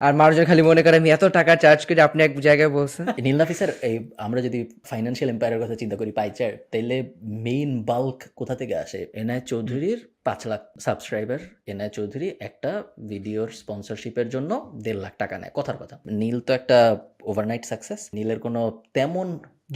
আর মানুষজন খালি মনে করে আমি এত টাকা চার্জ করি, আপনি এক জায়গায় বলছেন। নীল নাফিসের এই আমরা যদি ফাইন্যান্সিয়াল এম্পায়ারের কথা চিন্তা করি পাই চার্ট, তাইলে মেইন বাল্ক কোথা থেকে আসে? এনআই চৌধুরীর 5 লাখ সাবস্ক্রাইবার, এনআই চৌধুরী একটা ভিডিওর স্পন্সরশিপের জন্য 1.5 লাখ টাকা নেয়। কথার কথা। নীল তো একটা ওভারনাইট সাকসেস। নীলের কোনো তেমন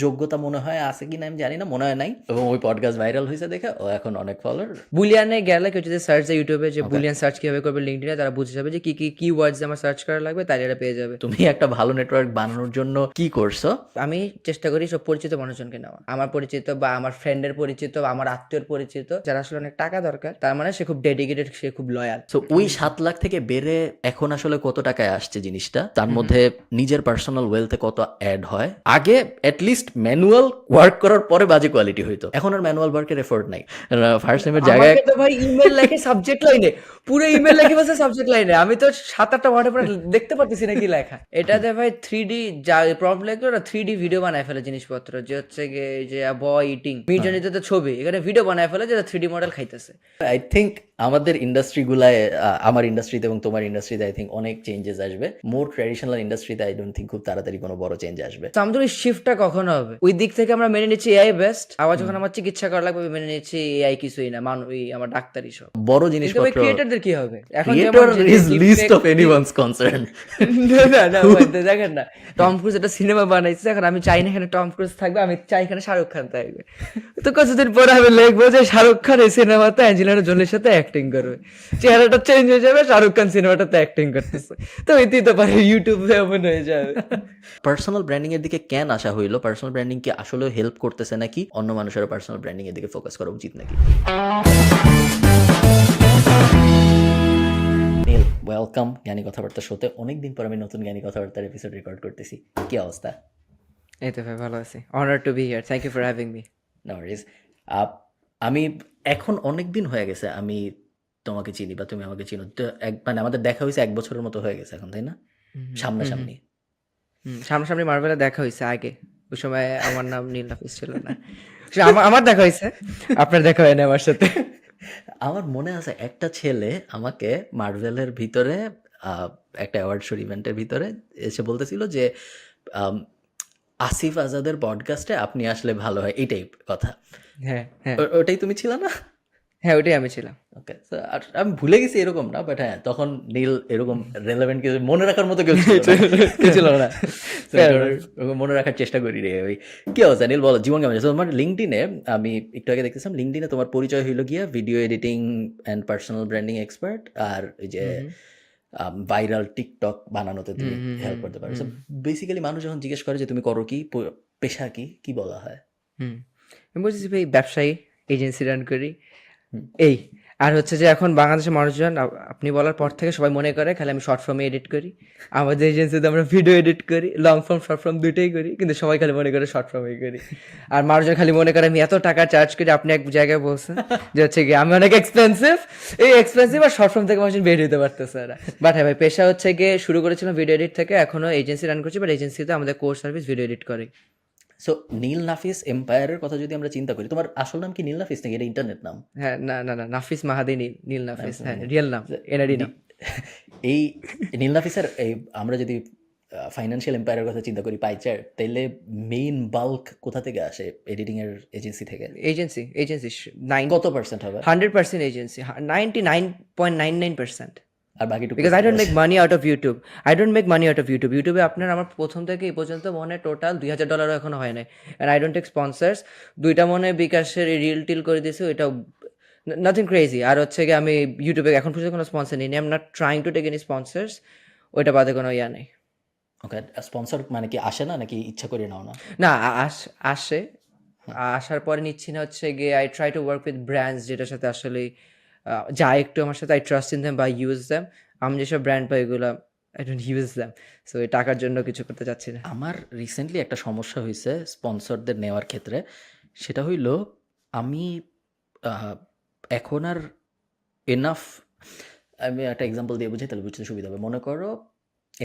যোগ্যতা মনে হয় আছে কিনা আমি জানি না, মনে হয় নাই। এবং ওই পডকাস্ট ভাইরাল হয়েছে দেখে ও এখন অনেক ফলোয়ার। বুলিয়ানে গেলে কেউ যদি সার্চ দেয় ইউটিউবে যে Okay. বুলিয়ান সার্চ কিভাবে করবে লিঙ্কডইনে, তারা বুঝে যাবে যে কি ওয়ার্ডস আমার সার্চ করা লাগবে, তাই এটা পেয়ে যাবে। তুমি একটা ভালো নেটওয়ার্ক বানানোর জন্য কি করছো? আমি চেষ্টা করি সব পরিচিত মানুষজনকে নেওয়া, আমার পরিচিত বা আমার ফ্রেন্ডের পরিচিত বা আমার আত্মীয়র পরিচিত, যারা আসলে অনেক টাকা দরকার, তার মানে সে খুব ডেডিকেটেড, সে খুব লয়াল। সো ওই 7 লাখ থেকে বেড়ে এখন আসলে কত টাকায় আসছে জিনিসটা, তার মধ্যে নিজের পার্সোনাল ওয়েলথে কত অ্যাড হয়? আগে অ্যাটলিস্ট ম্যানুয়াল ওয়ার্ক করার পরে বাজে কোয়ালিটি হইতো, এখন আর ম্যানুয়াল ওয়ার্কের এফোর্ট নাই। ফার্স্ট সেমের জায়গায় আমাকে তো ভাই ইমেল লেখে সাবজেক্ট লাইনে, পুরো ইমেল লেখে বসে সাবজেক্ট লাইনে, আমি তো 7-8টা ওয়ার্ডে পরে দেখতে পারতেছি না কি লেখা। এটাতে ভাই 3D যা প্রবলেম লাগলো না, 3D ভিডিও বানায় ফেলে জিনিসপত্র, যে হচ্ছে গিয়ে এই যে বয় ইটিং মির্জনিত তো ছবি, এখানে ভিডিও বানায় ফেলে যে 3D মডেল খাইতেছে। আই থিঙ্ক আমাদের ইন্ডাস্ট্রিগুলায়, আমার ইন্ডাস্ট্রিতে এবং তোমার ইন্ডাস্ট্রিতে আই থিঙ্ক অনেক চেঞ্জেস আসবে। মোর ট্র্যাডিশনাল ইন্ডাস্ট্রিতে আই ডোন্ট থিঙ্ক খুব তাড়াতাড়ি কোনো বড় চেঞ্জ আসবে। তো আমাদের ওই শিফটটা কখনো হবে? ওই দিক থেকে আমরা মেনে নিচ্ছি এআই বেস্ট, আবার যখন আমার চিকিৎসা করা লাগবে মেনে নিচ্ছি এআই কিছুই না, ওই আমার ডাক্তারি সব। বড় কিন্তু ওই জিনিসপত্র ক্রিয়েটরদের কি হবে এখন? Creator is least of anyone's concern. না ভাই, তো দেখেন না, টম ক্রুজ একটা সিনেমা বানাইছে, এখন আমি চাই না এখানে টম ক্রুজ থাকবে, আমি চাই এখানে শাহরুখ খান থাকবে। তো কিছুদিন পরে আমি লিখবো যে শাহরুখ খান এই সিনেমাতে অ্যাঞ্জেলিনা জোলির সাথে অ্যাক্টিং করবে, চেহারাটা চেঞ্জ হয়ে যাবে, শাহরুখ খান সিনেমাটাতে অ্যাক্টিং করতেছে, তো এতেই তো পারে ইউটিউবে এমন হয়ে যাবে। পার্সোনাল ব্র্যান্ডিং এর দিকে কেন আসা হইলো? পার্সোনাল ব্র্যান্ডিং কি আসলে হেল্প করতেছে নাকি অন্য মানুষের পার্সোনাল ব্র্যান্ডিং এর দিকে ফোকাস করা উচিত নাকি? নীল, ওয়েলকাম জ্ঞানী কথাবার্তা শোতে। অনেকদিন পর আমি নতুন জ্ঞানী কথাবার্তার এপিসোড রেকর্ড করতেছি। কি অবস্থা? এই তো ভাই ভালো আছি, honour to be here, thank you for having me. No worries. আমি এখন অনেক দিন হয়ে গেছে আমি তোমাকে চিনি বা তুমি আমাকে চিনো তো, মানে আমাদের দেখা হয়েছে 1 বছরের মতো হয়ে গেছে এখন, তাই না? সামনাসামনি। সামনাসামনি মার্বেলে দেখা হয়েছে আগে, ওই সময় আমার নাম নীল নাফিস ছিল না। আমার দেখা হয়েছে, আপনার দেখা হয়নি আমার সাথে। আমার মনে আছে একটা ছেলে আমাকে মার্ভেলের ভিতরে একটা অ্যাওয়ার্ড শোর ইভেন্টের ভিতরে এসে বলতেছিল যে আম, আসিফ আজাদের পডকাস্টে আপনি আসলে ভালো হয়, এইটাই কথা। হ্যাঁ হ্যাঁ ওটাই তুমি ছিল না? হ্যাঁ, ওইটাই আমি ছিলাম। ওকে, আর আমি ভুলে গেছি এরকম না, বাট হ্যাঁ তখন নীল এরকম রেলেভেন্ট কিছু মনে রাখার মতো কেউ ছিল না। কেউ ছিল না। So, ওরকম মনে রাখার চেষ্টা করি রে ওই। কি অবস্থা নীল, বলো জীবন কেমন যাচ্ছে তোমার? লিঙ্কডিনে আমি একটু আগে দেখতেছিলাম, লিঙ্কডিনে তোমার পরিচয় হইলো গিয়া video editing and personal branding expert, আর ওই যে ভাইরাল টিকটক বানানোতে তুমি হেল্প করতে পারো। বেসিক্যালি মানুষ যখন জিজ্ঞেস করে যে তুমি করো কি, পেশা কি, কি বলা হয়? আমি বলছি ভাই ব্যবসায়ী, এজেন্সি রান করি, এই। আর হচ্ছে যে এখন বাংলাদেশের মানুষজন আপনি বলার পর থেকে সবাই মনে করে খালি আমি শর্ট ফর্মে এডিট করি, আমাদের এজেন্সিতে আমরা ভিডিও এডিট করি, লং ফর্ম শর্ট ফর্ম দুইটাই করি, কিন্তু সবাই খালি মনে করে শর্ট ফর্মেই করি। আর মানুষজন খালি মনে করে আমি এত টাকা চার্জ করি, আপনি এক জায়গায় বলছেন যে হচ্ছে কি আমি অনেক এক্সপেন্সিভ, এই এক্সপেন্সিভ আর শর্ট ফর্ম থেকে মানুষজন বের হতে পারতেছে না। বাট হ্যাঁ ভাই, পেশা হচ্ছে গিয়ে শুরু করেছিলাম ভিডিও এডিট থেকে, এখনো এজেন্সি রান করছি, বাট এজেন্সিতে আমাদের কোর সার্ভিস ভিডিও এডিট করে। সো নীল নাফিস এম্পায়ারের কথা যদি আমরা চিন্তা করি, তোমার আসল নাম কি নীল নাফিস নাকি এটা ইন্টারনেট নাম? হ্যাঁ, না না না, নাফিস মাহাদি নীল, নীল নাফিস, হ্যাঁ রিয়েল নাম, এনআইডি নাম। এই নীল নাফিসের এই আমরা যদি ফাইন্যান্সিয়াল এম্পায়ারের কথা চিন্তা করি পাই চার্ট, তাইলে মেইন বাল্ক কোথা থেকে আসে? এডিটিং এর এজেন্সি থেকে? এজেন্সি কত পার্সেন্ট হবে? 100% এজেন্সি, 99.99%। আর বাকিটুকু because I don't make money out of YouTube, ইউটিউবে আপনার আমার প্রথম থেকে এই পর্যন্ত মনে টোটাল $2000 এখনো হয় নাই, and I don't take sponsors. 2টা মনে বিকাশের রিল টিল করে দিয়েছি, ওইটাও নাথিং ক্রেজি। আর হচ্ছে কি আমি ইউটিউবে এখন পর্যন্ত কোনো স্পন্সার নিই, I am not trying to take any sponsors, ওইটা বাদে কোনো ইয়া নেই। ওকে, স্পন্সর মানে কি আসে না নাকি ইচ্ছা করে নাও না? না, আসে, আসার পরে নিচ্ছি না, হচ্ছে গিয়ে I try to work with brands যেটার সাথে আসলে যায় একটু আমার সাথে, আই ট্রাস্ট ইন দ্যাম বা ইউজ দ্যাম। আমি যেসব ব্র্যান্ড পাই এগুলো I don't use them, so এই টাকার জন্য কিছু করতে চাচ্ছি না। আমার রিসেন্টলি একটা সমস্যা হয়েছে স্পন্সরদের নেওয়ার ক্ষেত্রে। সেটা হইল আমি এখন আর এনাফ, আমি একটা এক্সাম্পল দিয়ে বুঝাই তাহলে বুঝতে সুবিধা হবে। মনে করো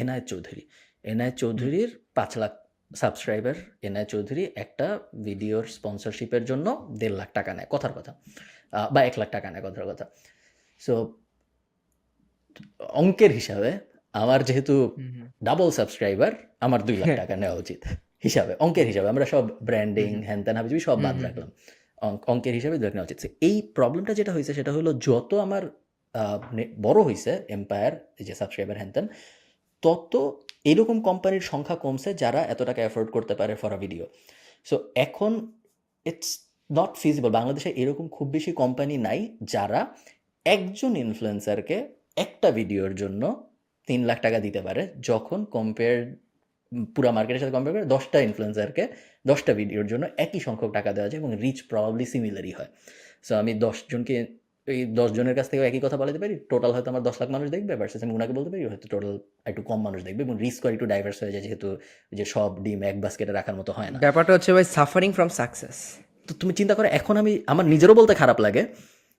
এনআই চৌধুরীর 5 লাখ সাবস্ক্রাইবার, এনআই চৌধুরী একটা ভিডিওর স্পন্সরশিপের জন্য 1.5 লাখ টাকা নেয়, কথার কথা, বা 1 লাখ টাকা নেয়, কথার কথা। সো অঙ্কের হিসাবে আমার যেহেতু হুম হুম ডাবল সাবস্ক্রাইবার, আমার 2 লাখ টাকা নেওয়া উচিত হিসাবে, অঙ্কের হিসাবে। আমরা সব ব্র্যান্ডিং হুম হ্যান ত্যান হাবিজাবি সব হুম বাদ হুম হুম রাখলাম, অঙ্কের হিসাবে 2 লাখ নেওয়া উচিত। So, এই প্রবলেমটা যেটা হয়েছে সেটা হলো, যত আমার বড় হয়েছে এম্পায়ার, এই যে সাবস্ক্রাইবার হ্যান ত্যান, তত এরকম কোম্পানির সংখ্যা কমছে যারা এত টাকা অ্যাফোর্ড করতে পারে ফর আ ভিডিও। সো এখন ইটস নট ফিজিবল। বাংলাদেশে এরকম খুব বেশি কোম্পানি নাই যারা একজন ইনফ্লুয়েন্সারকে একটা ভিডিওর জন্য 3 লাখ টাকা দিতে পারে, যখন কম্পেয়ার পুরা মার্কেটের সাথে কম্পেয়ার করে 10টা ইনফ্লুয়েন্সারকে 10টা ভিডিওর জন্য একই সংখ্যক টাকা দেওয়া যায় এবং রিচ প্রবাবলি সিমিলারই হয়। সো আমি 10 জনকে, এই 10 জনের কাছ থেকে একই কথা বলাতে পারি, টোটাল হয়তো আমার 10 লাখ মানুষ দেখবে, ভার্সেস আমি ওনাকে বলতে পারি হয়তো টোটাল একটু কম মানুষ দেখবে, এবং রিস্ক একটু ডাইভার্স হয়ে যায়, যেহেতু ওই যে সব ডিম এক বাস্কেটে রাখার মতো হয় না। ব্যাপারটা হচ্ছে ভাই সাফারিং ফ্রম সাকসেস। তো তুমি চিন্তা করো, এখন আমি আমার নিজেরও বলতে খারাপ লাগে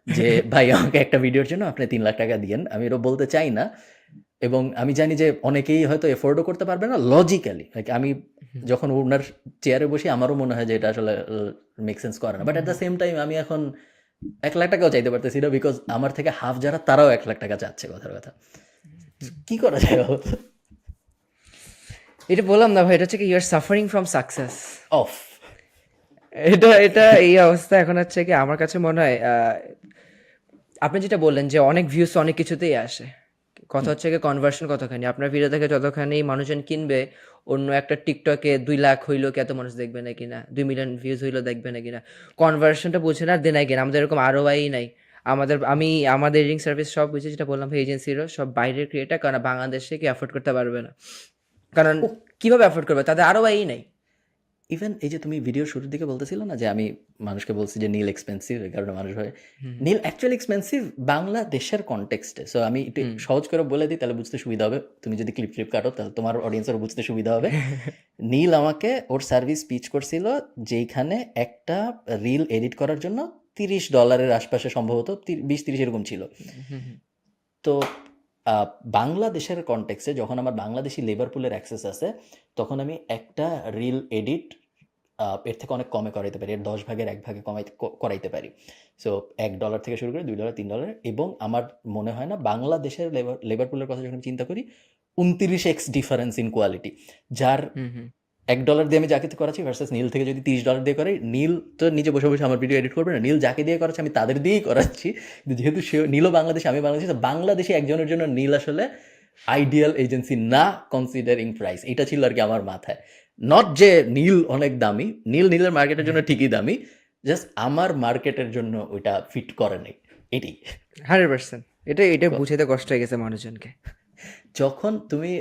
যে ভাই আমাকে একটা ভিডিওর জন্য আপনি 3 লাখ টাকা দিয়েন, আমি এরও বলতে চাই না, এবং আমি জানি যে অনেকেই হয়তো এফোর্ডও করতে পারবে না লজিক্যালি। লাইক আমি যখন ওনার চেয়ারে বসি আমারও মনে হয় যে এটা আসলে মেক সেন্স করে না, but at the same time আমি এখন 1 লাখ টাকাও চাইতে পারতেছি না, বিকজ আমার থেকে হাফ যারা তারাও 1 লাখ টাকা চাচ্ছে, কথার কথা। কি করা যায় বলো? এটা বললাম না ভাই, এটা হচ্ছে কি you are suffering from success. অফ। এটা এটা এই অবস্থা এখন হচ্ছে কি আমার কাছে মনে হয় আপনি যেটা বললেন যে অনেক ভিউস অনেক কিছুতেই আসে, কথা হচ্ছে কি কনভার্সন কতখানি, আপনার ভিডিও থেকে যতখানি মানুষজন কিনবে, অন্য একটা টিকটকে 2 লাখ হইলো কি এত মানুষ দেখবে নাকি না, 2 মিলিয়ন ভিউজ হইলো দেখবে নাকি না, কনভার্সনটা বুঝে না। দেন আগে আমাদের এরকম আরও নাই। আমাদের এডিটিং সার্ভিস সব বুঝে, যেটা বললাম এজেন্সিরও সব বাইরের ক্রিয়েটার, কারণ বাংলাদেশে কি অ্যাফোর্ড করতে পারবে না, কারণ কিভাবে অ্যাফোর্ড করবে, তাদের আরও নাই। ইভেন এই যে তুমি ভিডিওর শুরুর দিকে বলতেছিল না যে আমি মানুষকে বলছি যে নীল এক্সপেন্সিভ, এই কারণে মানুষ হয়, নীল অ্যাকচুয়ালি এক্সপেন্সিভ বাংলাদেশের কনটেক্সটে। সো আমি একটু সহজ করে বলে দিই, তাহলে বুঝতে সুবিধা হবে। তুমি যদি ক্লিপ কাটো তাহলে তোমার অডিয়েন্সেরও বুঝতে সুবিধা হবে। নীল আমাকে ওর সার্ভিস পিচ করছিল, যেইখানে একটা রিল এডিট করার জন্য $30 আশপাশে, সম্ভবত 20-30 এরকম ছিল। তো বাংলাদেশের কনটেক্সে যখন আমার বাংলাদেশি লেবার পুলের অ্যাক্সেস আছে, তখন আমি একটা রিল এডিট এর থেকে অনেক কমে করাইতে পারি, এর 10 ভাগের 1 ভাগে করাইতে পারি। সো $1 থেকে শুরু করে $2, $3, এবং আমার মনে হয় না বাংলাদেশের লেবার পুলের কথা যখন চিন্তা করি, 29x ডিফারেন্স ইন কোয়ালিটি, যার $1 দিয়ে আমি যাকে করাচ্ছি ভার্সেস নীল থেকে যদি $30 দিয়ে করাই, নীল তো নিজে বসে বসে আমার ভিডিও এডিট করবে না, নীল যাকে দিয়ে করাচ্ছে আমি তাদের দিয়েই করাচ্ছি, কিন্তু যেহেতু সে নীলও বাংলাদেশে আমি বাংলাদেশি, তো বাংলাদেশি একজনের জন্য নীল আসলে আইডিয়াল এজেন্সি না, কনসিডারিং প্রাইস। এটা ছিল আর কি আমার মাথায়। নট যে নীল অনেক দামি, নীলের মার্কেটের জন্য ঠিকই দামি, জাস্ট আমার মার্কেটের জন্য ওইটা ফিট করে নাই, এটি 100%। এটা বুঝাতে কষ্ট হয়ে গেছে মানুষজনকে। যখন তুমি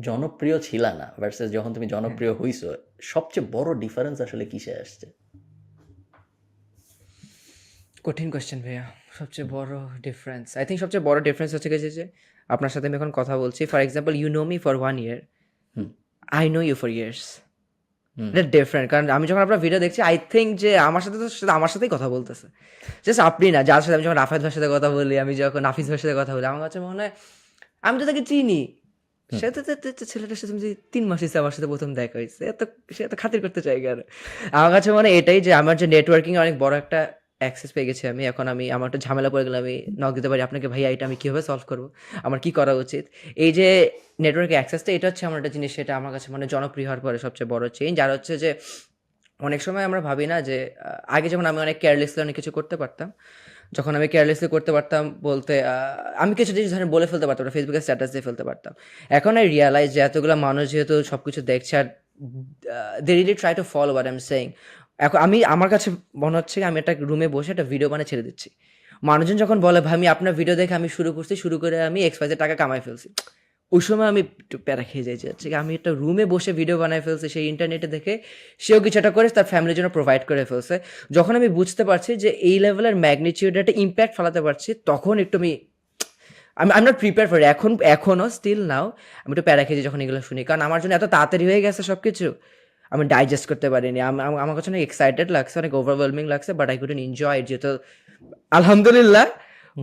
জনপ্রিয় ছিলা না ভার্সেস যখন তুমি জনপ্রিয় হইছো, সবচেয়ে বড় ডিফারেন্স আসলে কিসে আসছে? কঠিন কোয়েশ্চেন ভাইয়া। সবচেয়ে বড় ডিফারেন্স, আই থিঙ্ক সবচেয়ে বড় ডিফারেন্স হচ্ছে গেছে যে আপনার সাথে আমি এখন কথা বলছি, for example you know me for 1 year, I know you for years. এটা ডিফারেন্ট, কারণ আমি যখন আপনার ভিডিও দেখছি আই থিঙ্ক যে আমার সাথে তো সে আমার সাথেই কথা বলতেছে, জাস্ট আপনি না, যার সাথে আমি যখন রাফায়েত ভাইয়ের সাথে কথা বলি, আমি যখন নাফিস ভাইয়ের সাথে কথা বলি, আমার কাছে মনে হয় আমি তো তাকে চিনি। সে তো ছেলেটার সাথে যে 3 মাস হয়েছে আমার সাথে প্রথম দেখা হয়েছে, সে এত খাতির করতে চাই কেন। আমার কাছে মনে হয় এটাই যে আমার যে নেটওয়ার্কিং অনেক বড় একটা অ্যাক্সেস পেয়ে গেছি আমি। এখন আমার একটা ঝামেলা পড়ে গেলে আমি নক দিতে পারি আপনাকে, ভাইয়া এটা আমি কীভাবে সলভ করবো, আমার কি করা উচিত। এই যে নেটওয়ার্ক অ্যাক্সেসটা, এটা হচ্ছে আমার একটা জিনিস, সেটা আমার কাছে মানে জনপ্রিয় হওয়ার পরে সবচেয়ে বড় চেঞ্জ। আর হচ্ছে যে অনেক সময় আমরা ভাবি না যে আগে যখন আমি অনেক কেয়ারলেসলি অনেক কিছু করতে পারতাম, যখন আমি কেয়ারলেসলি করতে পারতাম বলতে আমি কিছু জিনিস ধরেন বলে ফেলতে পারতাম, ফেসবুকে স্ট্যাটাস দিয়ে ফেলতে পারতাম। এখন আই রিয়ালাইজ যে এতগুলো মানুষ যেহেতু সব কিছু দেখছে, আর they really try to follow what I am saying. এখন আমার কাছে মনে হচ্ছে আমি একটা রুমে বসে একটা ভিডিও বানিয়ে ছেড়ে দিচ্ছি। মানুষজন যখন বলে ভাই আমি আপনার ভিডিও দেখে আমি শুরু করে আমি XYZ টাকা কামাই ফেলছি, ওই সময় আমি একটু প্যারা খেয়ে যাই যে হচ্ছে আমি একটা রুমে বসে ভিডিও বানাই ফেলছি, সেই ইন্টারনেটে দেখে সেও কিছু একটা করে তার ফ্যামিলির জন্য প্রোভাইড করে ফেলছে। যখন আমি বুঝতে পারছি যে এই লেভেলের ম্যাগনিটিউড একটা ইম্প্যাক্ট ফেলাতে পারছি, তখন একটু আমি নট প্রিপেয়ার ফর, এখনও স্টিল নাও আমি একটু প্যারা খেয়েছি যখন এগুলো শুনি, কারণ আমার জন্য এত তাড়াতাড়ি হয়ে গেছে সব কিছু, আমি ডাইজেস্ট করতে পারিনি। আমার কাছে অনেক এক্সাইটেড লাগছে, অনেক ওভারওয়েলমিং লাগছে, but I couldn't enjoy it, যেহেতু আলহামদুলিল্লাহ।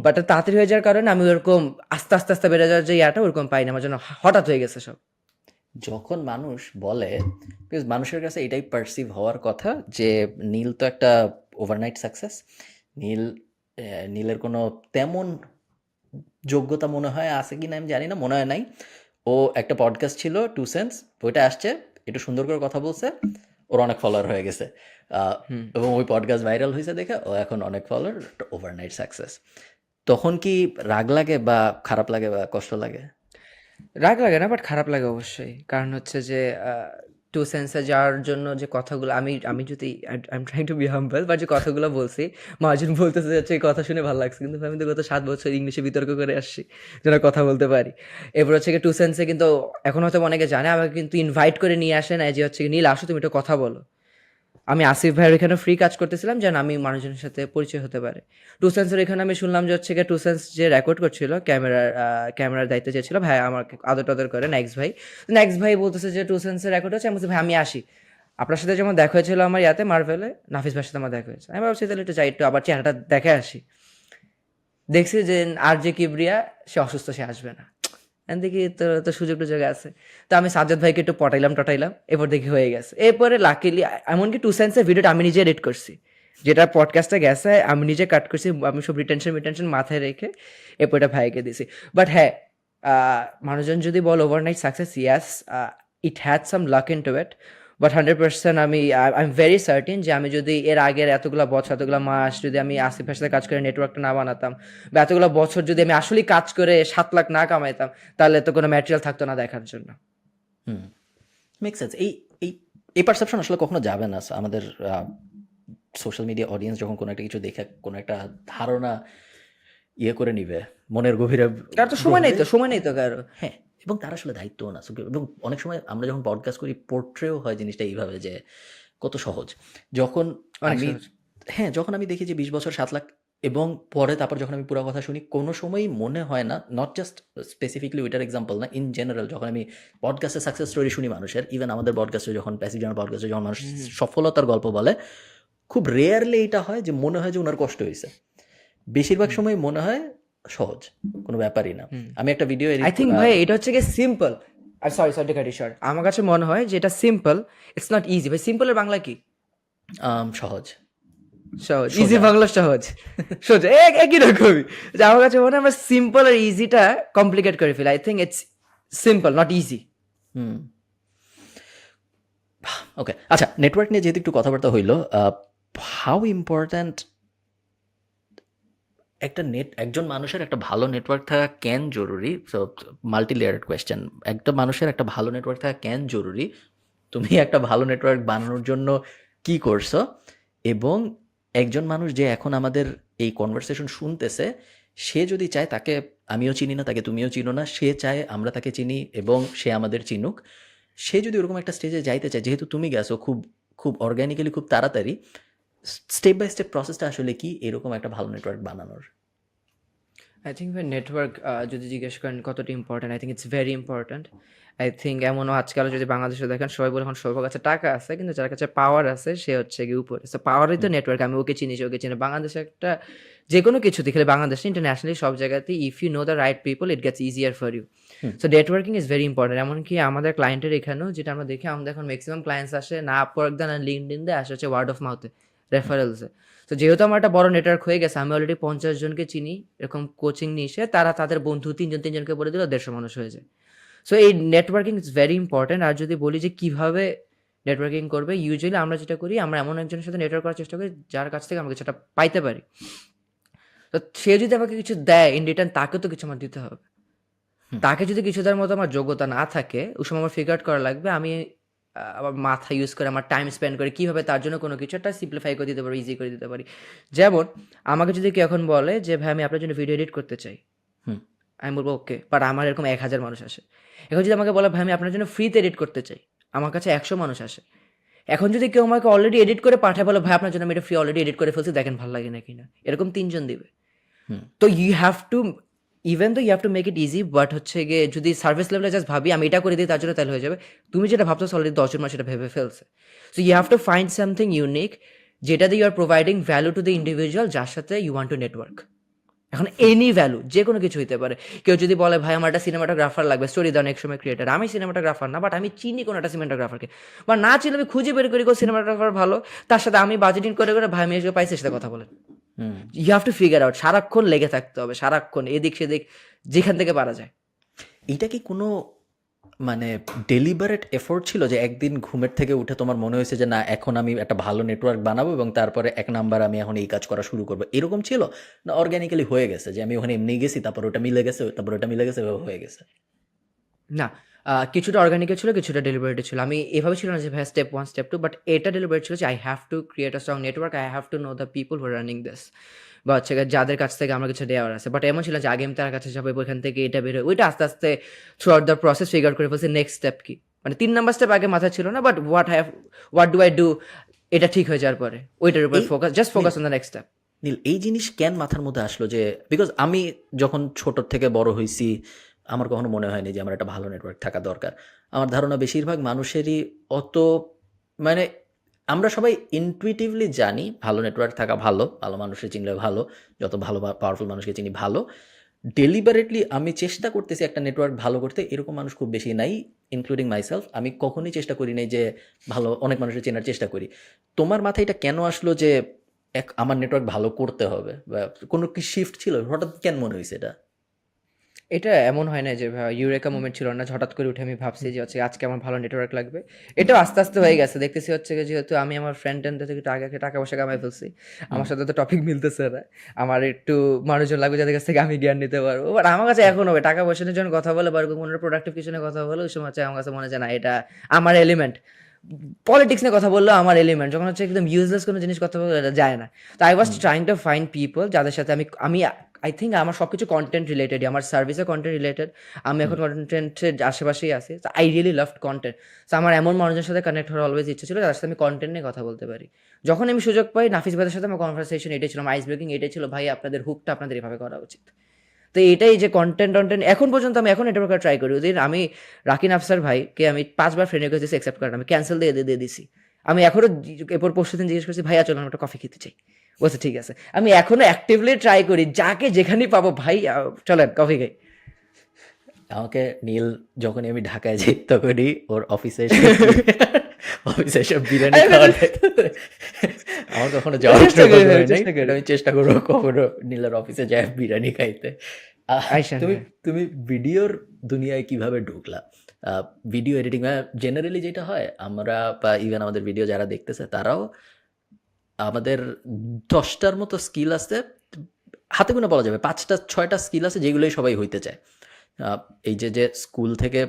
বাট তাড়াতাড়ি হয়ে যাওয়ার কারণে আমি ওরকম আস্তে আস্তে বেড়ে যাওয়ার যে ইয়াটা ওরকম পাইনি, আমার জন্য হঠাৎ হয়ে গেছে সব। যখন মানুষ বলে, বিকজ মানুষের কাছে এটাই পারসিভ হওয়ার কথা যে নীল তো একটা ওভারনাইট সাকসেস, নীলের কোনো তেমন যোগ্যতা মনে হয় আছে কি না আমি জানি না, মনে হয় নাই। ও একটা পডকাস্ট ছিল 2 সেন্স, ওইটা আসছে, একটু সুন্দর করে কথা বলছে, ওর অনেক ফলোয়ার হয়ে গেছে। এবং ওই পডকাস্ট ভাইরাল হয়েছে দেখে ও এখন অনেক ফলোয়ার, ওভারনাইট সাকসেস। তখন কি রাগ লাগে বা খারাপ লাগে বা কষ্ট লাগে? রাগ লাগে না, বাট খারাপ লাগে অবশ্যই। কারণ হচ্ছে যে টু সেন্সে যাওয়ার জন্য যে কথাগুলো আমি আমি যদি I am trying to be humble, but যে কথাগুলো বলছি, মহাজন বলতেছে যাচ্ছে এই কথা শুনে ভালো লাগছে, কিন্তু আমি তো গত 7 বছর ইংলিশে বিতর্ক করে আসছি যেন কথা বলতে পারি। এরপর হচ্ছে কি টু সেন্সে কিন্তু এখন হয়তো অনেকে জানে আমাকে কিন্তু ইনভাইট করে নিয়ে আসে না, যে হচ্ছে কি, নীল আসো তুমি একটু কথা বলো। আমি আসিফ ভাইয়ের এখানে ফ্রি কাজ করতেছিলাম যেন আমি মানুষজনের সাথে পরিচয় হতে পারে। টু সেন্সের এখানে আমি শুনলাম যে হচ্ছে গিয়ে টু সেন্স যে রেকর্ড করছিল ক্যামেরার দায়িত্বে চেয়েছিল ভাই আমাকে আদর টাদর করে নেক্সট ভাই। নেক্সট ভাই বলতেছে যে টু সেন্সের রেকর্ড হচ্ছে, আমি বলছি ভাই আমি আসি, আপনার সাথে যেমন দেখা হয়েছিল আমার ইয়াতে মার্ভেলে, নাফিস ভাইয়ের সাথে আমার দেখা হয়েছে, আমি ভাবছি তাহলে একটু যাই, একটু আবার চেহারাটা দেখে আসি। দেখছি যে আর যে কিবরিয়া সে অসুস্থ, সে আসবে না। আমি দেখি তো সুযোগ টুযোগ আছে, তো আমি সাজ্জাদ ভাইকে একটু টটাইলাম, এরপর দেখি হয়ে গেছে। এরপরে লাকিলি এমনকি টু সেন্সের ভিডিওটা আমি নিজে এডিট করছি, যেটা পডকাস্টে গেছে আমি নিজে কাট করছি, আমি সব রিটেনশন মাথায় রেখে এরপর এটা ভাইকে দিছি। বাট হ্যাঁ, মানুষজন যদি বল overnight success, yes, it had some luck into it, but 100% I am very certain যে আমি যদি এর আগের এতগুলো বছর, এতগুলো মাস যদি আমি আসিফের সাথে কাজ করে নেটওয়ার্কটা না বানাতাম, বা এতগুলো বছর যদি আমি আসলেই কাজ করে 7 লাখ না কামাইতাম, তাহলে তো কোনো ম্যাটেরিয়াল থাকতো না দেখার জন্য। Make sense. এই এই এই পারসেপশন আসলে কখনো যাবে না আমাদের সোশ্যাল মিডিয়া অডিয়েন্স যখন কোনো একটা কিছু দেখে কোনো একটা ধারণা ইয়ে করে নিবে মনের গভীরে। কারণ তো সময় নেই তো কারো। হ্যাঁ, এবং তার আসলে দায়িত্বও না। এবং অনেক সময় আমরা যখন পডকাস্ট করি পোর্ট্রেও হয় জিনিসটা এইভাবে যে কত সহজ। যখন অনেক আমি সহজ। হ্যাঁ, যখন আমি দেখি যে 20 বছর 7 লাখ, এবং পরে তারপর যখন আমি পুরো কথা শুনি, কোনো সময়ই মনে হয় না, নট জাস্ট স্পেসিফিকলি ওইটার এক্সাম্পল না, ইন জেনারেল যখন আমি পডকাস্টের সাকসেস স্টোরি শুনি মানুষের, ইভেন আমাদের পডকাস্টে যখন প্যাসিভ জার্নাল পডকাস্টে যখন মানুষ সফলতার গল্প বলে, খুব রেয়ারলি এটা হয় যে মনে হয় যে ওনার কষ্ট হয়েছে। বেশিরভাগ সময় মনে হয় সহজ, কোনো ব্যাপারই না। আমি একটা ভিডিও আই থিঙ্ক ভাই এটা হচ্ছে গিয়ে সিম্পল। আর সরি সরি কাটি শর্ট, আমার কাছে মনে হয় যে এটা সিম্পল, ইটস নট ইজি। ভাই সিম্পলের বাংলা কি? সহজ। সহজ, ইজি বাংলা সহজ, সোজা একই রকমই। যে আমার কাছে মনে হয় আমরা সিম্পল আর ইজিটা কমপ্লিকেট করে ফেলি। I think it's simple, not easy. Okay, আচ্ছা, নেটওয়ার্ক নিয়ে যেহেতু একটু কথাবার্তা হইলো, হাউ ইম্পর্ট্যান্ট একজন মানুষের একটা ভালো নেটওয়ার্ক থাকা কেন জরুরি? So multi layered question. একটা মানুষের একটা ভালো নেটওয়ার্ক থাকা কেন জরুরি? তুমি একটা ভালো নেটওয়ার্ক বানানোর জন্য কি করছো? এবং একজন মানুষ যে এখন আমাদের এই কনভারসেশন শুনতেছে, সে যদি চায়, তাকে আমিও চিনি না, তাকে তুমিও চিনো না, সে চায় আমরা তাকে চিনি এবং সে আমাদের চিনুক, সে যদি ওরকম একটা স্টেজে যাইতে চায়, যেহেতু তুমি গেছো খুব খুব অর্গ্যানিক্যালি, খুব তাড়াতাড়ি, স্টেপ বাই স্টেপ প্রসেসটা আসলে কি এরকম একটা ভালো নেটওয়ার্ক বানানোর? আই থিঙ্ক ভাই নেটওয়ার্ক যদি জিজ্ঞেস করেন কতটা important, I think it's very important. I think এমনও আজকাল যদি বাংলাদেশে দেখেন, সবাই বলে এখন সবার কাছে টাকা আছে, কিন্তু যার কাছে পাওয়ার আছে সে হচ্ছে গিয়ে উপরে। সো পাওয়ারই তো নেটওয়ার্ক, আমি ওকে চিনি, সে ওকে চিনি। বাংলাদেশে একটা যে কোনো কিছু দেখলে, বাংলাদেশে ইন্টারন্যাশনালি সব জায়গাতেই, if you know the right people it gets easier for you. So networking is very important. এমনকি আমাদের ক্লায়েন্টের এখানেও যেটা আমরা দেখি, আমাদের এখন ম্যাক্সিমাম ক্লায়েন্টস আসে না আপওয়ার্ক দেন আর লিঙ্কডইন দিয়ে, আসে হচ্ছে ওয়ার্ড অফ মাউথে, রেফারেলসে। তো যেহেতু আমার একটা বড় নেটওয়ার্ক হয়ে গেছে, আমি অলরেডি 50 জনকে চিনি, এরকম কোচিং নিয়ে এসে তারা তাদের বন্ধু তিনজনকে বলে দিল, 150 মানুষ হয়ে যায়। সো এই নেটওয়ার্কিং ইজ ভেরি ইম্পর্টেন্ট। আর যদি বলি যে কীভাবে নেটওয়ার্কিং করবে, ইউজুয়ালি আমরা যেটা করি, আমরা এমন একজনের সাথে নেটওয়ার্ক করার চেষ্টা করি যার কাছ থেকে আমরা কিছুটা পাইতে পারি। তো সে যদি আমাকে কিছু দেয় ইন রিটার্ন, তাকে তো কিছু আমার দিতে হবে। তাকে যদি কিছু দেওয়ার মতো আমার যোগ্যতা না থাকে, ওই সময় আমার ফিগার আউট করা লাগবে আমি আমার মাথা ইউজ করে, আমার টাইম স্পেন্ড করে কীভাবে তার জন্য কোনো কিছু একটা সিম্পলিফাই করে দিতে পারি, ইজি করে দিতে পারি। যেমন আমাকে যদি কেউ এখন বলে যে ভাই আমি আপনার জন্য ভিডিও এডিট করতে চাই, আমি বলবো ওকে, বাট আমার এরকম 1000 মানুষ আসে। এখন যদি আমাকে বলে ভাই আমি আপনার জন্য ফ্রিতে এডিট করতে চাই, আমার কাছে 100 মানুষ আসে। এখন যদি কেউ আমাকে অলরেডি এডিট করে পাঠায়, বলে ভাই আপনার জন্য আমি এটা ফ্রি অলরেডি এডিট করে ফেলছি, দেখেন ভালো লাগে নাকি না, এরকম 3 জন দিবে। তো you have to, even though you have to make it easy, but হচ্ছে গিয়ে যদি সার্ভিস লেভেলে জাস্ট ভাবি আমি এটা করে দিই তার জন্য, তাহলে হয়ে যাবে। তুমি যেটা ভাবছো অলরেডি 10 জন মানুষ সেটা ভেবে ফেলছে। So you have to find something unique, যেটা দিয়ে you are providing value to the individual যার সাথে ইউ ওয়ান্ট টু নেটওয়ার্ক। এখন এনি ভ্যালু যে কোনো কিছু হইতে পারে। কেউ যদি বলে ভাই আমার একটা সিনেমাটোগ্রাফার লাগবে, স্টোরি দেন এক সময় ক্রিয়েটার, আমি সিনেমাটোগ্রাফার না, বাট আমি চিনি কোনো একটা সিনেমাটোগ্রাফারকে, বা না চিনি আমি খুঁজে বের করি কোন সিনেমাটোগ্রাফার ভালো, তার সাথে আমি বাজেটিং করে ভাই আমি এসে পাইছি সাথে কথা বলেন। You have to figure out, সারাক্ষণ লেগে থাকতে হবে, সারাক্ষণ এদিক সেদিক যেখান থেকে পারা যায়। এটা কি কোনো মানে ডেলিবারেট এফোর্ট ছিল যে একদিন ঘুমের থেকে উঠে তোমার মনে হয়েছে যে না এখন আমি একটা ভালো নেটওয়ার্ক বানাবো এবং তারপরে 1 নাম্বার আমি এখন এই কাজ করা শুরু করবো, এরকম ছিল? না অর্গানিক্যালি হয়ে গেছে যে আমি ওখানে এমনি গেছি, তারপর ওটা মিলে গেছে, তারপর ওটা মিলে গেছে, এভাবে হয়ে গেছে? না, কিছুটা অর্গানিকও ছিল, কিছুটা ডেলিবারেটও ছিল। আমি এভাবে ছিল না যে ভাইয়া স্টেপ 1, স্টেপ 2, বাট এটা ডেলিবারেট ছিল যে I have to create a strong network, I have to know the people who are running this. বা হচ্ছে গিয়ে যাদের কাছ থেকে আমার কিছু দেওয়ার আছে। বাট এমন ছিল যে আগে আমি তার কাছে যাবো, ওইখান থেকে এটা বের হয়। ওইটা আস্তে, আস্তে through out the process figure out করে ফেলছি নেক্সট স্টেপ কি। মানে ৩ নাম্বার স্টেপ আগে মাথায় ছিল না, but what do I do, এটা ঠিক হয়ে যাওয়ার পরে ওইটার উপর এই just focus on the next step. Neel, এই জিনিস কেন মাথার মধ্যে আসলো যে, বিকজ আমি যখন ছোট থেকে বড় হয়েছি আমার কখনো মনে হয়নি যে আমার একটা ভালো নেটওয়ার্ক থাকা দরকার। আমার ধারণা বেশিরভাগ মানুষেরই অত, মানে আমরা সবাই ইনটুইটিভলি জানি ভালো নেটওয়ার্ক থাকা ভালো, ভালো মানুষকে চিনলে ভালো, যত ভালো পাওয়ারফুল মানুষকে চিনি ভালো। ডেলিবারেটলি আমি চেষ্টা করতেছি একটা নেটওয়ার্ক ভালো করতে, এরকম মানুষ খুব বেশি নাই, ইনক্লুডিং মাইসেলফ। আমি কখনোই চেষ্টা করি নাই যে ভালো অনেক মানুষের চেনার চেষ্টা করি। তোমার মাথায় এটা কেন আসলো যে আমার নেটওয়ার্ক ভালো করতে হবে, বা কোনো কি শিফট ছিল, হঠাৎ কেন মনে হয়েছে এটা? এটা এমন হয় না যে ইউরেকা মোমেন্ট ছিল না, হঠাৎ করে উঠে আমি ভাবছি যে হচ্ছে আজকে আমার ভালো নেটওয়ার্ক লাগবে। এটাও আস্তে আস্তে হয়ে গেছে। দেখতেছি হচ্ছে গিয়ে যেহেতু আমি আমার ফ্রেন্ড থেকে একটু আগে টাকা পয়সা কামাই ফেলছি, আমার সাথে তো টপিক মিলতেছে না, আমার একটু মানুষজন লাগবে যাদের কাছ থেকে আমি জ্ঞান নিতে পারবো। বাট আমার কাছে এখন হবে টাকা পয়সা নিয়ে যখন কথা বলে বা কোনো প্রোডাক্টিভ কিছু নিয়ে কথা বলে, ওই সময় হচ্ছে আমার কাছে মনে হয় যে না এটা আমার এলিমেন্ট। পলিটিক্স নিয়ে কথা বললেও আমার এলিমেন্ট, যখন হচ্ছে একদম ইউজলেস কোনো জিনিস কথা বলে এটা যায় না। তো I was trying to find people যাদের সাথে আমি আমি আই থিঙ্ক আমার সব কিছু কন্টেন্ট রিলেটেড, আমার সার্ভিসের কন্টেন্ট রিলেটেড, আমি এখন কন্টেন্টের আশেপাশেই আছি। তো আই রিয়েলি লাভ কন্টেন্ট। তো আমার এমন মানুষের সাথে কানেক্ট হওয়ার অলওয়েজ ইচ্ছে ছিল যাদের সাথে আমি কন্টেন্ট নিয়ে কথা বলতে পারি। যখন আমি সুযোগ পাই নাফিস ভাইয়ের সাথে আমার কনভারসেশন এটাই ছিল, আইস ব্রেকিং এটাই ছিল, ভাই আপনাদের হুকটা আপনাদের এভাবে করা উচিত। তো এটাই যে কন্টেন্ট এখন পর্যন্ত আমি এখন এটা ট্রাই করি। ওদিন আমি রাকিন আফসার ভাইকে আমি 5 বার ফ্রেন্ড রিকোয়েস্ট দিয়েছি, অ্যাকসেপ্ট করেন, আমি ক্যান্সেল দিয়ে দিছি। আমি এখনো এরপর পরশুদিন জিজ্ঞেস করছি ভাইয়া চলো আমরা একটা কফি খেতে চাই, বলছে ঠিক আছে। আমি এখনো অ্যাক্টিভলি ট্রাই করি, যাকে যেখানেই পাবো ভাই চলেন কফি খাই। আমাকে নীল যখনই আমি ঢাকায় যাই তখনই ওর অফিসে অফিসে সব বিরিয়ানি খাওয়াতে, আমার কখনো যাওয়ার চেষ্টা করি সৌভাগ্য ভাই, হয় নাই, চেষ্টা করি। but আমি চেষ্টা করবো কখনো নীলের অফিসে যায় বিরিয়ানি খাইতে। আইসেন তুমি ভাই। তুমি ভিডিওর দুনিয়ায় কিভাবে ঢুকলা? ভিডিও এডিটিং জেনারেলি যেটা হয়, আমরা বা ইভেন আমাদের ভিডিও যারা দেখতেছে তারাও, আমাদের 10টার মতো স্কিল আছে, হাতে গোনা বলা যাবে 5টা 6টা স্কিল আছে যেগুলোই সবাই হইতে চায়। আহ, এই যে স্কুল থেকে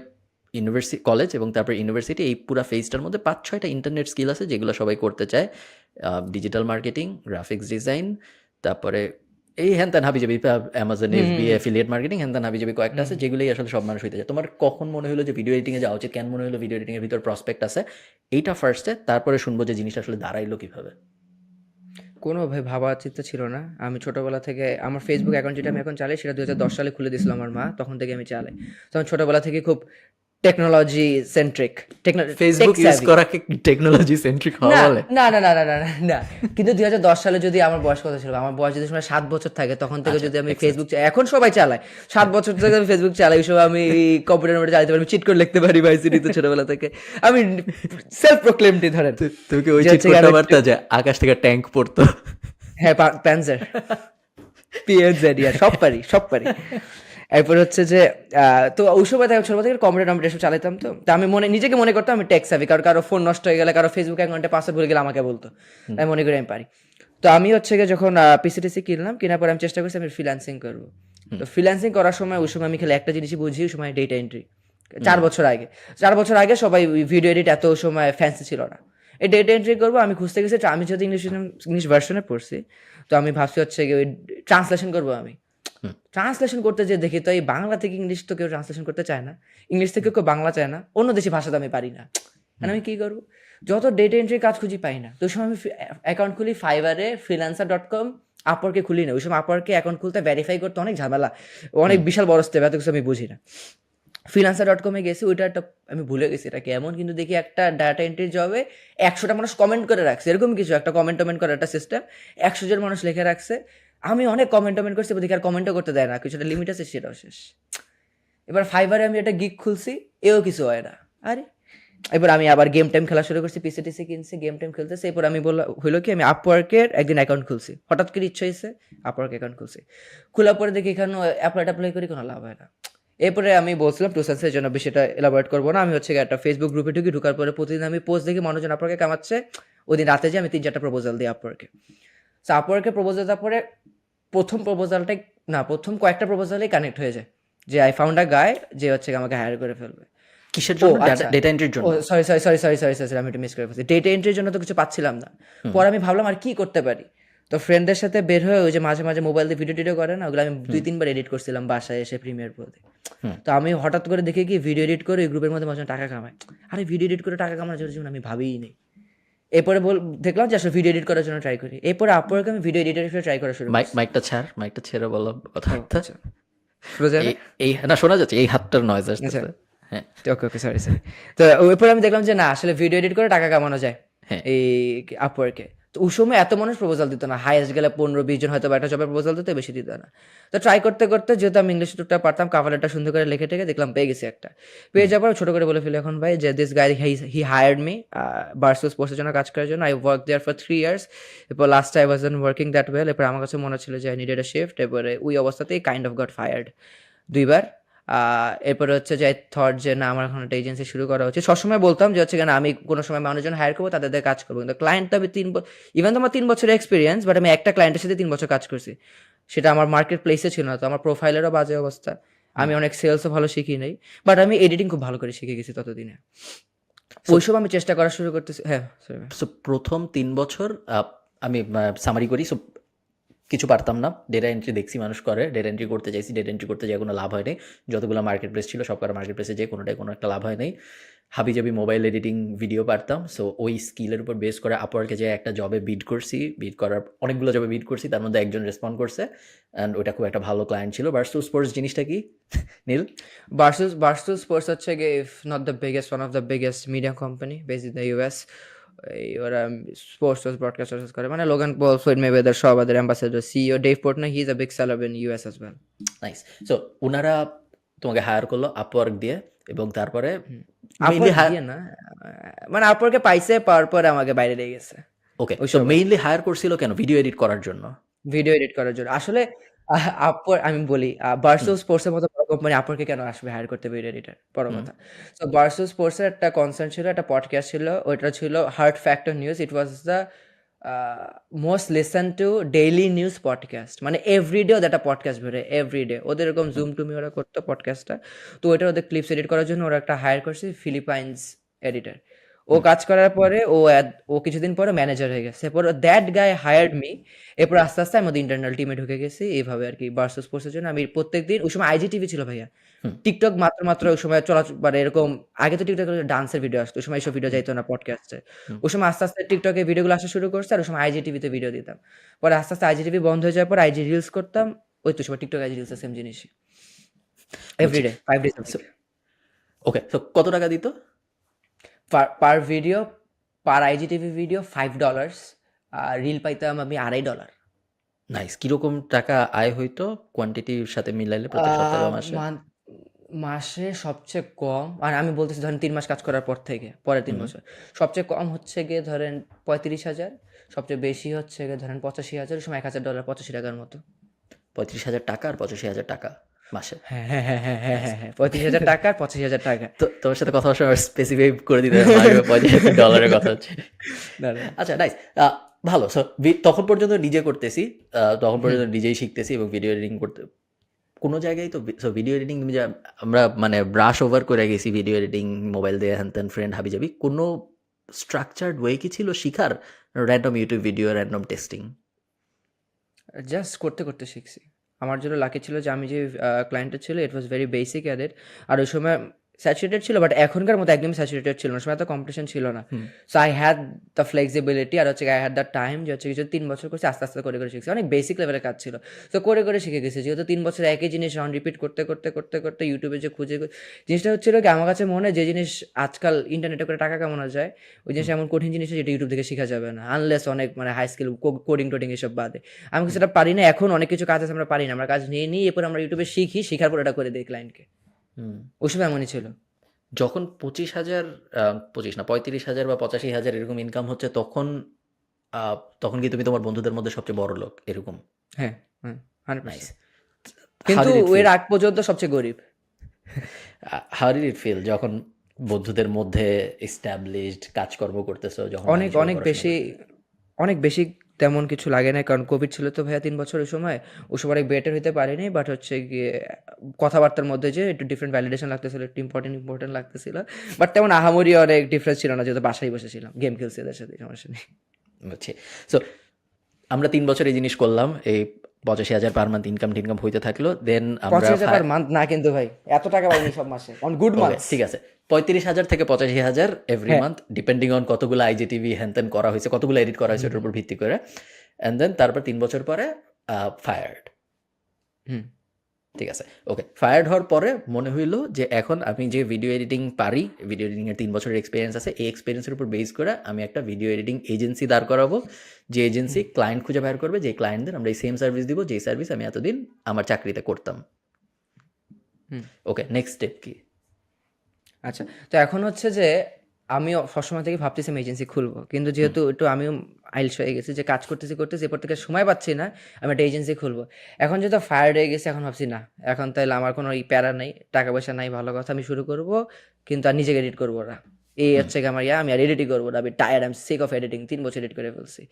ইউনিভার্সিটি, কলেজ এবং তারপর ইউনিভার্সিটি, এই পুরো ফেজটার মধ্যে 5-6টা ইন্টারনেট স্কিল আছে যেগুলো সবাই করতে চায়। ডিজিটাল মার্কেটিং, গ্রাফিক্স ডিজাইন, তারপরে এই হ্যান ত্যান হাবিজাবি, অ্যামাজন FBA, অ্যাফিলিয়েট মার্কেটিং, হ্যান ত্যান হাবিজাবি কয়েকটা আছে যেগুলোই আসলে সব মানুষ হইতে চায়। তোমার কখন মনে হলো যে ভিডিও এডিটিংয়ে যাওয়া উচিত, কেন মনে হলো ভিডিও এডিটিংয়ের ভিতর প্রসপেক্ট আছে, এইটা ফার্স্টে, তারপরে শুনবো যে জিনিসটা আসলে দাঁড়াইলো কিভাবে। কোনো ভাবা চিন্তা ছিল না। আমি ছোটবেলা থেকে আমার ফেসবুক অ্যাকাউন্ট যেটা আমি এখন চালাই সেটা 2010 সালে খুলে দিয়েছিল আমার মা, তখন থেকে আমি চালাই। তখন ছোটবেলা থেকে খুব টেকনোলজি সেন্ট্রিক, ফেসবুক ইউজ করাকে টেকনোলজি সেন্ট্রিক হওয়া না বলে? না না না না না না না। কিন্তু 2010 সালে যদি আমার বয়স কত ছিল, আমার বয়স যদি সময় 7 বছর থাকে, তখন থেকে যদি আমি ফেসবুক, এখন সবাই চালায়, 7 বছর থেকে আমি ফেসবুক চালাই, ওই সময় আমি কম্পিউটার মধ্যে চালাতে পারি, আমি চিট করে লিখতে পারি ভাইসিটিতে ছোটবেলা থেকে। আমি সেলফ প্রোক্লেমডি ধরেন। তুমি কি ওই যে চিট হচ্ছে করতে আমি- পারতা যে আকাশ থেকে ট্যাঙ্ক পড়তো? হ্যাঁ, প্যান্সার, PNZ, সব পারি সব পারি। এরপর হচ্ছে যে তো ওই সময় থেকে ছোটবেলা থেকে কম্পিউটার এসব চালাতাম। তো আমি নিজেকে মনে করতাম আমি টেক সাভি, কারো ফোন নষ্ট হয়ে গেলে, কারো ফেসবুক অ্যাকাউন্টে পাসওয়ার্ড ভুলে গেলে আমাকে বলতো, আমি মনে করি আমি পারি। তো আমি হচ্ছে গিয়ে যখন PCTC কিনলাম, কেনার পর আমি চেষ্টা করছি আমি ফ্রিল্যান্সিং করবো। তো ফ্রিল্যান্সিং করার সময় ওই সময় আমি খালি একটা জিনিসই বুঝি, ওই সময় ডেটা এন্ট্রি। 4 বছর আগে সবাই ভিডিও এডিট এত সময় ফ্যান্সি ছিল না, এই ডেটা এন্ট্রি করবো। আমি খুঁজতে গেছি, আমি যেহেতু ইংলিশ ভার্সনে পড়ছি, তো আমি ভাবছি হচ্ছে গিয়ে ওই ট্রান্সলেশন করবো। আমি ট্রান্সলেশন করতে যে দেখি তো এই বাংলা থেকে ইংলিশ তো কেউ ট্রান্সলেশন করতে চায় না, ইংলিশ থেকে কেউ বাংলা চায় না, অন্য দেশি ভাষা তো আমি পারি না। আর আমি কি করবো, যত ডেটা এন্ট্রি কাজ খুঁজি পাই না। তো ওই সময় আমি অ্যাকাউন্ট খুলি ফাইবারে, freelancer.com, আপওয়ার্কে খুলি না। ওই সময় আপওয়ার্কে অ্যাকাউন্ট খুলতে ভেরিফাই করতে অনেক ঝামেলা, অনেক বিশাল বড় স্টেপ, এত কিছু আমি বুঝি না। freelancer.com-এ গেছি, ওইটা একটা আমি ভুলে গেছি এটা কেমন, কিন্তু দেখি একটা ডাটা এন্ট্রি জবে 100টা মানুষ কমেন্ট করে রাখছে, এরকম কিছু একটা কমেন্ট করার একটা সিস্টেম, 100 জন মানুষ লিখে রাখছে। আমি অনেক কমেন্ট করছি, দেখি আর কমেন্টও করতে দেয় না, কিছুটা লিমিট আছে, সেটাও শেষ। এবার ফাইবারে আমি একটা গিগ খুলছি, এও কিছু হয় না। আরে এবার আমি আবার গেম টাইম খেলা শুরু করছি, PCTC কিনছি, গেম টাইম খেলতেছি। এরপর আমি হইলো কি আমি আপওয়ার্কের একদিন অ্যাকাউন্ট খুলছি, হঠাৎ করে ইচ্ছা হয়েছে আপওয়ার্ক অ্যাকাউন্ট খুলছি। খোলার পরে দেখি এখানে অ্যাপ্লাই করি, কোনো লাভ হয় না। এরপরে আমি বলছিলাম টু সেন্সের জন্য বেশি এটা এলাবোরেট করবো না, আমি হচ্ছে গিয়ে একটা ফেসবুক গ্রুপে ঢুকার পরে প্রতিদিন আমি পোস্ট দেখি মানুষজন আপওয়ার্কে কামাচ্ছে, ওই দিন রাতে যে আমি 3-4টা প্রপোজাল দিই আপওয়ার্কে। সো আপওয়ার্কে প্রপোজাল দেওয়ার পরে প্রথম কয়েকটা প্রপোজালেই কানেক্ট হয়ে যায়, যে আই ফাউন্ড আ গায় যে হচ্ছে গিয়ে আমাকে হায়ার করে ফেলবে। কিসের ও জন্য? আচ্ছা, ডেটা এন্ট্রির ও জন্য? সরি, আমি একটু মিস করে ফেলছি। ডেটা এন্ট্রির জন্য তো কিছু পাচ্ছিলাম না। পরে আমি ভাবলাম আর কি করতে পারি, তো ফ্রেন্ডদের সাথে বের হয়ে ওই যে মাঝে মাঝে মোবাইল দিয়ে ভিডিও টিডিও করে না, ওগুলো আমি 2-3 বার এডিট করছিলাম বাসায় এসে প্রিমিয়ার প্রোতে। তো আমি হঠাৎ করে দেখি কি ভিডিও এডিট করে ওই গ্রুপের মধ্যে মাঝে মাঝে টাকা কামায়। আরে ভিডিও এডিট করে টাকা কামানোর জন্য আমি ভাবিই নেই। এরপরে দেখলাম যে আসলে ভিডিও এডিট করার জন্য ট্রাই করি। এরপরে আপওয়ার্কে আমি ভিডিও এডিটর হিসেবে ট্রাই করা শুরু করছি। মাইকটা ছেড়ে বলো কথাবার্তা। আচ্ছা, শোনা যায় না? এই না, শোনা যাচ্ছে, এই হাতটার নয়েজ আচ্ছা, আসতেছে। হ্যাঁ, ওকে, সরি। তো এরপরে আমি দেখলাম যে না, আসলে ভিডিও এডিট করে টাকা কামানো যায় হ্যাঁ। এই আপওয়ার্কে। তো ওই সময় এত মানুষ প্রপোজাল দিত না, হাইয়েস্ট গেলে 15-20 জন হয়তো বা একটা জবের প্রপোজাল দিতে, বেশি দিত না। তো ট্রাই করতে করতে যেহেতু আমি ইংলিশ টুকটা পারতাম, কাভার লেটার সুন্দর করে লিখে টেকে দেখলাম পেয়ে গেছি একটা। পেয়ে যাওয়ার পর ছোট করে বলে ফেলি এখন ভাই যে this guy he hired me Barstool স্পোর্টসের জন্য কাজ করার জন্য। I work there for 3 years. এরপর last I was working that well. এরপর আমার কাছে মনে হচ্ছিল যে আই নিডেড আ শিফট। এরপরে ওই অবস্থাতেই কাইন্ড অফ গট ফায়ার্ড 2 বার। এরপরে হচ্ছে যে থট যে না, আমার এখন একটা এজেন্সি শুরু করা উচিত। সবসময় বলতাম যে হচ্ছে কেন আমি কোনো সময় মানুষজন হায়ার করবো, তাদের দিয়ে কাজ করবো, কিন্তু ক্লায়েন্ট তো আমি ইভেন তো আমার 3 বছরের এক্সপিরিয়েন্স, বাট আমি একটা ক্লায়েন্টের সাথে 3 বছর কাজ করছি, সেটা আমার মার্কেট প্লেসে ছিল না, তো আমার প্রোফাইলেরও বাজে অবস্থা, আমি অনেক সেলসও ভালো শিখি নাই, বাট আমি এডিটিং খুব ভালো করে শিখে গেছি ততদিনে। ওইসব আমি চেষ্টা করা শুরু করতেছি। হ্যাঁ, sorry ভাই। সো প্রথম 3 বছর আমি সামারি করি। সো কিছু পারতাম না, ডেটা এন্ট্রি দেখছি মানুষ করে, ডেটা এন্ট্রি করতে চাইছি, ডেটা এন্ট্রি করতে যেয়ে কোনো লাভ হয় নাই। যতগুলো মার্কেট প্লেস ছিল সব কটা মার্কেট প্লেসে যেয়ে কোনোটাই কোনো একটা লাভ হয় নাই। হাবিজাবি মোবাইল এডিটিং ভিডিও পারতাম। সো ওই স্কিলের উপর বেস করে আপওয়ার্কে যে একটা জবে বিড করছি, বিড করার অনেকগুলো জবে বিড করছি, তার মধ্যে একজন রেসপন্ড করছে অ্যান্ড ওটা খুব একটা ভালো ক্লায়েন্ট ছিল। ভার্সুস স্পোর্টস জিনিসটা কি নীল? Barstool Sports হচ্ছে গিয়ে if not the biggest, one of the biggest media company based in the US. ওরা স্পোর্টস ব্রডকাস্ট করে, মানে লোগান পল, ফ্লয়েড মেভেদার, সব ওদের ambassador, CEO Dave Portnoy, he is a big seller in US as well. Nice. So ওনারা তোমাকে higher করলো Upwork দিয়ে, এবং তারপরে মেইনলি আপওয়ার্ক দিয়ে না, মানে আপওয়ার্কে পাইছে, পাওয়ার পরে আমাকে বাইরে দিয়ে গেছে ওকে। ওই সো সময় মেইনলি হায়ার করছিল কেন? ভিডিও এডিট করার জন্য? ভিডিও এডিট করার জন্য। আসলে আপওয়ার্ক, আমি বলি বার্সেল স্পোর্টসের মতো বড় কোম্পানি আপওয়ার্কে কেন আসবে হায়ার করতে ভিডিও এডিটর, বড় কথা। তো বার্সেল স্পোর্টসের একটা কনসার্ন ছিল, একটা পডকাস্ট ছিল, ওইটা ছিল heart factor news. It was the most listen to daily news podcast, মানে এভরিডে ওদের একটা পডকাস্ট বেরোয়, এভরিডে ওদের এরকম জুম টুমি ওরা করতো পডকাস্টটা। তো ওইটা ওদের ক্লিপস এডিট করার জন্য ওরা একটা হায়ার করছে ফিলিপাইন্স এডিটর। ও কাজ করার পরে ও কিছুদিন পরে ম্যানেজার হয়ে গেছে, এরপর দ্যাট গাই হায়ার্ড মি। এরপর আস্তে আস্তে আমাদের ইন্টারনাল টিমে ঢুকে গেছি এইভাবে আর কি। বার্সেল স্পোর্টসের জন্য আমি প্রত্যেকদিন, ওই সময় আইজিটিভি ছিল ভাইয়া, টিকটক মাত্র ওই সময় মানে এরকম, আগে তো টিকটক ডান্সের ভিডিও আসতো, ওই সময় এইসব ভিডিও যাইতো না পডকাস্টে। ওই সময় আস্তে আস্তে টিকটকে ভিডিওগুলো আসা শুরু করছে, আর ওই সময় আইজিটিভিতে ভিডিও দিতাম। পরে আস্তে আস্তে আইজিটিভি বন্ধ হয়ে যাওয়ার পর আইজি রিলস করতাম, ওই তো সময় টিকটক আইজি রিলস সেম জিনিসই, এভরিডে 5 ডেজ ওকে। সো কত টাকা দিত? পার ভিডিও, পার আইজিটিভি ভিডিও $5, আর রিল পাইতাম আমি $2.5। নাইস। কিরকম টাকা আয় হইতো কোয়ান্টিটির সাথে মিলাইলে প্রত্যেক সপ্তাহে বা মাসে? মাসে সবচেয়ে কম, আর আমি বলতেছি ধরেন 3 মাস কাজ করার পর থেকে পরের 3 বছর, সবচেয়ে কম হচ্ছে গিয়ে ধরেন 35,000, সবচেয়ে বেশি হচ্ছে গিয়ে ধরেন 85,000, ওই সময় $1,000 $85 মতো। 35,000 টাকা আর 85,000 টাকা মাসে? হ্যাঁ, 35,000 টাকা আর 85,000 টাকা। তো তোমার সাথে কথা বলার সময় স্পেসিফাই করে দিতে হবে মাসে $35,000 কথা হচ্ছে। না, না। আচ্ছা, নাইস। ভালো। সো তখন পর্যন্ত নিজে করতেছি, তখন পর্যন্ত নিজেই শিখতেছি এবং ভিডিও এডিটিং করতে কোনো জায়গায় তো। সো ভিডিও এডিটিং তুমি যা, আমরা মানে ব্রাশ ওভার করে গেছি ভিডিও এডিটিং, মোবাইল দিয়ে হ্যান ত্যান, ফ্রেন্ড হাবিজাবি। কোনো স্ট্রাকচার্ড ওয়ে কি ছিল শিখার? Random YouTube video, random testing? Just করতে করতে শিখছি। আমার জন্য লাকি ছিল যে আমি যে ক্লায়েন্টটা ছিল, ইট ওয়াজ ভেরি বেসিক অ্যাডেড, আর ওই সময় স্যাচুরেটেড ছিল, বাট এখনকার মতো একদমই স্যাচুরেটেড ছিল না, ওই সময় এত কম্পিটিশন ছিল না। So I had the flexibility, আর হচ্ছে আই হ্যাড দ্য টাইম, যে হচ্ছে কিছু 3 বছর করছি, আস্তে আস্তে করে শিখছি, অনেক বেসিক লেভেলের কাজ ছিল। তো করে শিখে গেছি, যেহেতু 3 বছর একই জিনিস রাউন্ড রিপিট করতে ইউটিউবে যে খুঁজে জিনিসটা হচ্ছিল কি, আমার কাছে মনে হয় যে জিনিস আজকাল ইন্টারনেটে করে টাকা কামানো যায়, ওই জিনিস এমন কঠিন জিনিস যেটা ইউটিউব থেকে শেখা যাবে না, আনলেস অনেক মানে হাই স্কিল কোডিং এসব বাদে। আমি সেটা পারি না, এখন অনেক কিছু কাজ আছে আমরা পারি না, আমরা কাজ নিয়ে এরপর আমরা ইউটিউবে শিখি, শেখার পর এটা করে দিই ক্লায়েন্টকে। ওই সময় এমনই ছিল। যখন 25,000, 25 না 35,000 বা 85,000 এরকম ইনকাম হচ্ছে, তখন কি তুমি তোমার বন্ধুদের মধ্যে সবচেয়ে বড় লোক এরকম? হ্যাঁ, 100%। নাইস। কিন্তু এর আগ পর্যন্ত সবচেয়ে গরিব। হাউ ডিড ইট ফিল যখন বন্ধুদের মধ্যে এস্টাবলিশড কাজকর্ম করতেছো, যখন অনেক বাংলাদেশে অনেক পড়াশোনা বেশি করতেছো? অনেক বেশি তেমন কিছু লাগে না, কারণ কোভিড ছিল তো ভাইয়া 3 বছর ওই সময় অনেক বেটার হইতে পারিনি, বাট হচ্ছে গিয়ে কথাবার্তার মধ্যে যে একটু ডিফারেন্ট ভ্যালিডেশন লাগতেছিল, একটু ইম্পর্টেন্ট লাগতেছিল, বাট তেমন আহামরি অনেক ডিফারেন্স ছিল না, যেহেতু বাসায় বসেছিলাম গেম খেলছি এদের সাথে, সমস্যা নেই। বুঝছি। সো আমরা 3 বছর এই জিনিস করলাম, এই 85,000 পার মান্থ ইনকাম টিনকাম হইতে থাকলো, দেন আমরা 25,000 পার মান্থ না কিন্তু ভাই, এত টাকা পাইনি সব মাসে, অন গুড ওকে মান্থস। ঠিক আছে, 35,000 থেকে 85,000 এভরি হ্যাঁ। মান্থ, ডিপেন্ডিং অন কতগুলো আইজিটিভি হ্যানত্যান করা হয়েছে, কতগুলো এডিট করা হয়েছে ওটার উপর ভিত্তি করে। অ্যান্ড দেন তারপর 3 বছর পরে ফায়ার্ড। হুম। ঠিক আছে, ওকে। ফায়ার্ড হওয়ার পরে মনে হইলো যে এখন আমি যে ভিডিও এডিটিং পারি, ভিডিও এডিটিংয়ের 3 বছরের এক্সপিরিয়েন্স আছে, এই এক্সপিরিয়েন্সের উপর বেস করে আমি একটা ভিডিও এডিটিং এজেন্সি দাঁড় করাবো, যে এজেন্সি ক্লায়েন্ট খুঁজে বের করবে, যে ক্লায়েন্টদের আমরা এই সেম সার্ভিস দিব, যেই সার্ভিস আমি এতদিন আমার চাকরিতে করতাম। হুম। ওকে, নেক্সট স্টেপ কি? আচ্ছা, তো এখন হচ্ছে যে আমি সবসময় থেকে ভাবতেছি আমি এজেন্সি খুলবো, কিন্তু যেহেতু একটু আমিও আইলস হয়ে গেছি যে কাজ করতেছি এরপর থেকে সময় পাচ্ছি না, আমি একটা এজেন্সি খুলবো। এখন যেহেতু ফায়ার্ড হয়ে গেছি, এখন ভাবছি না, এখন তাহলে আমার কোনো প্যারা নেই, টাকা পয়সা নাই, ভালো কথা, আমি শুরু করব, কিন্তু আর নিজেকে এডিট করবো না। এই হচ্ছে কি আমার আমি আর এডিটই করবো না, আমি টায়ার্ড, আমি সিক অফ এডিটিং, 3 বছর এডিট করে ফেলছি।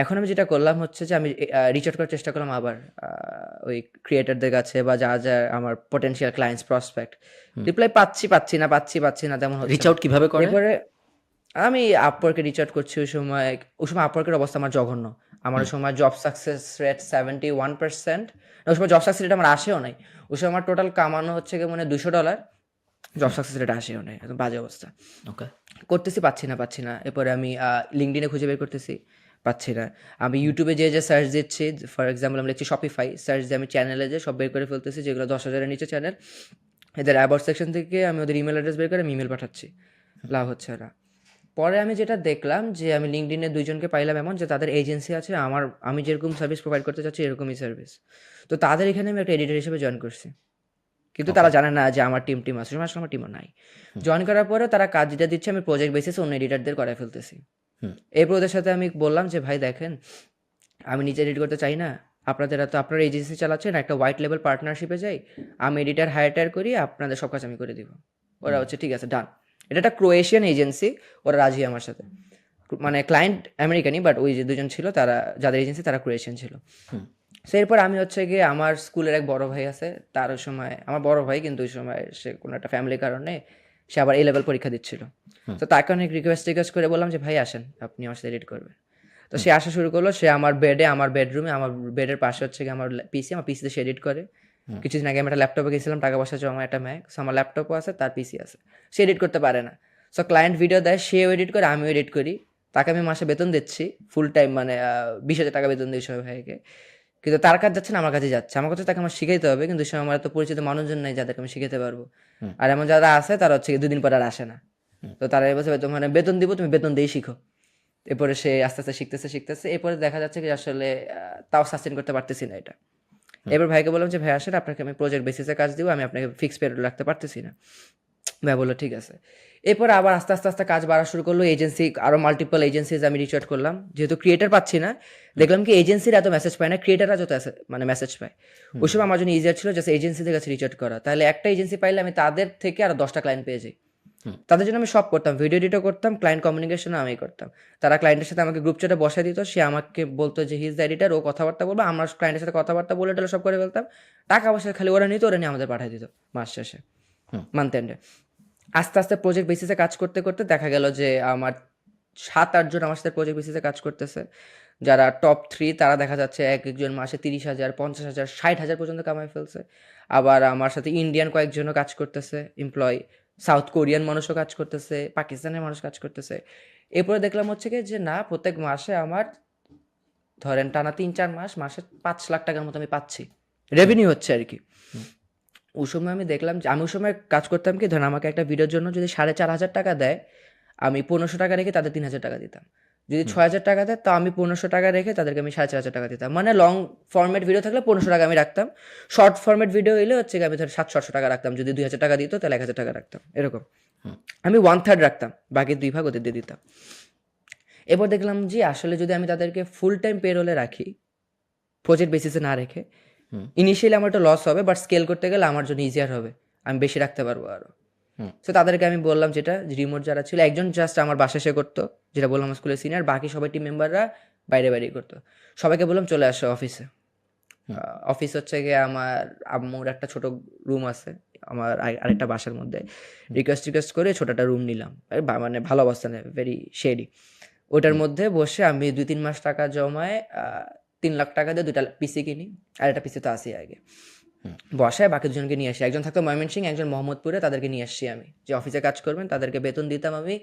এখন আমি যেটা করলাম হচ্ছে যে আমি রিচ আউট করার চেষ্টা করলাম আবার ওই ক্রিয়েটারদের কাছে, বা যা যা আমার পটেনশিয়াল ক্লায়েন্টস প্রসপেক্ট, রিপ্লাই পাচ্ছি না তেমন হচ্ছে রিচ না। আউট কিভাবে করে? এরপরে আমি আপওয়ার্কে রিচ আউট করছি, ওই সময় আপওয়ার্কের অবস্থা আমার জঘন্য। আমার ওই সময় জব সাকসেস রেট 71%, ওই সময় জব সাকসেস রেট আমার আসেও নাই। ওই সময় আমার টোটাল কামানো হচ্ছে কি মানে $200, জব সাকসেস রেট আসেও নাই, একদম বাজে অবস্থা। ওকে। করতেছি, পাচ্ছি না। এরপরে আমি লিঙ্কডিনে খুঁজে বের করতেছি, পাচ্ছি না। আমি ইউটিউবে যে সার্চ দিচ্ছি, ফর এক্সাম্পল আমি লিখছি শপিফাই, সার্চ দিয়ে আমি চ্যানেলে যে সব বের করে ফেলতেছি, যেগুলো 10,000-এর নিচে চ্যানেল, এদের অ্যাবাউট সেকশন থেকে আমি ওদের ইমেল অ্যাড্রেস বের করে আমি ইমেল পাঠাচ্ছি, লাভ হচ্ছে না। পরে আমি যেটা দেখলাম যে আমি লিঙ্কডিনে 2 জনকে পাইলাম এমন যে তাদের এজেন্সি আছে, আমি যেরকম সার্ভিস প্রোভাইড করতে চাচ্ছি এরকমই সার্ভিস। তো তাদের এখানে আমি একটা এডিটর হিসেবে জয়েন করছি, কিন্তু তারা জানে না যে আমার টিম আছে, আসলে আমার টিমও নাই। জয়েন করার পরে তারা কাজ যেটা দিচ্ছে আমি প্রজেক্ট বেসিসে অন্য এডিটারদের করায় ফেলতেছি। এরপর ওদের সাথে আমি বললাম যে ভাই দেখেন, আমি নিজে এডিট করতে চাই না, আপনার এজেন্সি চালাচ্ছেন, একটা হোয়াইট লেভেল পার্টনারশিপে যাই, আমি এডিটার হায়ার করি, আপনাদের সব কাজ আমি করে দিব। ওরা হচ্ছে ঠিক আছে ডান। এটা একটা ক্রোয়েশিয়ান এজেন্সি, ওরা রাজি আমার সাথে, মানে ক্লায়েন্ট আমেরিকানি, বাট ওই যে 2 জন ছিল তারা, যাদের এজেন্সি তারা ক্রোয়েশিয়ান ছিল। সো এরপর আমি হচ্ছে গিয়ে আমার স্কুলের এক বড় ভাই আছে, তার ওই সময় আমার বড় ভাই, কিন্তু ওই সময় সে কোনো একটা ফ্যামিলির কারণে সে আবার এই লেভেল পরীক্ষা দিচ্ছিল। তো তাকে অনেক রিকোয়েস্ট করে বললাম যে ভাই আসেন, আপনি আমার সাথে এডিট করবেন। তো সে আসা শুরু করলো, সে আমার বেডরুমে, আমার বেডের পাশে হচ্ছে গিয়ে আমার পিসিতে সে এডিট করে। কিছুদিন আগে আমি একটা ল্যাপটপে গেছিলাম টাকা পয়সা জমা, একটা ম্যাক, আমার ল্যাপটপও আছে, তার পিসি আছে, সে এডিট করতে পারে না। সো ক্লায়েন্ট ভিডিও দেয়, সেও এডিট করে, আমিও এডিট করি, তাকে আমি মাসে বেতন দিচ্ছি ফুল টাইম, মানে 20,000 টাকা বেতন দিই সব ভাইকে। কিন্তু তার কাছে যাচ্ছে না, আমার কাছে যাচ্ছে, আমার কাছে তাকে আমার শিখাইতে হবে, কিন্তু ওই সময় আমার এত পরিচিত মানুষজন নেই যাদেরকে আমি শিখাতে পারবো। আর এমন যারা আছে তারা হচ্ছে 2 দিন পর আর আসে না। তো তারা বলছে তোমার বেতন দিব, তুমি বেতন দিয়ে শিখো। এরপরে সে আস্তে আস্তে শিখতেছে, এরপরে দেখা যাচ্ছে কি আসলে তাও সাস্টেন করতে পারতেছি না এটা। এবার ভাইকে বললাম যে ভাই আসেন, আপনাকে আমি প্রজেক্ট বেসিসে কাজ দিব, আমি আপনাকে ফিক্স পেরিয়ড রাখতে পারতেছি না। ভাই বললো ঠিক আছে। এরপর আবার আস্তে আস্তে কাজ বাড়া শুরু করলো, এজেন্সি আরও মাল্টিপল এজেন্সিজ আমি রিচ আউট করলাম, যেহেতু ক্রিয়েটার পাচ্ছি না, দেখলাম কি এজেন্সির এত মেসেজ পায় না, ক্রিয়েটাররা যত মানে মেসেজ পায়। ওই সময় আমার জন্য ইজিয়ার ছিল জাস্ট এজেন্সিদের কাছে রিচ আউট করা, তাহলে একটা এজেন্সি পাইলে আমি তাদের থেকে আরও 10টা ক্লায়েন্ট পেয়ে যাই। তাদের জন্য আমি সব করতাম, ভিডিও এডিটও করতাম, ক্লায়েন্ট কমিউনিকেশনও আমি করতাম। তারা ক্লায়েন্টের সাথে আমাকে গ্রুপ চ্যাটে বসাই দিত, সে আমাকে বলতো যে হি ইজ দ্য এডিটার, ও কথাবার্তা বলবো, আমরা ক্লায়েন্টের সাথে কথাবার্তা বলে টলে সব করে ফেলতাম। টাকা পয়সা খালি ওরা নিত, ওরা নিয়ে আমাদের পাঠিয়ে দিত মাস শেষে, মান্থ এন্ডে। আস্তে আস্তে প্রজেক্ট বেসিসে কাজ করতে করতে দেখা গেল যে আমার 7-8 জন আমার সাথে প্রজেক্ট বেসিসে কাজ করতেছে, যারা টপ 3, তারা দেখা যাচ্ছে একজন মাসে 30,000, 50,000, 60,000 পর্যন্ত কামাই ফেলছে। আবার আমার সাথে ইন্ডিয়ান কয়েকজনও কাজ করতেছে এমপ্লয়, সাউথ কোরিয়ান মানুষও কাজ করতেছে, পাকিস্তানের মানুষ কাজ করতেছে। এরপরে দেখলাম হচ্ছে কি যে না, প্রত্যেক মাসে আমার ধরেন টানা 3-4 মাস মাসে 5 লাখ টাকার মতো আমি পাচ্ছি, রেভিনিউ হচ্ছে আর কি। ওই সময় আমি দেখলাম যে আমি ওই সময় কাজ করতাম কি, ধরেন আমাকে একটা ভিডিওর জন্য যদি 4,500 টাকা দেয়, আমি 1,500 টাকা রেখে তাদের 3,000 টাকা দিতাম। যদি 6,000 টাকা দেয়, তো আমি 1,500 টাকা রেখে তাদেরকে আমি 4,500 টাকা দিতাম। মানে লং ফরম্যাট ভিডিও থাকলে 1,500 টাকা আমি রাখতাম, শর্ট ফরম্যাট ভিডিও এলে হচ্ছে আমি ধর 700-800 টাকা রাখতাম, যদি 2,000 টাকা দিত তাহলে 1,000 টাকা রাখতাম, এরকম। আমি 1/3 রাখতাম, বাকি 2 ভাগ ওদের দিয়ে দিতাম। এরপর দেখলাম যে আসলে যদি আমি তাদেরকে ফুল টাইম পেরোলে রাখি, প্রজেক্ট বেসিসে না রেখে, ইনিশিয়ালি আমার একটা লস হবে, বাট স্কেল করতে গেলে আমার জন্য ইজিয়ার হবে। আমি বেশি রাখতে পারবো আরো। হুম। সো তাদেরকে আমি বললাম যেটা রিমোট যারা ছিল, একজন জাস্ট আমার বাসায় এসে করতো, যেটা বললাম আমার স্কুলের সিনিয়র, বাকি সবাই টিম মেম্বাররা বাইরে বাইরে করতো। সবাইকে বললাম চলে আসো অফিসে। হুম। অফিস হচ্ছে গিয়ে আমার আম্মুর একটা ছোট রুম আছে আমার আরেকটা বাসার মধ্যে, রিকোয়েস্ট করে ছোট একটা রুম নিলাম, মানে ভালো অবস্থানে, ভেরি শেডি। ওটার মধ্যে বসে আমি 2-3 মাস টাকা জমায় 3 লাখ টাকা দিয়ে 2টা পিসি কিনি, আর একটা পিসি তো আসি আগে বসায়, বাকি দুজনকে নিয়ে আসি। একজন থাকতো ময়মনসিংহ, একজন মোহাম্মদপুরে, তাদেরকে নিয়ে আসছি আমি, যে অফিসে কাজ করবেন তাদেরকে বেতন দিতাম আমি।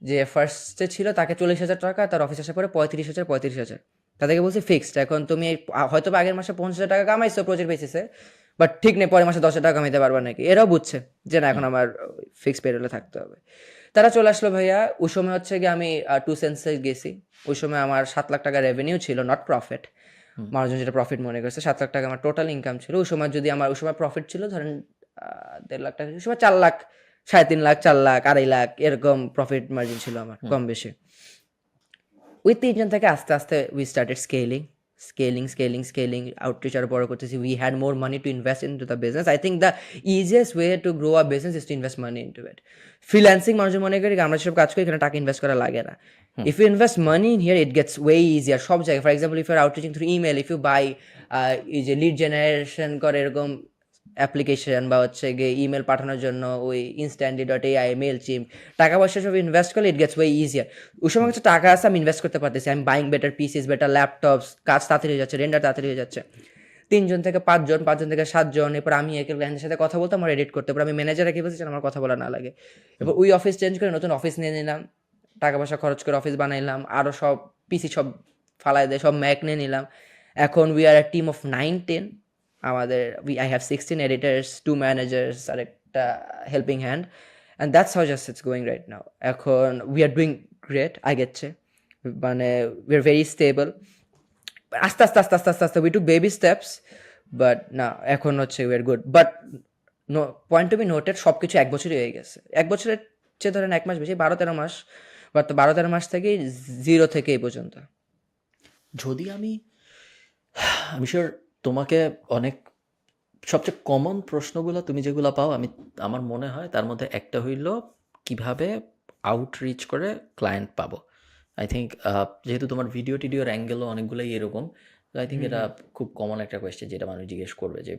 যে ফার্স্টে ছিল তাকে 40,000 টাকা, তার অফিস আসার পরে 35,000। তাদেরকে বলছি ফিক্সড, এখন তুমি হয়তো বা আগের মাসে 50,000 টাকা কামাইছো প্রজেক্ট বেসিসে, বাট ঠিক নেই পরের মাসে 10,000 টাকা কামাইতে পারবা নাকি। এরাও বুঝছে যে না, এখন আমার ফিক্স পেরোলে থাকতে হবে। তারা চলে আসলো ভাইয়া। ওই সময় হচ্ছে গিয়ে আমি 2 সেন্সে গেছি। ওই সময় আমার 7 লাখ টাকা রেভিনিউ ছিল, নট প্রফিট। মানুষজন যেটা প্রফিট মনে করছে, 7 লাখ টাকা আমার টোটাল ইনকাম ছিল। ওই সময় যদি আমার ওই সময় প্রফিট ছিল ধরেন 1.5 লাখ টাকা, ওই সময় 4 লাখ, 3.5 লাখ, 4 লাখ, 2.5 লাখ এরকম প্রফিট মার্জিন ছিল আমার, কম বেশি। ওই 3 জন থেকে আস্তে আস্তে উই স্টার্টেড স্কেলিং, আউটরিচ আরো বড় করতেছি। We had more money to invest into the business. I think the easiest way to grow a business is to invest money into it. Freelancing মানুষ মনে করি আমরা যেসব কাজ করি এখানে টাকা ইনভেস্ট করা লাগে না। If you invest money in here it gets way easier সব জায়গায়। For example, if you are outreaching through email, if you buy এই যে লিড জেনারেশন করে এরকম অ্যাপ্লিকেশন, বা হচ্ছে গিয়ে ইমেল পাঠানোর জন্য ওই instantly.ai, মেইলচিম্প, টাকা পয়সা সব ইনভেস্ট করলে ইট গেটস ওয়ে ইজিয়ার। ওই সময় হচ্ছে টাকা আছে, আমি ইনভেস্ট করতে পারতেছি, আমি বাইং বেটার পিসিস, বেটার ল্যাপটপস, কাজ তাড়াতাড়ি হয়ে যাচ্ছে, রেন্ডার তাড়াতাড়ি হয়ে যাচ্ছে। 3 জন থেকে 5 জন, 5 জন থেকে 7 জন, এরপর আমি একে ক্লায়েন্টের সাথে কথা বলতাম, আমার এডিট করতে, এরপর আমি ম্যানেজার রেখে বলছি যেন আমার কথা বলা না লাগে। এরপর ওই অফিস চেঞ্জ করে নতুন অফিস নিয়ে নিলাম, টাকা পয়সা খরচ করে অফিস বানাইলাম, আরও সব পিসি সব ফালাই দেয়, সব ম্যাক নিয়ে নিলাম। এখন we are A team of 9-10। আমাদের আই হ্যাভ 16 এডিটার্স, 2 ম্যানেজার্স আর একটা helping hand, and that's how just it's going right now. এখন উই আর ডুইং গ্রেট, আগেচ্ছে মানে উই আর ভেরি স্টেবল। আস্তে আস্তে আস্তে আস্তে আস্তে আস্তে we took baby steps, but না এখন হচ্ছে we are good. But no, point to be noted, সব কিছু 1 বছরই হয়ে গেছে। 1 বছরের চেয়ে ধরেন 1 মাস বেশি, 12-13 মাস, বাট 12-13 মাস থেকেই জিরো থেকে এই পর্যন্ত। যদি আমি শিওর তোমাকে অনেক সবচেয়ে কমন প্রশ্নগুলো তুমি যেগুলো পাও, আমার মনে হয় তার মধ্যে একটা হইল কিভাবে আউটরিচ করে ক্লায়েন্ট পাবো। আই থিঙ্ক যেহেতু তোমার ভিডিও টিডিওর অ্যাঙ্গেলও অনেকগুলোই এরকম, তো আই থিঙ্ক এটা খুব কমন একটা কোয়েশ্চেন যেটা মানুষ জিজ্ঞেস করবে যে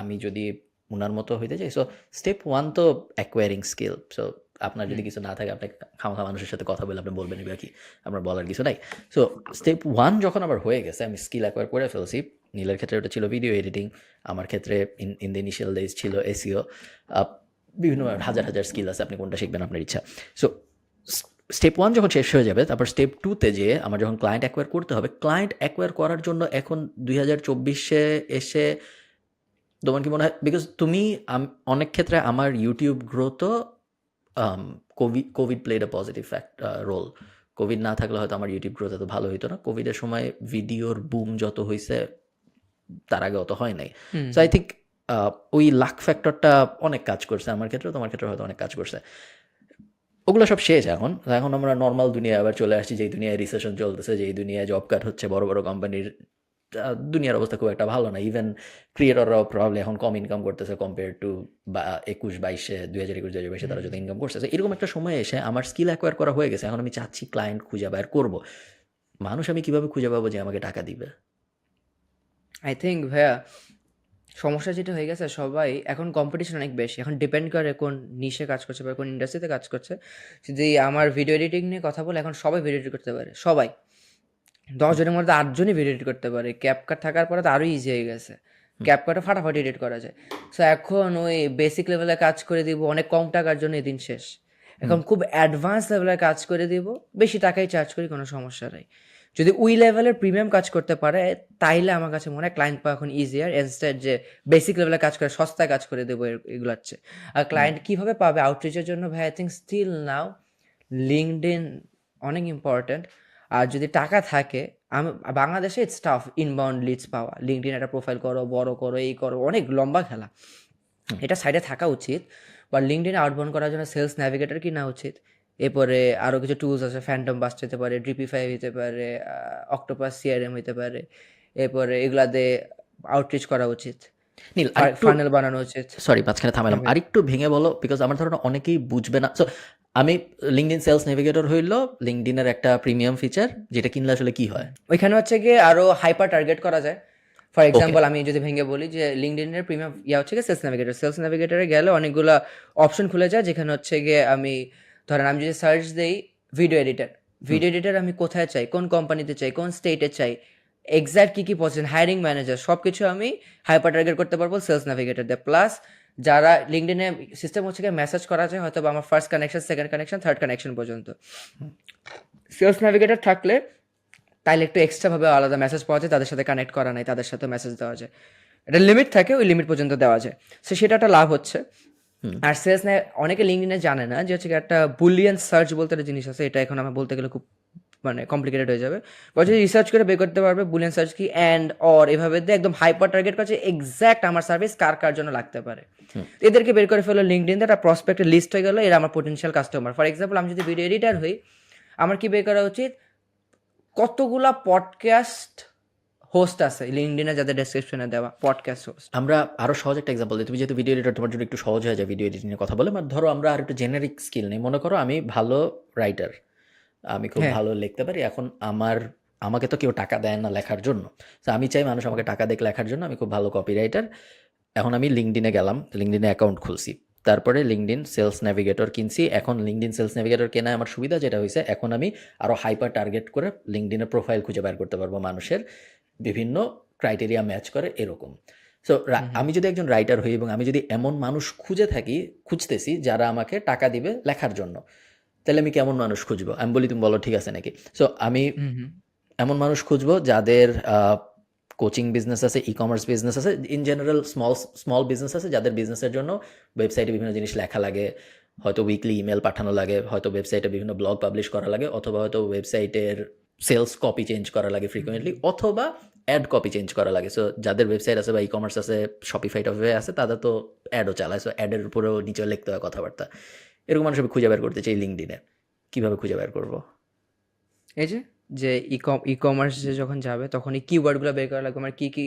আমি যদি ওনার মতো হইতে চাই। সো স্টেপ 1 তো অ্যাকোয়ারিং স্কিল। সো আপনার যদি কিছু না থাকে, আপনি খামাখা মানুষের সাথে কথা বলে আপনি বলবেন এগুলো কি, আমার বলার কিছু নাই। সো স্টেপ 1 যখন আমার হয়ে গেছে, আমি স্কিল অ্যাকোয়ার করে ফেলছি। নীলের ক্ষেত্রে ওটা ছিল ভিডিও এডিটিং, আমার ক্ষেত্রে ইন দ্য ইনিশিয়াল ডেজ ছিল এসইও। বিভিন্ন হাজার হাজার স্কিল আছে, আপনি কোনটা শিখবেন আপনার ইচ্ছা। সো স্টেপ 1 যখন শেষ হয়ে যাবে, তারপর স্টেপ 2তে যেয়ে আমার যখন ক্লায়েন্ট অ্যাকোয়ার করতে হবে, ক্লায়েন্ট অ্যাকোয়ার করার জন্য এখন 2024-এ এসে তোমার কি মনে হয়, বিকজ তুমি অনেক ক্ষেত্রে আমার ইউটিউব গ্রোথও covid played a positive role. Covid না থাকলে হয়তো আমার ইউটিউব গ্রোথ এত ভালো হইতো না। কোভিডের সময় ভিডিওর বুম যত হয়েছে তার আগে অত হয় নাই। সো আই থিঙ্ক ওই লাক ফ্যাক্টরটা অনেক কাজ করছে আমার ক্ষেত্রে, তোমার ক্ষেত্রে হয়তো অনেক কাজ করছে। ওগুলো সব শেষ এখন। এখন আমরা নর্মাল দুনিয়ায় আবার চলে আসছি, যেই দুনিয়ায় রিসেশন চলতেছে, যেই দুনিয়ায় জব কাট হচ্ছে, বড় বড় কোম্পানির দুনিয়ার অবস্থা খুব একটা ভালো না। ইভেন ক্রিয়েটররাও প্রবলেম এখন কম ইনকাম করতেছে কম্পেয়ার টু 21-22-এ, 2021-2022-এ তারা যত ইনকাম করতেছে। এরকম একটা সময় এসে আমার স্কিল অ্যাকোয়ার করা হয়ে গেছে, এখন আমি চাচ্ছি ক্লায়েন্ট খুঁজে বের করবো। মানুষ আমি কিভাবে খুঁজে পাবো যে আমাকে টাকা দিবে? আই থিঙ্ক ভাইয়া সমস্যা যেটা হয়ে গেছে, সবাই এখন কম্পিটিশন অনেক বেশি। এখন ডিপেন্ড করে কোন নিশে কাজ করছে বা কোন ইন্ডাস্ট্রিতে কাজ করছে। যদি আমার ভিডিও এডিটিং নিয়ে কথা বলে, এখন সবাই ভিডিও এডিট করতে পারে, সবাই 10 জনের মধ্যে 8 জনই ভিডিও এডিট করতে পারে। ক্যাপকাট থাকার পরে তো আরও ইজি হয়ে গেছে, ক্যাপকাটে ফাটাফাটি এডিট করা যায়। সো এখন ওই বেসিক লেভেলে কাজ করে দিব অনেক কম টাকার জন্য, এদিন শেষ। এখন খুব অ্যাডভান্স লেভেলের কাজ করে দিব, বেশি টাকাই চার্জ করি, কোনো সমস্যা নেই। যদি ওই লেভেলের প্রিমিয়াম কাজ করতে পারে, তাইলে আমার কাছে মনে হয় ক্লায়েন্ট পাওয়া এখন ইজিয়ার, ইনস্টেড যে বেসিক লেভেলে কাজ করে সস্তায় কাজ করে দেবো এগুলো হচ্ছে। আর ক্লায়েন্ট কীভাবে পাবে আউটরিচের জন্য ভাই, I think still now LinkedIn অনেক ইম্পর্ট্যান্ট। আর যদি টাকা থাকে, আমি বাংলাদেশে ইটস টাফ ইনবাউন্ড লিডস পাওয়া। লিঙ্কডইন একটা প্রোফাইল করো, বড় করো, এই করো, অনেক লম্বা খেলা। এটা সাইডে থাকা উচিত, বা লিঙ্কডইন আউটবাউন্ড করার জন্য সেলস ন্যাভিগেটর কিনা উচিত। এরপরে আরও কিছু টুলস আছে, ফ্যান্টম বাস্ট হতে পারে, ড্রিপিফাই হতে পারে, অক্টোপাস সিআরএম হতে পারে। এরপরে এগুলা দিয়ে আউটরিচ করা উচিত। নীল আরেকটু ফানেল বানানো উচিত। সরি মাঝখানে থামালাম, ভাই। আরেকটু ভেঙে বলো, বিকজ আমার ধারণা অনেকেই বুঝবে না। সো আমি লিঙ্কডইন সেলস নেভিগেটর হইল লিঙ্কডইনের একটা প্রিমিয়াম ফিচার, যেটা কিনলে আসলে কি হয়? ওইখানে হচ্ছে গিয়ে আরো হাইপার টার্গেট করা যায়। For okay. এক্সাম্পল আমি যদি ভেঙে বলি যে লিঙ্কডইনের প্রিমিয়াম হচ্ছে গিয়ে সেলস নাভিগেটরে গেলে অনেকগুলো অপশন খুলে যায়, যেখানে হচ্ছে গিয়ে আমি ধরেন আমি যদি সার্চ দেই ভিডিও এডিটর আমি কোথায় চাই, কোন কোম্পানিতে চাই, কোন স্টেটে চাই, এক্সাক্ট কি কি পজিশন, হায়ারিং ম্যানেজার, সব কিছু আমি হাইপার টার্গেট করতে পারবো সেলস নাভিগেটর দিয়ে। প্লাস যারা লিঙ্কডইনে সিস্টেম হচ্ছে গিয়ে মেসেজ করা যায় হয়তো বা আমার first connection, second connection, third connection পর্যন্ত। সেলস নাভিগেটর থাকলে তাইলে একটু এক্সট্রা ভাবে আলাদা মেসেজ পাওয়া যায়, তাদের সাথে কানেক্ট করা নাই তাদের সাথে মেসেজ দেওয়া যায়, এটা লিমিট থাকে, ওই লিমিট পর্যন্ত দেওয়া যায়। সো সেটা একটা লাভ হচ্ছে। আর সেলস অনেকে লিঙ্কডইনে জানে না যে হচ্ছে একটা বুলিয়ান সার্চ বলতে একটা জিনিস আছে, এটা এখন আমার বলতে গেলে খুব মানে কমপ্লিকেটেড হয়ে যাবে। বা যদি রিসার্চ করে বের করতে পারবে বুলিয়ান সার্চ কি অ্যান্ড অর এভাবে দিয়ে একদম হাইপার টার্গেট করছে এক্স্যাক্ট আমার সার্ভিস কার কার জন্য লাগতে পারে। এদেরকে বের করে ফেলো লিঙ্কডইন, একটা প্রসপেক্টের লিস্ট হয়ে গেল, এরা আমার পটেনশিয়াল কাস্টমার। ফর এক্সাম্পল আমি যদি ভিডিও এডিটার হই, আমার কি বের করা উচিত, কতগুলা পডকাস্ট হোস্ট আছে লিঙ্কডইনে যাদের ডেসক্রিপশনে দেওয়া পডকাস্ট হোস্ট। আমরা আরো সহজ একটা এক্সাম্পল দিই, তুমি যেহেতু ভিডিও এডিটর তোমার জন্য একটু সহজ হয়ে যায় ভিডিও এডিটিং এর কথা বলে, মানে ধরো আমরা আর একটু জেনারিক স্কিল নেই, মনে করো আমি ভালো রাইটার, আমি খুব হ্যাঁ। ভালো লিখতে পারি, এখন আমাকে তো কেউ টাকা দেয় না লেখার জন্য, তো আমি চাই মানুষ আমাকে টাকা দেখ লেখার জন্য, আমি খুব ভালো কপি রাইটার। এখন আমি লিঙ্কডইনে গেলাম, লিঙ্কডইনে অ্যাকাউন্ট খুলছি, তারপরে লিঙ্কডইন সেলস নেভিগেটর কিনছি। এখন লিঙ্কডইন সেলস নেভিগেটর কেনায় আমার সুবিধা যেটা হয়েছে, এখন আমি আরও হাইপার টার্গেট করে লিঙ্কডইনের প্রোফাইল খুঁজে বের করতে পারবো মানুষের, বিভিন্ন ক্রাইটেরিয়া ম্যাচ করে এরকম। সো আমি যদি একজন রাইটার হই এবং আমি যদি এমন মানুষ খুঁজতেছি যারা আমাকে টাকা দিবে লেখার জন্য, তাহলে আমি কেমন মানুষ খুঁজবো? আমি বলি তুমি বলো ঠিক আছে নাকি। সো আমি এমন মানুষ খুঁজবো যাদের কোচিং বিজনেস আছে, ই কমার্স বিজনেস আছে, ইন জেনারেল স্মল বিজনেস আছে, যাদের বিজনেসের জন্য ওয়েবসাইটে বিভিন্ন জিনিস লেখা লাগে, হয়তো উইকলি ইমেল পাঠানো লাগে, হয়তো ওয়েবসাইটে বিভিন্ন ব্লগ পাবলিশ করা লাগে, অথবা হয়তো ওয়েবসাইটের সেলস কপি চেঞ্জ করা লাগে ফ্রিকোয়েন্টলি, অথবা অ্যাড কপি চেঞ্জ করা লাগে। সো যাদের ওয়েবসাইট আছে বা ই কমার্স আছে, শপিফাই টপিফাই আছে, তাদের তো অ্যাডও চালায়, সো অ্যাডের উপরেও নিচে লিখতে হয় কথাবার্তা। এরকম মানুষ আমি খুঁজে বের করতে চাই লিঙ্কডইনে, কীভাবে খুঁজে বের করবো? এই যে ই কমার্সে যখন যাবে তখন এই কিওয়ার্ডগুলো বের করা লাগবে, আমার কি কি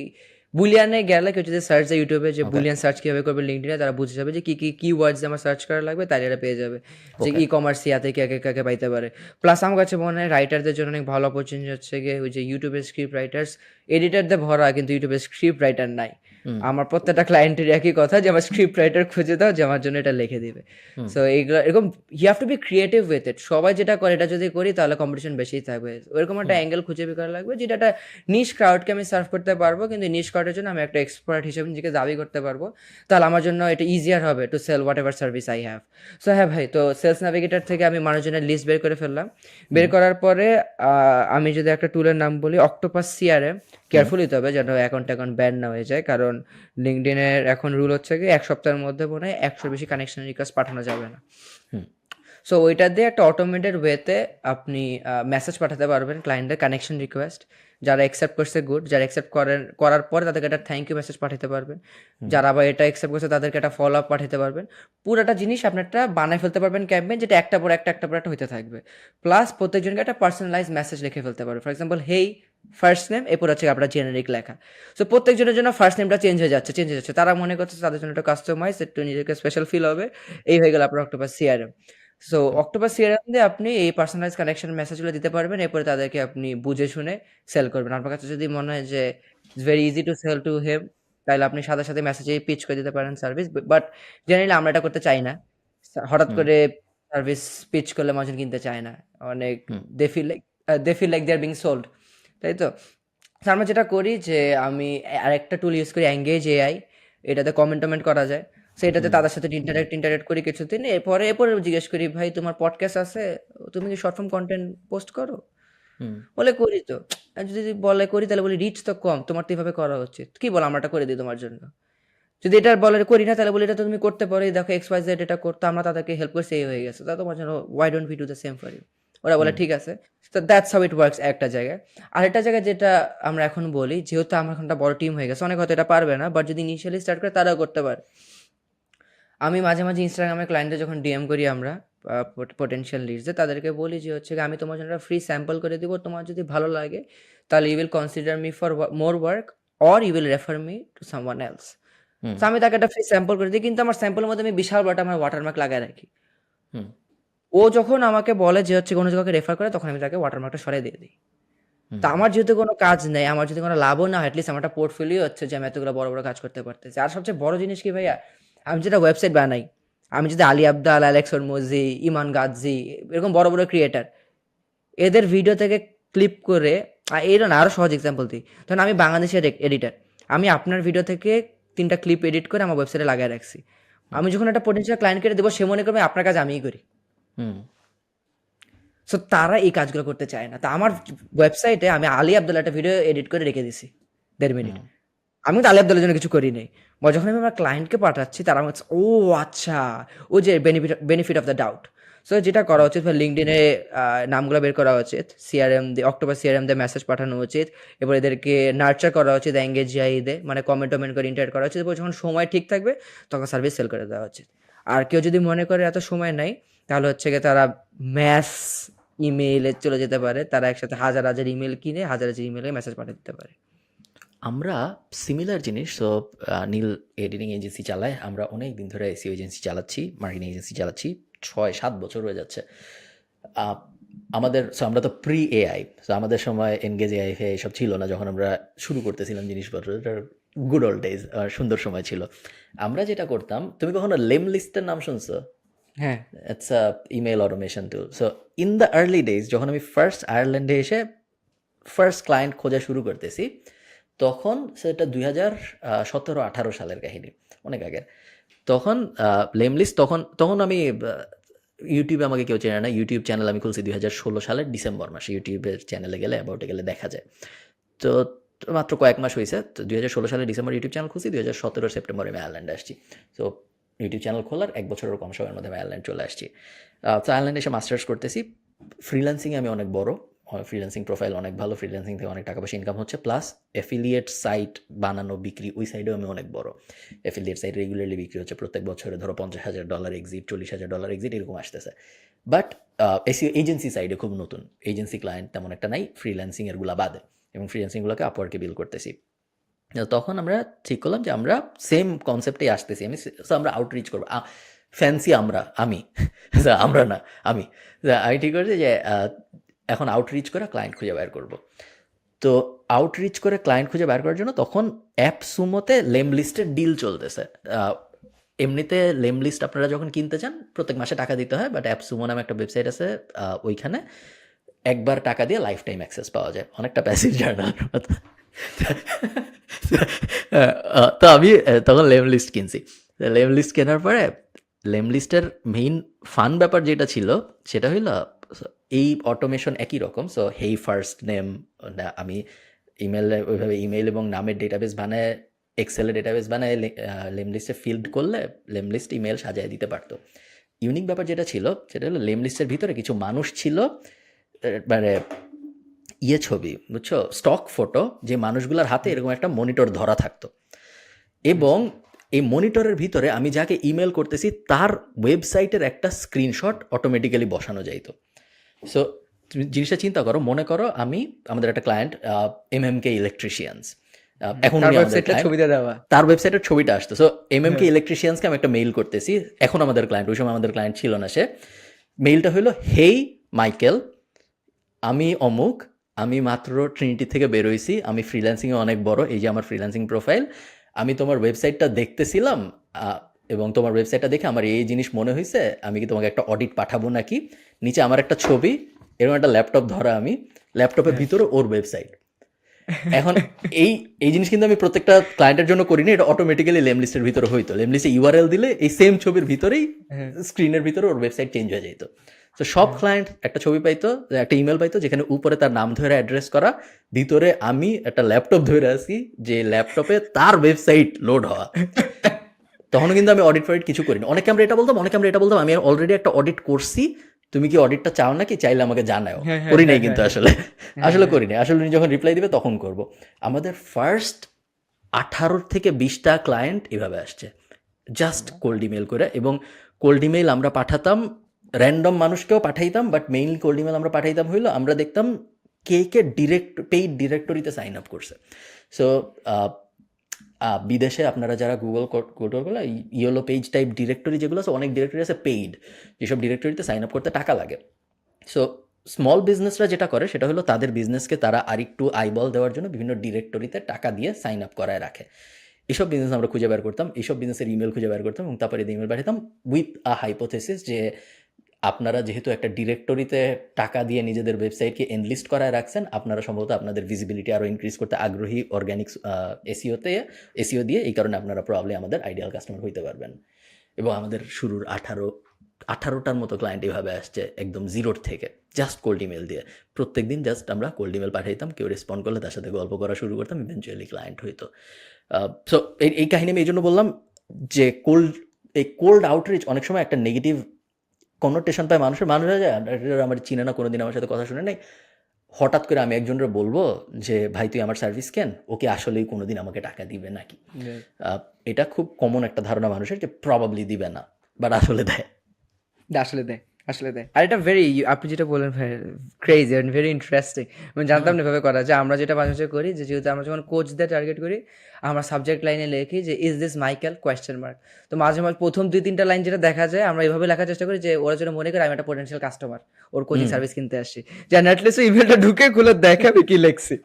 বুলিয়ানে গেলে কেউ যদি সার্চ দেয় ইউটিউবে যে বুলিয়ান সার্চ কীভাবে করবে লিঙ্কডইনে, তারা বুঝে যাবে যে কি কি কিওয়ার্ডস আমার সার্চ করা লাগবে, তাই এটা পেয়ে যাবে যে ই কমার্স ইয়াতে কে কাকে পাইতে পারে। প্লাস আমার কাছে মনে হয় রাইটারদের জন্য অনেক ভালো অপরচুনিটি হচ্ছে গিয়ে ওই যে ইউটিউবের স্ক্রিপ্ট রাইটার্স, এডিটারদের ভরা কিন্তু ইউটিউবের স্ক্রিপ্ট রাইটার নাই। আমার প্রত্যেকটা ক্লায়েন্টের একই কথা যে আমার স্ক্রিপ্ট রাইটার খুঁজে দাও যে আমার জন্য এটা লিখে দিবে। সো এইগুলো এরকম you have to be creative with it. সবাই যেটা করে এটা যদি করি তাহলে কম্পিটিশন বেশিই থাকবে। ওইরকম একটা অ্যাঙ্গেল খুঁজে বের করা লাগবে যেটা একটা নিশ ক্রাউডকে আমি সার্ভ করতে পারবো, কিন্তু নিশ ক্রাউডের জন্য আমি একটা এক্সপার্ট হিসেবে নিজেকে দাবি করতে পারবো, তাহলে আমার জন্য এটা ইজিয়ার হবে to sell whatever service I have. So হ্যাঁ ভাই, তো সেলস নাভিগেটর থেকে আমি মানুষজনের লিস্ট বের করে ফেললাম। বের করার পরে আমি যদি একটা টুলের নাম বলি অক্টোপাস সিআরএম, কেয়ারফুল হতে হবে যেন অ্যাকাউন্ট ব্যান না হয়ে যায়, কারণ লিঙ্কডইনের এখন রুল হচ্ছে কি 1 সপ্তাহের মধ্যে মনে হয় 100 বেশি কানেকশন রিকোয়েস্ট পাঠানো যাবে না। সো ওইটা দিয়ে একটা অটোমেটেড ওয়েতে আপনি মেসেজ পাঠাতে পারবেন ক্লায়েন্টের কানেকশন রিকোয়েস্ট, যারা অ্যাকসেপ্ট করছে গুড, যারা অ্যাকসেপ্ট করার পরে তাদেরকে একটা থ্যাংক ইউ মেসেজ পাঠাতে পারবেন, যারা আবার এটা অ্যাকসেপ্ট করছে তাদেরকে একটা ফলো আপ পাঠাতে পারবেন। পুরোটা জিনিস আপনি একটা বানায় ফেলতে পারবেন ক্যাম্পেইন, যেটা একটা পর একটা হতে থাকবে। প্লাস প্রত্যেকজনকে একটা পার্সোনালাইজ মেসেজ লিখে ফেলতে পারবে। For example hey first name, এরপর হচ্ছে আপনার জেনারিক লেখা। সো প্রত্যেকজনের জন্য ফার্স্ট নেমটা চেঞ্জ হয়ে যাচ্ছে, তারা মনে করছে তাদের জন্য একটা কাস্টমাইজ, একটু নিজেকে স্পেশাল ফিল হবে। এই হয়ে গেল আপনার octopus CRM. So octopus CRM দিয়ে আপনি এই পার্সোনালাইজ কানেকশন মেসেজগুলো দিতে পারবেন, এরপরে তাদেরকে আপনি বুঝে শুনে সেল করবেন। আপনার কাছে যদি মনে হয় যে it's very easy to sell to them, তাহলে আপনি সাথে সাথে মেসেজেই পিচ করে দিতে পারেন সার্ভিস। বাট জেনারেলি আমরা এটা করতে চাই না। হঠাৎ করে সার্ভিস পিচ করলে মানুষ কিনতে চায় না, অনেক they feel like they are being sold, তাই তো? আমরা যেটা করি যে আমি আরেকটা টুল ইউজ করি, এঙ্গেজ এআই, এটাতে কমেন্ট করা যায়। সো এটাতে তাদের সাথে ইন্টারেক্ট করি কিছুদিন, এরপরে জিজ্ঞেস করি ভাই তোমার পডকাস্ট আছে, তুমি কি শর্ট ফর্ম কন্টেন্ট পোস্ট করো? বলে করি তো। আর যদি বলে করি তাহলে বলি রিচ তো কম, তোমার তো এইভাবে করা উচিত, কি বল আমরা এটা করে দিই তোমার জন্য। যদি এটা বলে করি না তাহলে বলি এটা তো তুমি করতে পারো, দেখো এক্স ওয়াই জেড এটা করতে, আমরা তাদেরকে হেল্প করছি, এই হয়ে গেছে, তা তোমার জন্য why don't we do the same for you. ওরা বলে ঠিক আছে। তো দ্যাটস হাউ ইট ওয়ার্কস একটা জায়গায়। আরেকটা জায়গায় যেটা আমরা এখন বলি, যেহেতু আমার এখন একটা বড় টিম হয়ে গেছে, অনেক হয়তো এটা পারবে না, বাট যদি ইনিশিয়ালি স্টার্ট করে তারাও করতে পারে। আমি মাঝে মাঝে ইনস্টাগ্রামে ক্লায়েন্টদের যখন ডিএম করি আমরা পোটেনশিয়াল লিডসে, তাদেরকে বলি যে হচ্ছে আমি তোমার জন্য ফ্রি স্যাম্পল করে দিব, তোমার যদি ভালো লাগে তাহলে you will consider me for more work or you will refer me to someone else. তো আমি তাকে একটা ফ্রি স্যাম্পল করে দিই, কিন্তু আমার স্যাম্পলের মধ্যে আমি বিশাল বড় আমার ওয়াটারমার্ক লাগায় রাখি। হুম ও যখন আমাকে বলে যে হচ্ছে কোনো জায়গাকে রেফার করে, তখন আমি তাকে ওয়াটারমার্কটা সরিয়ে দিয়ে দিই। হুম তো আমার যেহেতু কোনো কাজ নেই, আমার যদি কোনো লাভও না হয়, অ্যাটলিস্ট আমার একটা পোর্টফোলিও হচ্ছে যে আমি এতগুলো বড় বড় কাজ করতে পারতেছি। আর সবচেয়ে বড় জিনিস কি ভাইয়া, আমি যেটা ওয়েবসাইট বানাই, আমি যদি আলী আব্দাল, অ্যালেক্স হরমুজি, ইমান গাজ্জি, এরকম বড় বড় ক্রিয়েটার, এদের ভিডিও থেকে ক্লিপ করে, এর না আরও সহজ এক্সাম্পল দিই, ধরুন আমি বাংলাদেশের এডিটার, আমি আপনার ভিডিও থেকে 3টা ক্লিপ এডিট করে আমার ওয়েবসাইটে লাগিয়ে রাখছি। আমি যখন একটা পটেনশিয়াল ক্লায়েন্টকে দেবো, সে মনে করবে আপনার কাজ আমিই করি। হুম সো তারা এই কাজগুলো করতে চায় না। তা আমার ওয়েবসাইটে আমি আলী আব্দুল্লাহ একটা ভিডিও এডিট করে রেখে দিছি 1.5 মিনিট। হুম আমি কিন্তু আলী আব্দুল্লাহর জন্য কিছু করি নাই। বা যখন আমি আমার ক্লায়েন্টকে পাঠাচ্ছি, তারা আমার কাছে, ও আচ্ছা, ও যে benefit of the doubt. So যেটা করা উচিত, লিঙ্কডইনে নামগুলো বের করা উচিত, সিআরএম দিয়ে, অক্টোপাস সিআরএম দিয়ে মেসেজ পাঠানো উচিত, এবার এদেরকে নার্চার করা উচিত, এঙ্গেজ দিয়ে, মানে কমেন্ট টমেন্ট করে ইন্টারেক্ট করা উচিত, এবার যখন সময় ঠিক থাকবে তখন সার্ভিস সেল করে দেওয়া উচিত। আর কেউ যদি মনে করে এত সময় নাই, তাহলে হচ্ছে গিয়ে তারা ম্যাস ইমেইলে চলে যেতে পারে, তারা একসাথে হাজার হাজার ইমেল কিনে হাজার হাজার ইমেলে মেসেজ পাঠিয়ে দিতে পারে। আমরা সিমিলার জিনিস, সো নীল এডিটিং এজেন্সি চালায়, আমরা অনেক দিন ধরে এসিও এজেন্সি চালাচ্ছি, মার্কেটিং এজেন্সি চালাচ্ছি, 6-7 বছর হয়ে যাচ্ছে। আহ, আমাদের আমরা তো প্রি এআই, সো আমাদের সময় এনগেজ এআই এসব ছিল না যখন আমরা শুরু করতেছিলাম জিনিসপত্র, গুড ওল্ড ডেজ, সুন্দর সময় ছিল। আমরা যেটা করতাম, তুমি কখনো লেম লিস্টের নাম শুনছো? হ্যাঁ, it's a email automation tool. So in the early days যখন আমি ফার্স্ট আয়ারল্যান্ডে এসে ফার্স্ট ক্লায়েন্ট খোঁজা শুরু করতেছি, তখন সেটা 2017-18 সালের কাহিনী, অনেক আগের। তখন লেমলিস্ট, তখন তখন আমি ইউটিউবে আমাকে কেউ চেনে না, ইউটিউব চ্যানেল আমি খুলছি 2016 সালের ডিসেম্বর মাসে। ইউটিউবের চ্যানেলে গেলে, অ্যাবাউটে গেলে দেখা যায়। তো মাত্র কয়েক মাস হয়েছে, তো 2016 সালের ডিসেম্বর ইউটিউব চ্যানেল খুলছি, 2017 সেপ্টেম্বরে আমি আয়ারল্যান্ডে আসছি। তো ইউটিউব চ্যানেল খোলার 1 বছরের কম সময়ের মধ্যে আমি আয়ারল্যান্ড চলে আসছি। তো আয়ারল্যান্ডে এসে মাস্টার্স করতেছি। ফ্রিল্যান্সিংয়ে আমি অনেক বড়, ফ্রিল্যান্সিং প্রোফাইল অনেক ভালো, ফ্রিল্যান্সিং থেকে অনেক টাকা পয়সা ইনকাম হচ্ছে, প্লাস অ্যাফিলিয়েট সাইট বানানো, বিক্রি, ওই সাইডেও আমি অনেক বড়। অ্যাফিলিয়েট সাইট রেগুলারলি বিক্রি হচ্ছে, প্রত্যেক বছরে ধরো $50,000 এক্সিট, $40,000 এক্সিট, এরকম আসতেছে। বাট এসিও এজেন্সি সাইডে খুব নতুন, এজেন্সি ক্লায়েন্ট তেমন একটা নাই, ফ্রিল্যান্সিং এরগুলা বাদে, এবং ফ্রিল্যান্সিংগুলোকে আপওয়ার্কে বিল করতেছি। তখন আমরা ঠিক করলাম যে আমরা সেম কনসেপ্টেই আসতেছি, আমরা আউটরিচ করবো। ফ্যান্সি আমি আমরা না, আমি ঠিক করেছি যে এখন আউটরিচ করে ক্লায়েন্ট খুঁজে বের করব। তো আউটরিচ করে ক্লায়েন্ট খুঁজে বের করার জন্য তখন অ্যাপসুমোতে লেম লিস্টের ডিল চলতেছে। এমনিতে লেম লিস্ট আপনারা যখন কিনতে চান প্রত্যেক মাসে টাকা দিতে হয়, বাট অ্যাপসুমো নামে একটা ওয়েবসাইট আছে, ওইখানে একবার টাকা দিয়ে লাইফ টাইম অ্যাক্সেস পাওয়া যায়, অনেকটা প্যাসিভ জার্নাল। তো আমি তখন লেম লিস্ট কিনছি। লেম লিস্ট কেনার পরে লেম লিস্টের মেইন ফান ব্যাপার যেটা ছিল সেটা হইল এই অটোমেশন একই রকম। সো হেই ফার্স্ট নেম, আমি ইমেলে ওইভাবে ইমেল এবং নামের ডেটাবেস বানায়, এক্সেলের ডেটাবেস বানায় লেম লিস্টে ফিল্ড করলে লেম লিস্ট ইমেল সাজায় দিতে পারতো। ইউনিক ব্যাপার যেটা ছিল সেটা হলো লেম লিস্টের ভিতরে কিছু মানুষ ছিল, মানে ছবি, বুঝছো, স্টক ফটো, যে মানুষগুলোর হাতে এরকম একটা মনিটর ধরা থাকতো, এবং এই মনিটরের ভিতরে আমি যাকে ইমেল করতেছি তার ওয়েবসাইটের একটা স্ক্রিনশট অটোমেটিক্যালি বসানো যাইতো। সো তুমি জিনিসটা চিন্তা করো, মনে করো আমাদের একটা ক্লায়েন্ট MMK ইলেকট্রিশিয়ানস, এখন উনি আমাদের client, ছবিটা দেওয়া। তার ওয়েবসাইটের ছবিটা আসতো। সো MMK ইলেকট্রিশিয়ানসকে আমি একটা মেইল করতেছি, এখন আমাদের ক্লায়েন্ট, ওই সময় আমাদের ক্লায়েন্ট ছিল না সে। মেইলটা হলো, হেই মাইকেল, আমি অমুক, আমি মাত্র ট্রিনিটি থেকে বেরোইছি, আমি ফ্রিল্যান্সিংয়ে অনেক বড়, এই যে আমার ফ্রিল্যান্সিং প্রোফাইল, আমি তোমার ওয়েবসাইটটা দেখতেছিলাম, এবং তোমার ওয়েবসাইটটা দেখে আমার এই জিনিস মনে হয়েছে, আমি কি তোমাকে একটা অডিট পাঠাবো নাকি? নিচে আমার একটা ছবি, এরকম একটা ল্যাপটপ ধরা, আমি ল্যাপটপের ভিতরে ওর ওয়েবসাইট। এখন এই জিনিস কিন্তু আমি প্রত্যেকটা ক্লায়েন্টের জন্য করিনি, এটা অটোমেটিক্যালি লেম লিস্টের ভিতরে হইতো। লেম লিস্টে ইউআরএল দিলে এই সেম ছবির ভিতরেই স্ক্রিনের ভিতরে ওর ওয়েবসাইট চেঞ্জ হয়ে যেত। তো সব ক্লায়েন্ট একটা ছবি পাইতো, একটা ইমেল পাইতো, যেখানে উপরে তার নাম ধরে অ্যাড্রেস করা, ভিতরে আমি একটা ল্যাপটপ ধরে আছি, যে ল্যাপটপে তার ওয়েবসাইট লোড হওয়া। তখনও কিন্তু আমি অডিট ফডিট কিছু করিনি। অনেকে আমরা এটা বলতাম আমি অলরেডি একটা অডিট করছি, তুমি কি অডিটটা চাও নাকি, চাইলে আমাকে জানাও। করি নাই কিন্তু আসলে করিনি, আসলে উনি যখন রিপ্লাই দিবে তখন করব। আমাদের ফার্স্ট 18 থেকে 20টা ক্লায়েন্ট এভাবে আসছে, জাস্ট কোল্ড ইমেল করে। এবং কোল্ড ইমেল আমরা পাঠাতাম, র্যান্ডম মানুষকেও পাঠাইতাম, বাট মেইনলি কোল্ড ইমেল আমরা পাঠাইতাম হইলো, আমরা দেখতাম কে ডিরেক্ট পেইড ডিরেক্টরিতে সাইন আপ করছে। সো বিদেশে আপনারা যারা গুগল করলে ইয়েলো পেজ টাইপ ডিরেক্টরি যেগুলো আছে, অনেক ডিরেক্টরি আছে পেইড, যেসব ডিরেক্টরিতে সাইন আপ করতে টাকা লাগে। সো স্মল বিজনেসরা যেটা করে সেটা হলো তাদের বিজনেসকে তারা আরেকটু আইবল দেওয়ার জন্য বিভিন্ন ডিরেক্টরিতে টাকা দিয়ে সাইন আপ করায় রাখে। এইসব বিজনেস আমরা খুঁজে বের করতাম, এইসব বিজনেসের ইমেল খুঁজে বের করতাম এবং তারপরে ইমেল পাঠাতাম উইথ আ হাইপোথেসিস যে আপনারা যেহেতু একটা ডিরেক্টরিতে টাকা দিয়ে নিজেদের ওয়েবসাইটকে এনলিস্ট করায় রাখছেন, আপনারা সম্ভবত আপনাদের ভিজিবিলিটি আরও ইনক্রিজ করতে আগ্রহী অর্গ্যানিক এসিও দিয়ে, এই কারণে আপনারা প্রবলি আমাদের আইডিয়াল কাস্টমার হইতে পারবেন। এবং আমাদের শুরুর 18টার মতো ক্লায়েন্ট এভাবে আসছে একদম জিরোর থেকে, জাস্ট কোল্ড ইমেল দিয়ে। প্রত্যেক দিন জাস্ট আমরা কোল্ড ইমেল পাঠাইতাম, কেউ রেসপন্ড করলে তার সাথে গল্প করা শুরু করতাম, ইভেনচুয়ালি ক্লায়েন্ট হইতো। সো এই কাহিনী আমি এই জন্য বললাম যে কোল্ড আউটরিচ অনেক সময় একটা নেগেটিভ কনোটেশন পায় মানুষের, যায় আমার চিনে না, কোনোদিন আমার সাথে কথা শুনে নাই, হঠাৎ করে আমি একজনের বলবো যে ভাই তুই আমার সার্ভিস কেন, ওকে আসলেই কোনোদিন আমাকে টাকা দিবে নাকি। এটা খুব কমন একটা ধারণা মানুষের যে প্রবাবলি দিবে না, বাট আসলে দেয়। আসলে দেয়। আর এটা ভেরি, আপনি যেটা বললেন ক্রেজি অ্যান্ড ভেরি ইন্টারেস্টিং। আমি জানতাম না এভাবে করা, যে আমরা যেটা মাঝে মাঝে করি, যে যেহেতু আমরা যখন কোচদের টার্গেট করি, আমরা সাবজেক্ট লাইনে লিখি যে is this Michael question mark. তো মাঝে মাঝে প্রথম 2-3টা লাইন যেটা দেখা যায়, আমরা এইভাবে লেখার চেষ্টা করি যে ওরা যেন মনে করে আমি একটা পোটেনশিয়াল কাস্টমার, ওর কোচিং সার্ভিস কিনতে আসছি, যেন অ্যাটলিস্ট ইমেলটা ঢুকে খুলে দেখাবে কি লেখছি।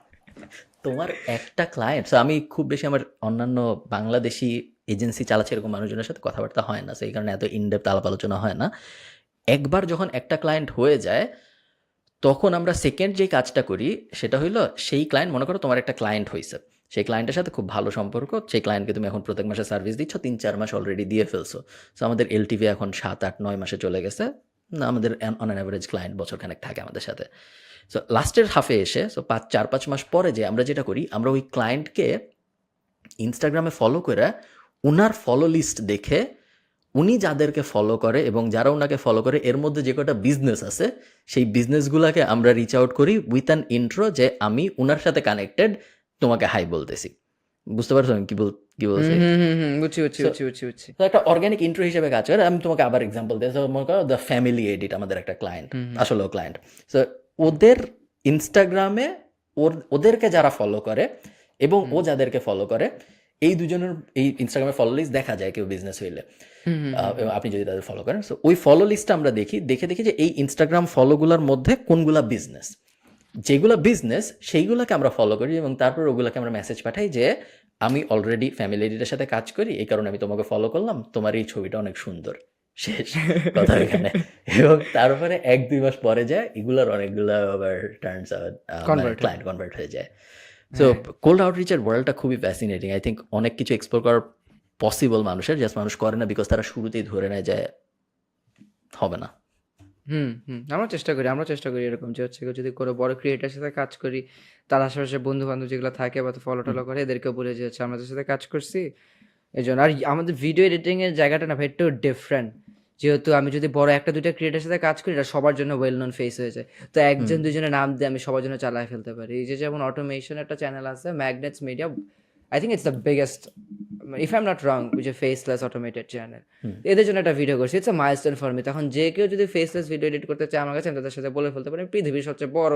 তোমার একটা ক্লায়েন্ট, আমি খুব বেশি আমার অন্যান্য বাংলাদেশি এজেন্সি চালাচ্ছে এরকম মানুষজনের সাথে কথাবার্তা হয় না, সেই কারণে এত ইনডেপথ আলাপ আলোচনা হয় না। একবার যখন একটা ক্লায়েন্ট হয়ে যায়, তখন আমরা সেকেন্ড যে কাজটা করি সেটা হইলো, সেই ক্লায়েন্ট, মনে করো তোমার একটা ক্লায়েন্ট হয়েছে, সেই ক্লায়েন্টের সাথে খুব ভালো সম্পর্ক, সেই ক্লায়েন্টকে তুমি এখন প্রত্যেক মাসে সার্ভিস দিচ্ছ, 3-4 মাস অলরেডি দিয়ে ফেলছো। সো আমাদের এলটিভি এখন 7-8-9 মাসে চলে গেছে। না, আমাদের অন অ্যান অ্যাভারেজ ক্লায়েন্ট বছরখানেক থাকে আমাদের সাথে। সো লাস্টের হাফে এসে, সো 4-5 মাস পরে যে আমরা যেটা করি, আমরা ওই ক্লায়েন্টকে ইনস্টাগ্রামে ফলো করে ওনার ফলো লিস্ট দেখে, উনি যাদেরকে ফলো করে এবং যারা ওনাকে ফলো করে এর মধ্যে যে কটা বিজনেস আছে, সেই বিজনেসগুলোকে আমরা রিচ আউট করি উইথ অ্যান ইন্ট্রো যে আমি ওনার সাথে কানেক্টেড, তোমাকে হাই বলতেছি। বুঝতে পারছো আমি কি বলছি? বুঝছি। তো একটা অর্গানিক ইন্ট্রো হিসেবে কাজ করে। আমি তোমাকে আবার এক্সাম্পল দিই, মনে করো দ্য ফ্যামিলি এডিট আমাদের একটা ক্লায়েন্ট, আসলেও ক্লায়েন্ট। সো ওদের ইনস্টাগ্রামে ওদেরকে যারা ফলো করে এবং ও যাদেরকে ফলো করে, এই দুজনের এই ইনস্টাগ্রামে ফলো লিস্ট দেখা যায় কেউ বিজনেস হইলে, আপনি যদি তাদের ফলো করেন। সো ওই ফলো লিস্টটা আমরা দেখি যে এই ইনস্টাগ্রাম ফলোগুলোর মধ্যে কোনগুলা বিজনেস, যেগুলো বিজনেস সেইগুলোকে আমরা ফলো করি এবং তারপর ওগুলোকে আমরা মেসেজ পাঠাই যে আমি অলরেডি ফ্যামিলি এডিটের সাথে কাজ করি, এই কারণে আমি তোমাকে ফলো করলাম, তোমার এই ছবিটা অনেক সুন্দর, শেষ কথা এখানে। এবং তারপরে 1-2 মাস পরে যায় এগুলোর অনেকগুলো আবার টার্নস আউট ক্লায়েন্ট কনভার্ট হয়ে যায়। সো কোল্ড আউটরিচের ওয়ার্ল্ডটা খুবই ফ্যাসিনেটিং। আই থিঙ্ক অনেক কিছু এক্সপ্লোর করার পসিবল মানুষের, জাস্ট মানুষ করে না বিকজ তারা শুরুতেই ধরে নেয় যে হবে না। আমরা চেষ্টা করি এরকম, যে হচ্ছে যদি কোনো বড় ক্রিয়েটারের সাথে কাজ করি, তার আশেপাশে বন্ধু বান্ধব যেগুলো থাকে বা ফলো টলো করে, এদেরকে বলে যে হচ্ছে আমাদের সাথে কাজ করছি এই জন্য। আর আমাদের ভিডিও এডিটিং এর জায়গাটা না ভাই একটু ডিফারেন্ট, যেহেতু আমি যদি বড় 1-2টা ক্রিয়েটারের সাথে কাজ করি, এটা সবার জন্য ওয়েল নোন ফেস হয়ে যায়। তো 1-2জনের নাম দিয়ে আমি সবার জন্য চালায় ফেলতে পারি। এই যে যেমন অটোমেশন একটা চ্যানেল আছে, magnets media, I think it's the biggest, if I am not wrong, which A faceless automated channel. এদের জন্য একটা ভিডিও করছি, it's a milestone for me. তখন যে কেউ যদি ফেসলেস ভিডিও এডিট করতে চায় আমার কাছে, আমি তাদের সাথে বলে ফেলতে পারি পৃথিবীর সবচেয়ে বড়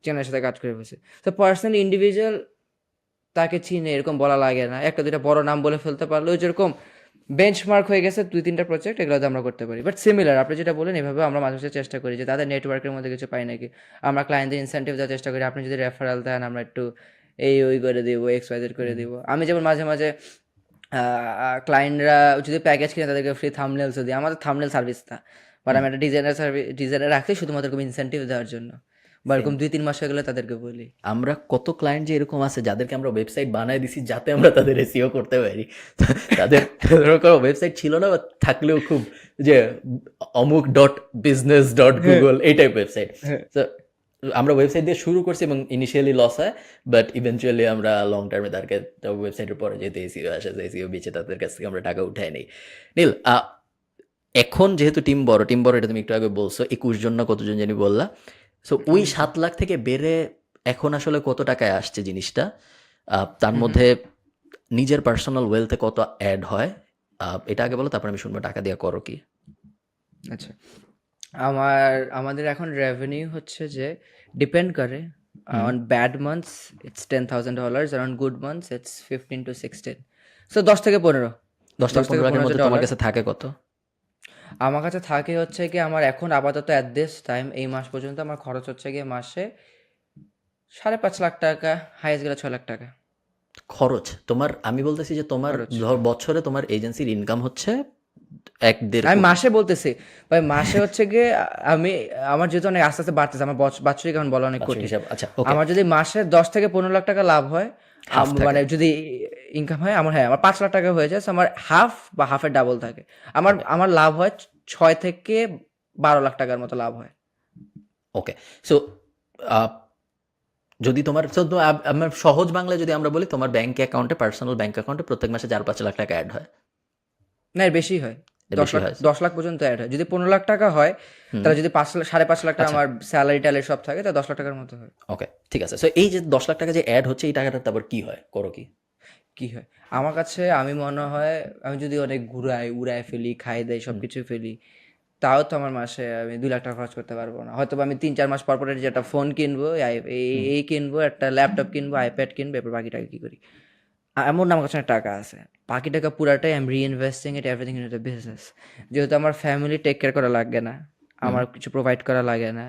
চ্যানেলের সাথে কাজ করে ফেলছি। তো পার্সোনালি ইন্ডিভিজুয়াল তাকে চিনে এরকম বলা লাগে না, 1-2টা বড় নাম বলে ফেলতে পারলো, যেরকম বেঞ্চমার্ক হয়ে গেছে 2-3টা প্রজেক্ট, এগুলোতে আমরা করতে পারি। বাট সিমিলার আপনি যেটা বলেন, এভাবে আমরা মাঝে মাঝে চেষ্টা করি যে তাদের নেটওয়ার্কের মধ্যে কিছু পাই নাকি। আমরা ক্লায়েন্টদের ইনসেন্টিভ দেওয়ার চেষ্টা করি, আপনি যদি রেফারেল দেন আমরা একটু এই ওই করে দিব, XYZ করে দিব। আমি যেমন মাঝে মাঝে ক্লায়েন্টরা যদি প্যাকেজ কিনে তাদেরকে ফ্রি থাম্বনেলসও দিই, আমাদের থাম্বনেল সার্ভিস না, বাট আমি একটা ডিজাইনার রাখছি শুধুমাত্র ইনসেন্টিভ দেওয়ার জন্য, বা এরকম 2-3 মাস হয়ে গেলে তাদেরকে বলি। আমরা কত ক্লায়েন্ট যে এরকম আছে যাদেরকে আমরা ওয়েবসাইট বানায় দিছি যাতে আমরা তাদের এসইও করতে পারি। তাদের ওয়েবসাইট ছিল না, বা থাকলেও খুব যে amuk.business.google এই টাইপ ওয়েবসাইট। তো আমরা ওয়েবসাইট দিয়ে শুরু করছি এবং ইনিশিয়ালি লস হয়, বাট ইভেনচুয়ালি আমরা লং টার্মে তাদেরকে ওয়েবসাইটের পরে যেহেতু এসইও আসে, এসইও বেচে তাদের কাছ থেকে আমরা টাকা উঠাই নেই। নীল, এখন যেহেতু টিম বড়, এটা তুমি একটু আগে বলছো 21 জন না কতজন জানি বললা। সো ওই 7 লাখ থেকে বেড়ে এখন আসলে কত টাকায় আসছে জিনিসটা, তার মধ্যে নিজের পার্সোনাল ওয়েলথে কত অ্যাড হয়, এটা আগে বলো, তারপর আমি শুনবো টাকা দিয়ে করো কি। আচ্ছা, আমাদের এখন রেভিনিউ হচ্ছে যে ডিপেন্ড করে অন ব্যাড মান্থস ইটস $10,000, আর on good months it's 15 to 16, so 10 থেকে 15। 10 থেকে 15 লাখের মধ্যে তোমার $10 কাছে থাকে কত? আমার কাছে থাকে হচ্ছে কি, আমার এখন আপাতত অ্যাট দিস টাইম এই মাস পর্যন্ত আমার খরচ হচ্ছে গিয়ে মাসে 5.5 লাখ টাকা, হাইয়েস্ট গেলে 6 লাখ টাকা খরচ তোমার, আমি বলতেছি যে তোমার খরচ। ধর বছরে তোমার এজেন্সির ইনকাম হচ্ছে 1-1.5 আমি কোটি। মাসে বলতেছি ভাই, মাসে হচ্ছে গিয়ে আমি, আমার যেহেতু অনেক আস্তে আস্তে বাড়তেছে, আমার বাৎসরিক এখন বলা অনেক বাৎসরিক কঠিন। হিসাব, আচ্ছা ওকে, আমার যদি মাসে 10 থেকে 15 লাখ টাকা লাভ হয়, হাফ থাকে। মানে যদি ইনকাম হয় আমার, হ্যাঁ আমার 5 লাখ টাকা হয়ে যায়, so আমার হাফ বা হাফের ডাবল থাকে। আমার আমার লাভ হয় 6 থেকে 12 লাখ টাকার মতো লাভ হয়। ওকে, সো যদি তোমার আমার সহজ বাংলায় যদি আমরা বলি, তোমার ব্যাংক অ্যাকাউন্টে, পার্সোনাল ব্যাংক অ্যাকাউন্টে প্রত্যেক মাসে 4-5 লাখ টাকা অ্যাড হয়। না, এর বেশি হয়। এর দশ বেশি লাখ হয়। 10 লাখ পর্যন্ত অ্যাড হয়। যদি 15 লাখ টাকা হয়, তাহলে যদি 5 লাখ 5.5 লাখ টাকা আচ্ছা, আমার স্যালারি ট্যালারি সব থাকে, তাহলে 10 লাখ টাকার মতো হয়। ওকে ঠিক আছে। সো এই যে 10 লাখ টাকা যে অ্যাড হচ্ছে, এই টাকাটা তারপর কি হয়, করো কি? কি হয় আমার কাছে, আমি মনে হয় আমি যদি অনেক উড়ায় ফেলি, খাই দেয় সব কিছু ফেলি, তাও তো আমার মাসে আমি 2 লাখ টাকা খরচ করতে পারবো না। হয়তো বা আমি 3-4 মাস পর পর যে একটা ফোন কিনবো, এই কিনবো, একটা ল্যাপটপ কিনবো, আইপ্যাড কিনবো, এরপর বাকি টাকা কি করি। এমন না আমার কাছে অনেক টাকা আছে, বাকি টাকা পুরাটাই আমি রিইনভেস্টিং ইট এভরিথিং ইন দ্য বিজনেস। যেহেতু আমার ফ্যামিলি টেক কেয়ার করা লাগে না, আমার কিছু প্রোভাইড করা লাগে না,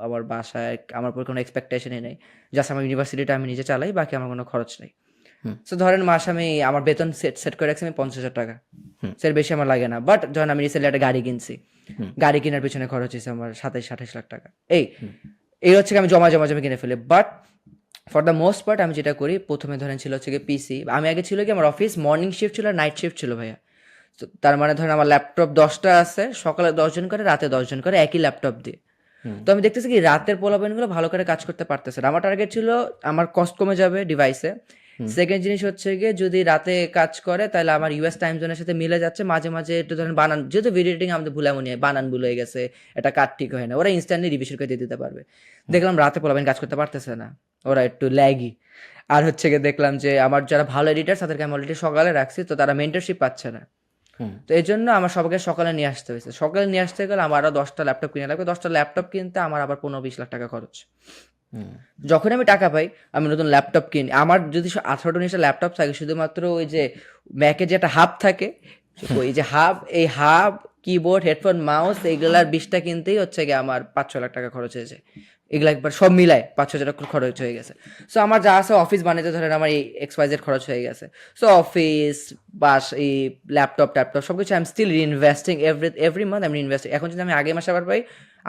আমার বাসায় আমার উপর কোনো এক্সপেকটেশনই নেই, জাস্ট আমার ইউনিভার্সিটিটা আমি নিজে চালাই, বাকি আমার কোনো খরচ নেই। সো ধরেন মাস আমি আমার বেতন সেট করে রাখছি আমি 50,000 টাকা, সের বেশি আমার লাগে না। বাট যখন আমি রিসেন্টলি একটা গাড়ি কিনছি, গাড়ি কেনার পিছনে খরচ হয়েছে আমার 27-28 লাখ টাকা। এই হচ্ছে কি আমি জমা কিনে ফেলি। But for the most part আমি যেটা করি, প্রথমে ধরেন ছিল হচ্ছে কি পিসি, আমি আগে ছিল কি আমার অফিস মর্নিং শিফট ছিল আর নাইট শিফট ছিল ভাইয়া। তো তার মানে ধরেন আমার ল্যাপটপ 10টা আছে, সকালে 10 জন করে, রাতে 10 জন করে, একই ল্যাপটপ দিয়ে। তো আমি দেখতেছি কি রাতের পোলাপাইনগুলো ভালো করে কাজ করতে পারতেছে না। আমার টার্গেট ছিল আমার কস্ট কমে যাবে ডিভাইসে। সেকেন্ড জিনিস হচ্ছে গিয়ে যদি রাতে কাজ করে তাহলে আমার ইউএস টাইম জোনের সাথে মিলে যাচ্ছে। মাঝে মাঝে একটু ধরেন বানান, যেহেতু ভিডিও এডিটিং আমাদের ভুল এমনই হয়, বানান ভুল হয়ে গেছে, এটা কাট ঠিক হয় না, ওরা ইনস্ট্যান্টলি রিভিশন করে দিয়ে দিতে পারবে। দেখলাম রাতে পোলাপাইন কাজ করতে পারতেছে না, ওরা একটু ল্যাগি। আর হচ্ছে গিয়ে দেখলাম যে আমার যারা ভালো এডিটার তাদেরকে আমি অলরেডি সকালে রাখছি, তো তারা মেন্টরশিপ পাচ্ছে না। তো এই জন্য আমার সবাইকে সকালে নিয়ে আসতে হয়েছে। সকালে নিয়ে আসতে গেলে আমার আরও 10টা ল্যাপটপ কিনে লাগবে, 10টা ল্যাপটপ কিনতে আমার আবার 15-20 লাখ টাকা খরচ। যখন আমি টাকা পাই আমি নতুন ল্যাপটপ কিনি। আমার যদি 18-19টা ল্যাপটপ থাকে, শুধুমাত্র ওই যে ম্যাকের যে একটা হাব থাকে, ওই যে হাব, এই হাব, কিবোর্ড, হেডফোন, মাউস, এইগুলার 20টা কিনতেই হচ্ছে গিয়ে আমার 5-6 লাখ টাকা খরচ হয়েছে। এগুলো একবার সব মিলায় 5-6 টাকা খরচ হয়ে গেছে। সো আমার যা আছে অফিস বানাতে ধরেন আমার এই XYZ খরচ হয়ে গেছে। সো অফিস, বাস, এই ল্যাপটপ ট্যাপটপ সব কিছু I am still reinvesting every month. আমি ইনভেস্ট, এখন যদি আমি আগে মাসে আবার পাই,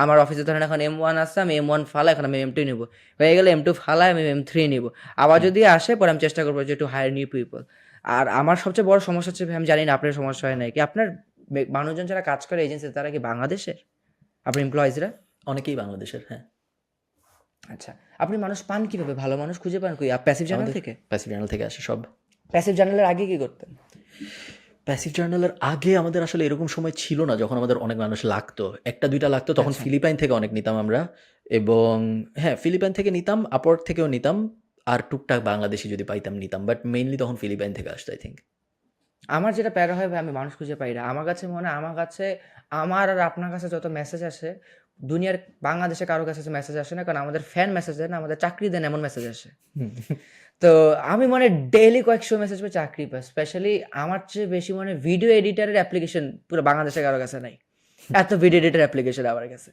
আমার অফিসে ধরেন এখন M1 আসছে, আমি M1 ফালা, এখন আমি M2 নিব, হয়ে গেলে M2 ফালা আমি M3 নিব। আবার যদি আসে পরে আমি চেষ্টা করবো যে একটু হায়ার নিউ পিপল। আর আমার সবচেয়ে বড় সমস্যা হচ্ছে, আমি জানি না আপনার সমস্যা হয় নাকি, আপনার মানুষজন যারা কাজ করে এজেন্সি, তারা কি বাংলাদেশের আপনার এমপ্লয়িজরা? অনেকেই বাংলাদেশের, হ্যাঁ। আচ্ছা, আপনি মানুষ পান কিভাবে, ভালো মানুষ খুঁজে পান কই? প্যাসিভ জার্নাল আমাদের থেকে? প্যাসিভ জার্নাল থেকে আসে সব। প্যাসিভ জার্নালের আগে কি করতেন? প্যাসিভ জার্নালের আগে আমাদের আসলে এরকম সময় ছিল না যখন আমাদের অনেক মানুষ লাগতো, 1টা 2টা লাগতো, তখন ফিলিপাইন থেকে অনেক নিতাম আমরা। এবং হ্যাঁ, ফিলিপাইন থেকে নিতাম, আপওয়ার্ক থেকেও নিতাম, আর টুকটাক বাংলাদেশি যদি পাইতাম নিতাম, বাট মেইনলি তখন ফিলিপাইন থেকে আসতো আই থিঙ্ক। আমার যেটা প্যারা হয় ভাই, আমি মানুষ খুঁজে পাই না। আমার কাছে মনে হয়, আমার কাছে, আমার আর আপনার কাছে যত মেসেজ আসে, দুনিয়ার বাংলাদেশে কারো কাছে মেসেজ আসে না, কারণ আমাদের ফ্যান মেসেজ দেয় না, আমাদের চাকরি দেন এমন মেসেজ আসে। তো আমি মানে ডেইলি কয়েকশো মেসেজ পাই চাকরি পাই। স্পেশালি আমার চেয়ে বেশি মানে ভিডিও এডিটারের অ্যাপ্লিকেশন পুরো বাংলাদেশে কারো কাছে নাই, এত ভিডিও এডিটার অ্যাপ্লিকেশন আমার কাছে।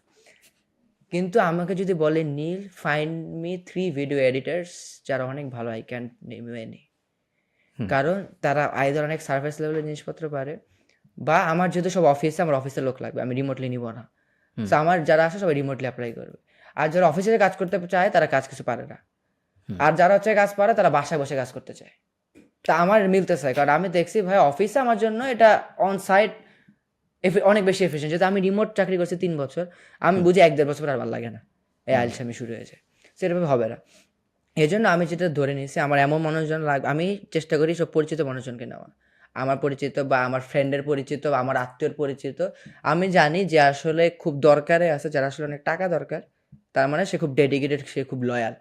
কিন্তু আমাকে যদি বলে নীল ফাইন্ড মি 3 ভিডিও এডিটার্স যারা অনেক ভালো, আই ক্যান নেম এনি। কারণ তারা আইদার অনেক সার্ভিস লেভেলের জিনিসপত্র পারে, বা আমার যেহেতু সব অফিসে, আমার অফিসের লোক লাগবে, আমি রিমোটলি নিব না। সো আমার যারা আসে সবাই রিমোটলি অ্যাপ্লাই করবে। আর যারা অফিসে কাজ করতে চায় তারা কাজ কিছু পারে না। আর যারা হচ্ছে কাজ পারে তারা বাসায় বসে কাজ করতে চায়। তা আমার মিলতেছে, কারণ আমি দেখছি ভাই অফিসে আমার জন্য এটা অন সাইট অনেক বেশি এফিসিয়েন্ট। যেহেতু আমি রিমোট চাকরি করছি 3 বছর, আমি বুঝি 1-1.5 বছর আর ভালো লাগে না, এই আলসামি শুরু হয়েছে, সেরকম হবে না। এই জন্য আমি যেটা ধরে নিয়েছি, আমার এমন মানুষজন লাগবে, আমি চেষ্টা করি সব পরিচিত মানুষজনকে নেওয়া, আমার পরিচিত বা আমার ফ্রেন্ডের পরিচিত বা আমার আত্মীয়র পরিচিত। আমি জানি যে আসলে খুব দরকারে আছে, যারা আসলে অনেক টাকা দরকার, তার মানে সে খুব ডেডিকেটেড, সে খুব লয়াল।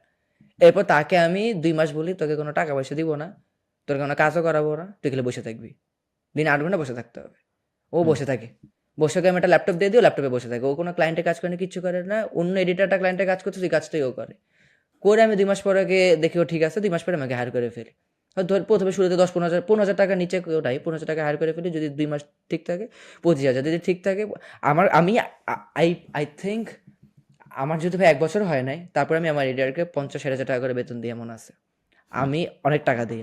এরপর তাকে আমি 2 মাস বলি তোকে কোনো টাকা পয়সা দিব না, তোর কোনো কাজও করাবো না, তুই খেলে বসে থাকবি, দিন 8 ঘন্টা বসে থাকতে হবে। ও বসে থাকে, বসে আমি একটা ল্যাপটপ দিয়ে দিও, ল্যাপটপে বসে থাকে, ও কোনো ক্লায়েন্টের কাজ করে না, কিচ্ছু করে না, অন্য এডিটারটা ক্লায়েন্টের কাজ করছে, সেই কাজটাই ও করে। আমি 2 মাস পরে দেখি ও ঠিক আছে, 2 মাস পরে আমাকে হায়ার করে ফেলি। ধর প্রথমে শুরুতে 10-15 হাজার টাকা নিচে ওটাই 15,000 টাকা হায়ার করে ফেলি, যদি 2 মাস ঠিক থাকে 25,000, যদি ঠিক থাকে আমি আই থিঙ্ক আমার যদি ভাই 1 বছর হয় নাই, তারপর আমি আমার এডিটরকে 50-60 হাজার টাকা করে বেতন দিই, এমন আছে। আমি অনেক টাকা দিই,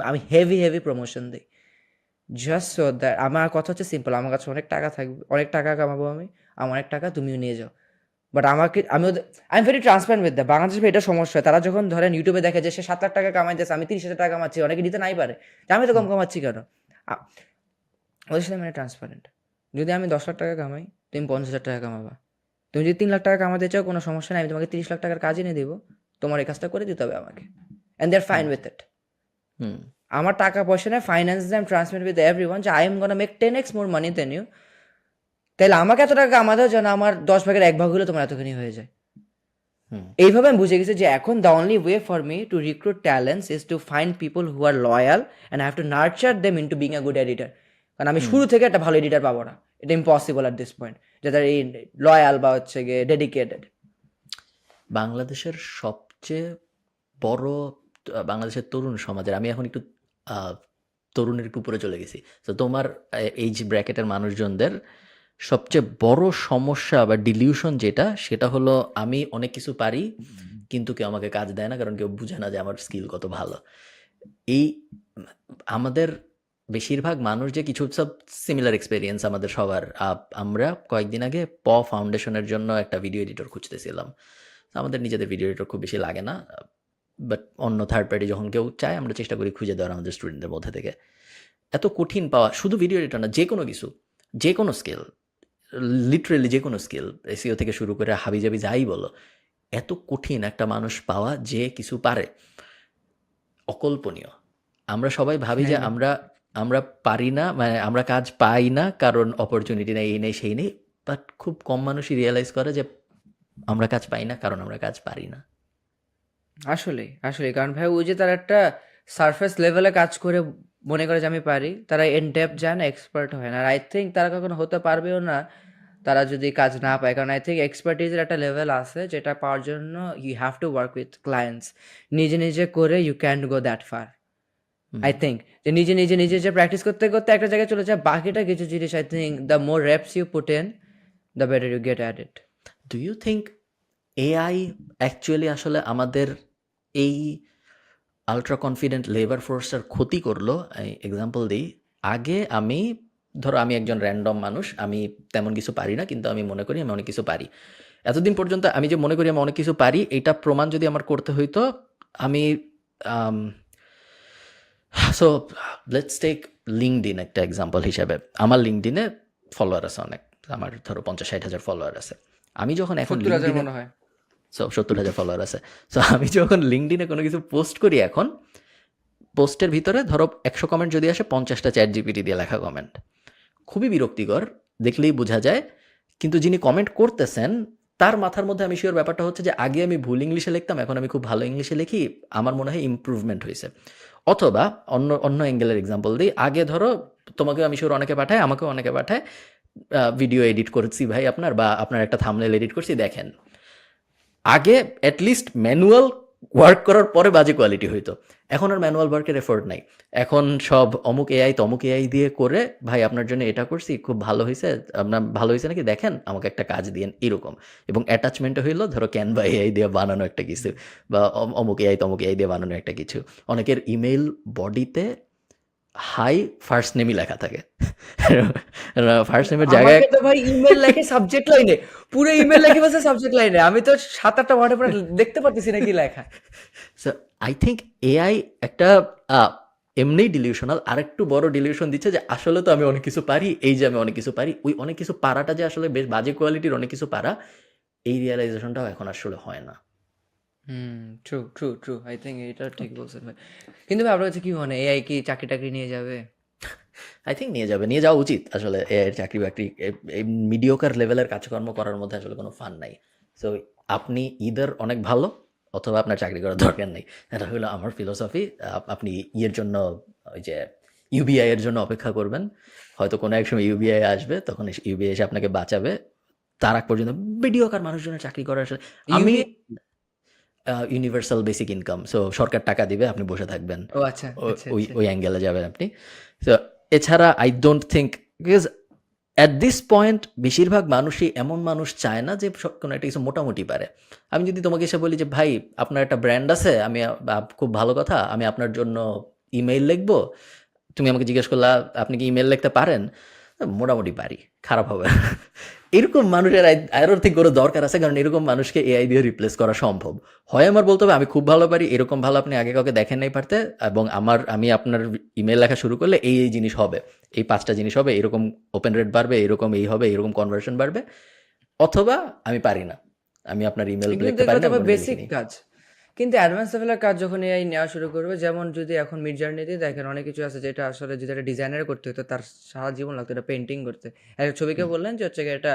আমি হেভি প্রমোশন দিই, জাস্ট সো দ্যাট আমার কথা হচ্ছে সিম্পল, আমার কাছে অনেক টাকা থাকবে, অনেক টাকা কামাবো আমি, আমার অনেক টাকা তুমিও নিয়ে যাও। But I am very transparent with that. বাংলাদেশে এটা সমস্যা হয়, তারা যখন ধরেন ইউটিউবে দেখে যে সে 7 লাখ টাকা কামাইতেছে, আমি 30,000 টাকা কামাচ্ছি, অনেকে দিতে নাই পারে যে আমি তো কম কামাচ্ছি কেন। আ- ওদের সাথে মানে ট্রান্সপারেন্ট, যদি আমি 10 লাখ টাকা কামাই, তুমি 50,000 টাকা কামাবা। তুমি যদি 3 লাখ টাকা কামাতে চাও, কোনো সমস্যা নেই, আমি তোমাকে 30 লাখ টাকার কাজ এনে দেবো, তোমার এই কাজটা করে দিতে হবে আমাকে, and they are fine with it. হুম আমার টাকা পয়সা নেই, finance them, transmit with everyone যে I am gonna make 10x more money than you. তাহলে আমাকে এত টাকা কামাতে যেন আমার 10 ভাগের 1 ভাগ হলে তোমার এতখানি হয়ে যায়। হুম এইভাবে আমি বুঝে গেছি যে এখন the only way for me to recruit talents is to find people who are loyal and I have to nurture them into being a good editor. কারণ আমি শুরু থেকে একটা ভালো এডিটার পাবো না, এটা ইম্পসিবল অ্যাট দিস পয়েন্ট, যে তার এই লয়াল বা হচ্ছে গিয়ে ডেডিকেটেড। বাংলাদেশের সবচেয়ে বড় বাংলাদেশের তরুণ সমাজের, আমি এখন একটু আহ, তরুণের একটু উপরে চলে গেছি, তো তোমার এইজ ব্র্যাকেটের মানুষজনদের সবচেয়ে বড় সমস্যা বা ডিলিউশন যেটা, সেটা হলো আমি অনেক কিছু পারি কিন্তু কেউ আমাকে কাজ দেয় না, কারণ কেউ বুঝে না যে আমার স্কিল কত ভালো। এই আমাদের বেশিরভাগ মানুষ যে কিছু সব সিমিলার এক্সপেরিয়েন্স আমাদের সবার। আমরা কয়েকদিন আগে ফাউন্ডেশনের জন্য একটা ভিডিও এডিটর খুঁজতেছিলাম। তো আমাদের নিজেদের ভিডিও এডিটর খুব বেশি লাগে না, বাট অন্য থার্ড পার্টি যখন কেউ চায় আমরা চেষ্টা করি খুঁজে দেওয়ার আমাদের স্টুডেন্টদের মধ্যে থেকে। এত কঠিন পাওয়া, শুধু ভিডিও এডিটর না, যে কোনো কিছু, যে কোনো স্কিল, লিটারেলি যে কোনো স্কিল, এসইও থেকে শুরু করে হাবিজাবি যাই বলো, এত কঠিন একটা মানুষ পাওয়া যে কিছু পারে, অকল্পনীয়। আমরা সবাই ভাবি যে আমরা আমরা পারি না, মানে আমরা কাজ পাই না কারণ অপরচুনিটি নেই, এই নেই সেই নেই, বাট খুব কম মানুষই রিয়েলাইজ করে যে আমরা কাজ পাই না কারণ আমরা কাজ পারি না। আসলে কারণ ভাই ওই যে তারা একটা সারফেস লেভেলে কাজ করে মনে করে যে আমি পারি, তারা এন ডেপথ যায় না, এক্সপার্ট হয় না। আর আই থিঙ্ক তারা কখনো হতে পারবেও না তারা যদি কাজ না পায়, কারণ আই থিঙ্ক এক্সপার্টিজের একটা লেভেল আছে যেটা পাওয়ার জন্য you have to work with clients, নিজে নিজে করে you can't go that far. I think যে নিজে যে প্র্যাকটিস করতে করতে একটা জায়গায় চলে যায়, বাকিটা কিছু জিনিস I think the more reps you put in the better you get at it. Do you think AI actually আসলে আমাদের এই আলট্রা কনফিডেন্ট লেবার ফোর্সটার ক্ষতি করলো? এক্সাম্পল দিই, আগে ধরো আমি একজন র্যান্ডম মানুষ, আমি তেমন কিছু পারি না কিন্তু আমি মনে করি আমি অনেক কিছু পারি। এতদিন পর্যন্ত আমি যে মনে করি আমি অনেক কিছু পারি, এটা প্রমাণ যদি আমার করতে হইতো, আমি সো লেটস টেক লিঙ্কডইন একটা এক্সাম্পল হিসেবে। আমার লিঙ্কডইনে ফলোয়ার আছে অনেক, আমার ধরো 50-60 হাজার ফলোয়ার আছে। আমি যখন এখন 70,000 মনে হয়। 70,000 ফলোয়ার আছে। সো আমি যখন লিঙ্কডইনে কোনো কিছু পোস্ট করি, এখন পোস্টের ভিতরে ধরো 100 কমেন্ট যদি আসে, 50টা চ্যাট জিপিটি দিয়ে লেখা কমেন্ট। খুবই বিরক্তিকর, দেখলেই বোঝা যায়। কিন্তু যিনি কমেন্ট করতেছেন তার মাথার মধ্যে আমি শিওর ব্যাপারটা হচ্ছে যে আগে আমি ভুল ইংলিশে লিখতাম, এখন আমি খুব ভালো ইংলিশে লিখি, আমার মনে হয় ইমপ্রুভমেন্ট হয়েছে। অথবা অন্য অন্য অ্যাঙ্গেলের এক্সাম্পল দিই, আগে ধরো তোমাকে আমি শিওর অনেকে পাঠায়, আমাকেও অনেকে পাঠায়, ভিডিও এডিট করছি ভাই আপনার, বা আপনার একটা থাম্বনেল এডিট করছি দেখেন। আগে অ্যাটলিস্ট ম্যানুয়াল ওয়ার্ক করার পরে বাজে কোয়ালিটি হইতো, এখন আর ম্যানুয়াল ওয়ার্কের এফোর্ট নাই। এখন সব অমুক এআই তমুক এআই দিয়ে করে, ভাই আপনার জন্য এটা করছি খুব ভালো হয়েছে, আপনার ভালো হয়েছে নাকি দেখেন, আমাকে একটা কাজ দিয়েন, এরকম। এবং অ্যাটাচমেন্টটা হইলো ধরো ক্যানভা এআই দিয়ে বানানো একটা কিছু, বা অমুক এআই তমুক এআই দিয়ে বানানো একটা কিছু। অনেকের ইমেইল বডিতে হাই ফার্স্ট নেমই লেখা থাকে, ফার্স্ট নেমের জায়গায়। আমাকে তো ভাই ইমেল লেখে সাবজেক্ট লাইনে, পুরো ইমেল লেখে বসে সাবজেক্ট লাইনে, আমি তো 7-8টা ওয়ার্ডে পুরো দেখতে পারতেছি না কি লেখা। সো আই থিঙ্ক এআই একটা এমনি ডিলিউশনাল, আরেকটু বড় ডিলিউশন দিচ্ছে যে আসলে তো আমি অনেক কিছু পারি, এই যে আমি অনেক কিছু পারি, ওই অনেক কিছু পারাটা যে আসলে বেশ বাজে কোয়ালিটির অনেক কিছু পারা, এই রিয়েলাইজেশনটাও এখন আসলে হয় না। ট্রু আই থিঙ্ক এটা ঠিক বলছেন ভাই। কিন্তু ভাই আপনার কাছে কি মনে হয়, এআই কি চাকরি টাকরি নিয়ে যাবে? আই থিঙ্ক নিয়ে যাওয়া উচিত আসলে। এর চাকরি বাকরি, এই মিডিওকার লেভেলের কাজকর্ম করার মধ্যে আসলে কোনো ফান নাই। সো আপনি ইদার অনেক ভালো, অথবা আপনার চাকরি করার দরকার নেই। এটা হলো আমার ফিলোসফি। আপনি ইয়ের জন্য, ওই যে ইউবিআই এর জন্য অপেক্ষা করবেন, হয়তো কোনো এক সময় ইউবিআই আসবে, তখন ইউবিআই এসে আপনাকে বাঁচাবে। তার আগ পর্যন্ত মিডিওকার মানুষজনের চাকরি করার আসলে আমি ইউনিভার্সাল বেসিক ইনকাম, সো সরকার টাকা দিবে, আপনি বসে থাকবেন, ও আচ্ছা আচ্ছা ওই আচ্ছা। ওই অ্যাঙ্গেলে যাবেন আপনি। তো এছাড়া I don't think, because at this point বেশিরভাগ মানুষই এমন মানুষ চায় না যে কোনো একটা কিছু মোটামুটি পারে। আমি যদি তোমাকে এসে বলি যে ভাই আপনার একটা ব্র্যান্ড আছে, আমি খুব ভালো কথা, আমি আপনার জন্য ইমেইল লিখবো, তুমি আমাকে জিজ্ঞেস করলা আপনি কি ইমেল লিখতে পারেন, মোটামুটি পারি, খারাপ হবে না। এরকম মানুষের আরও ঠিক করে দরকার আছে, কারণ এরকম মানুষকে এআই দিয়ে রিপ্লেস করা সম্ভব। হয় আমার বলতে হবে আমি খুব ভালো পারি, এরকম ভালো আপনি আগে কাউকে দেখেন নাই পারতে, এবং আমি আপনার ইমেল লেখা শুরু করলে এই জিনিস হবে, এই 5টা জিনিস হবে, এরকম ওপেন রেট বাড়বে, এরকম এই হবে, এরকম কনভার্সন বাড়বে। অথবা আমি পারি না, আমি আপনার ইমেল এগুলো লিখতে পারি দেখলে না, তো আবার মনে লিখে বেসিক নিই। কাজ, কিন্তু অ্যাডভান্স লেভেলের কাজ যখন এআই নেওয়া শুরু করবে, যেমন যদি এখন মিড জার্নিতে দেখেন অনেক কিছু আছে যেটা আসলে যদি একটা ডিজাইনার করতে হতো তার সারা জীবন লাগতো এটা পেন্টিং করতে। একটা ছবিকে বললেন যে হচ্ছে গিয়ে এটা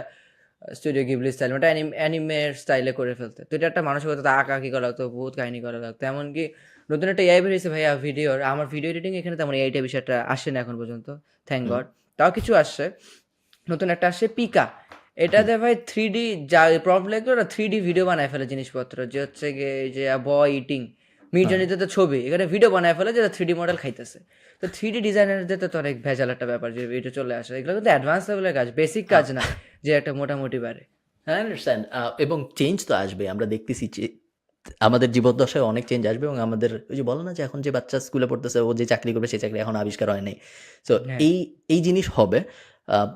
স্টুডিও গিবলি স্টাইল, ওটা অ্যানিমের স্টাইলে করে ফেলতে, তো এটা একটা মানুষের কথা আঁকা আঁকি করা লাগতো, বহুত কাহিনী করা লাগতো। এমনকি নতুন একটা এআই বেরিয়েছে ভাইয়া ভিডিওর, আমার ভিডিও এডিটিং এখানে তেমন এআইটা বিষয়টা আসে না এখন পর্যন্ত, থ্যাংক গড। তাও কিছু আসছে, নতুন একটা আসছে পিকা, এটাতে ভাই 3D যা প্রম্পট লাগলো ওরা 3D ভিডিও বানায় ফেলে জিনিসপত্র, যে হচ্ছে গিয়ে যে বয় ইটিং মির্জানিতে তো ছবি, এখানে ভিডিও বানায় ফেলে যেটা 3D মডেল খাইতেছে। তো 3D ডিজাইনারদের তো অনেক ভেজাল একটা ব্যাপার যে ভিডিও চলে আসে, এগুলো কিন্তু অ্যাডভান্স লেভেলের কাজ, বেসিক কাজ না যে একটা মোটামুটি পারে। হ্যাঁ, আন্ডারস্ট্যান্ড। এবং চেঞ্জ তো আসবে, আমরা দেখতেছি যে আমাদের জীবদ্দশায় অনেক চেঞ্জ আসবে, এবং আমাদের ওই যে বলো না যে এখন যে বাচ্চা স্কুলে পড়তেছে ও যে চাকরি করবে সেই চাকরি এখন আবিষ্কার হয় নাই। সো হ্যাঁ এই জিনিস হবে। আহ,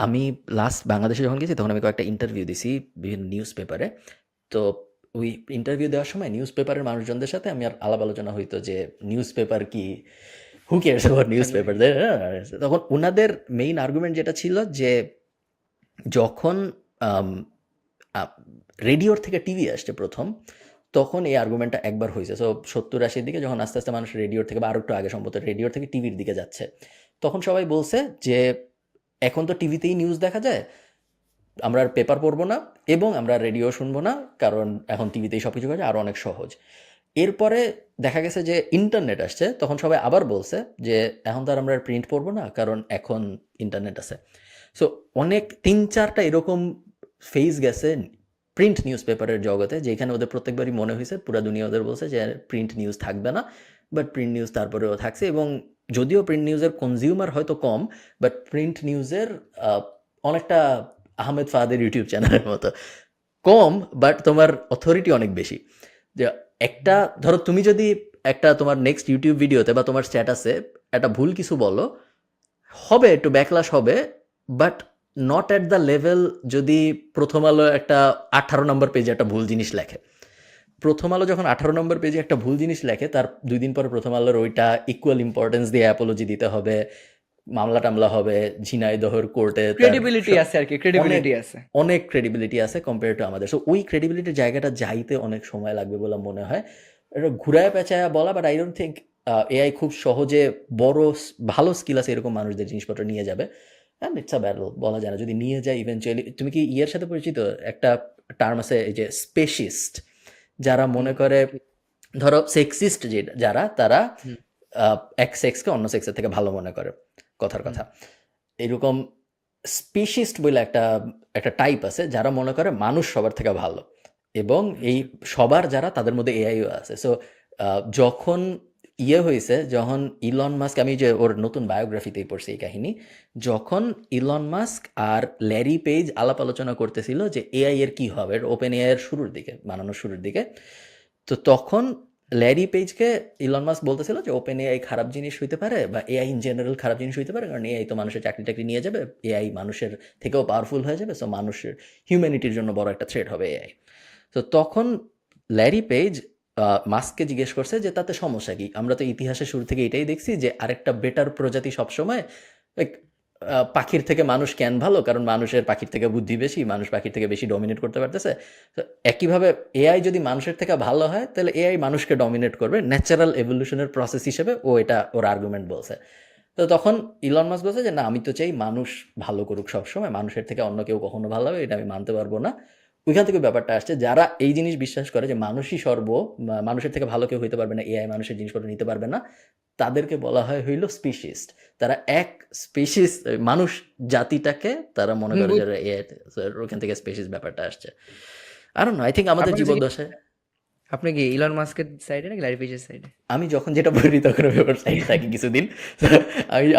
আমি লাস্ট বাংলাদেশে যখন গেছি তখন আমি কয়েকটা ইন্টারভিউ দিছি বিভিন্ন নিউজ পেপারে। তো ওই ইন্টারভিউ দেওয়ার সময় নিউজ পেপারের মানুষজনদের সাথে আমি আর আলাপ আলোচনা হইতো যে নিউজ পেপার কি, who cares about news paper. তখন ওনাদের মেইন আর্গুমেন্ট যেটা ছিল যে যখন রেডিওর থেকে টিভি আসছে প্রথম, তখন এই আর্গুমেন্টটা একবার হয়েছে। সো 70-80-র দিকে যখন আস্তে আস্তে মানুষ রেডিওর থেকে, বা আরও একটু আগে সম্ভবত রেডিওর থেকে টিভির দিকে যাচ্ছে, তখন সবাই বলছে যে এখন তো টিভিতেই নিউজ দেখা যায়, আমরা আর পেপার পড়বো না এবং আমরা রেডিও শুনবো না, কারণ এখন টিভিতেই সব কিছু কাজ আরও অনেক সহজ। এরপরে দেখা গেছে যে ইন্টারনেট আসছে, তখন সবাই আবার বলছে যে এখন তো আর আমরা প্রিন্ট পড়বো না, কারণ এখন ইন্টারনেট আছে। সো অনেক 3-4টা এরকম ফেজ গেছে প্রিন্ট নিউজ পেপারের জগতে, যেখানে ওদের প্রত্যেকবারই মনে হয়েছে, পুরো দুনিয়া ওদের বলছে যে প্রিন্ট নিউজ থাকবে না, বাট প্রিন্ট নিউজ তারপরেও থাকছে। এবং যদিও প্রিন্ট নিউজের কনজিউমার হয়তো কম, বাট প্রিন্ট নিউজের অনেকটা আহমেদ ফাহাদের ইউটিউব চ্যানেলের মতো কম, বাট তোমার অথরিটি অনেক বেশি। যে একটা ধরো তুমি যদি একটা তোমার নেক্সট ইউটিউব ভিডিওতে বা তোমার স্ট্যাটাসে একটা ভুল কিছু বলো, হবে একটু ব্যাকলাশ হবে, but not at the level যদি প্রথম আলো একটা 18 নম্বর পেজে একটা ভুল জিনিস লেখে। প্রথম আলো যখন 18 নম্বর পেজে একটা ভুল জিনিস লেখে, তার 2 দিন পরে প্রথম আলোর ওইটা ইকুয়াল ইম্পর্টেন্স দিয়ে অ্যাপোলজি দিতে হবে, মামলা টামলা হবে, ঝিনাইদহের কোর্টে ক্রেডিবিলিটি আছে আর কি, ক্রেডিবিলিটি আছে। অনেক ক্রেডিবিলিটি আছে কম্পেয়ার টু আমাদের। সো ওই ক্রেডিবিলিটির জায়গাটা যাইতে অনেক সময় লাগবে বলে মনে হয়। এটা ঘুরায় পেঁচায় বলা, but I don't think AI খুব সহজে বড় ভালো স্কিল আছে এরকম মানুষদের জিনিসপত্র নিয়ে যাবে। অ্যান্ড ইটস আ ব্যাটল, বলা যায় না যদি নিয়ে যায় ইভেনচুয়ালি। তুমি কি ইয়ের সাথে পরিচিত? একটা টার্ম আছে এই যে স্পেশিস্ট, যারা মনে করে ধরো সেক্সিস্ট যারা, তারা হুম এক সেক্সকে অন্য সেক্সের থেকে ভালো মনে করে, কথার কথা। এরকম স্পিশিস্ট বলে একটা একটা টাইপ আছে যারা মনে করে মানুষ সবার থেকে ভালো, এবং এই সবার যারা তাদের মধ্যে এআইও আছে। সো যখন হয়েছে, যখন ইলন মাস্ক, আমি যে ওর নতুন বায়োগ্রাফিতেই পড়ছি এই কাহিনী, যখন ইলন মাস্ক আর ল্যারি পেজ আলাপ আলোচনা করতেছিল যে এআই এর কি হবে, ওপেন এআই এর শুরুর দিকে, বানানোর শুরুর দিকে, তো তখন ল্যারি পেজকে ইলন মাস্ক বলতেছিল যে ওপেন এআই খারাপ জিনিস হইতে পারে, বা এআই ইন জেনারেল খারাপ জিনিস হইতে পারে, কারণ এআই তো মানুষের চাকরি টাকরি নিয়ে যাবে, এআই মানুষের থেকেও পাওয়ারফুল হয়ে যাবে, সো মানুষের হিউম্যানিটির জন্য বড় একটা থ্রেট হবে এআই। তো তখন ল্যারি পেজ মাস্ককে জিজ্ঞেস করছে যে তাতে সমস্যা কি, আমরা তো ইতিহাসের শুরু থেকে এটাই দেখছি যে আরেকটা বেটার প্রজাতি সবসময় পাখির থেকে মানুষ কেন ভালো, কারণ মানুষের পাখির থেকে বুদ্ধি বেশি, মানুষ পাখির থেকে বেশি ডমিনেট করতে পারতেছে। তো একইভাবে এআই যদি মানুষের থেকে ভালো হয়, তাহলে এআই মানুষকে ডমিনেট করবে, ন্যাচারাল এভলিউশনের প্রসেস হিসেবে ও এটা ওর আর্গুমেন্ট বলছে। তো তখন ইলন মাস্ক বলছে যে না, আমি তো চাই মানুষ ভালো করুক সবসময়, মানুষের থেকে অন্য কেউ কখনো ভালো হবে এটা আমি মানতে পারবো না। ওইখান থেকে ব্যাপারটা আসছে, যারা এই জিনিস বিশ্বাস করে যে মানুষই মানুষের থেকে ভালো কেউ হইতে পারবে না, এআই মানুষের জিনিসপত্র নিতে পারবে না, তাদেরকে বলা হয় হইল স্পিশিস্ট। তারা এক স্পিশিস, মানুষ জাতিটাকে তারা মনে করে যে এআই, ওখান থেকে স্পিশিস ব্যাপারটা আসছে। আর আই থিঙ্ক আমাদের আপনার জীবদ্দশায় আপনি কি ইলন মাস্কের সাইডে নাকি ল্যারি পেজের সাইডে? আমি যখন যেটা পড়ি তখন আমি ওর সাইডে থাকি কিছুদিন। So,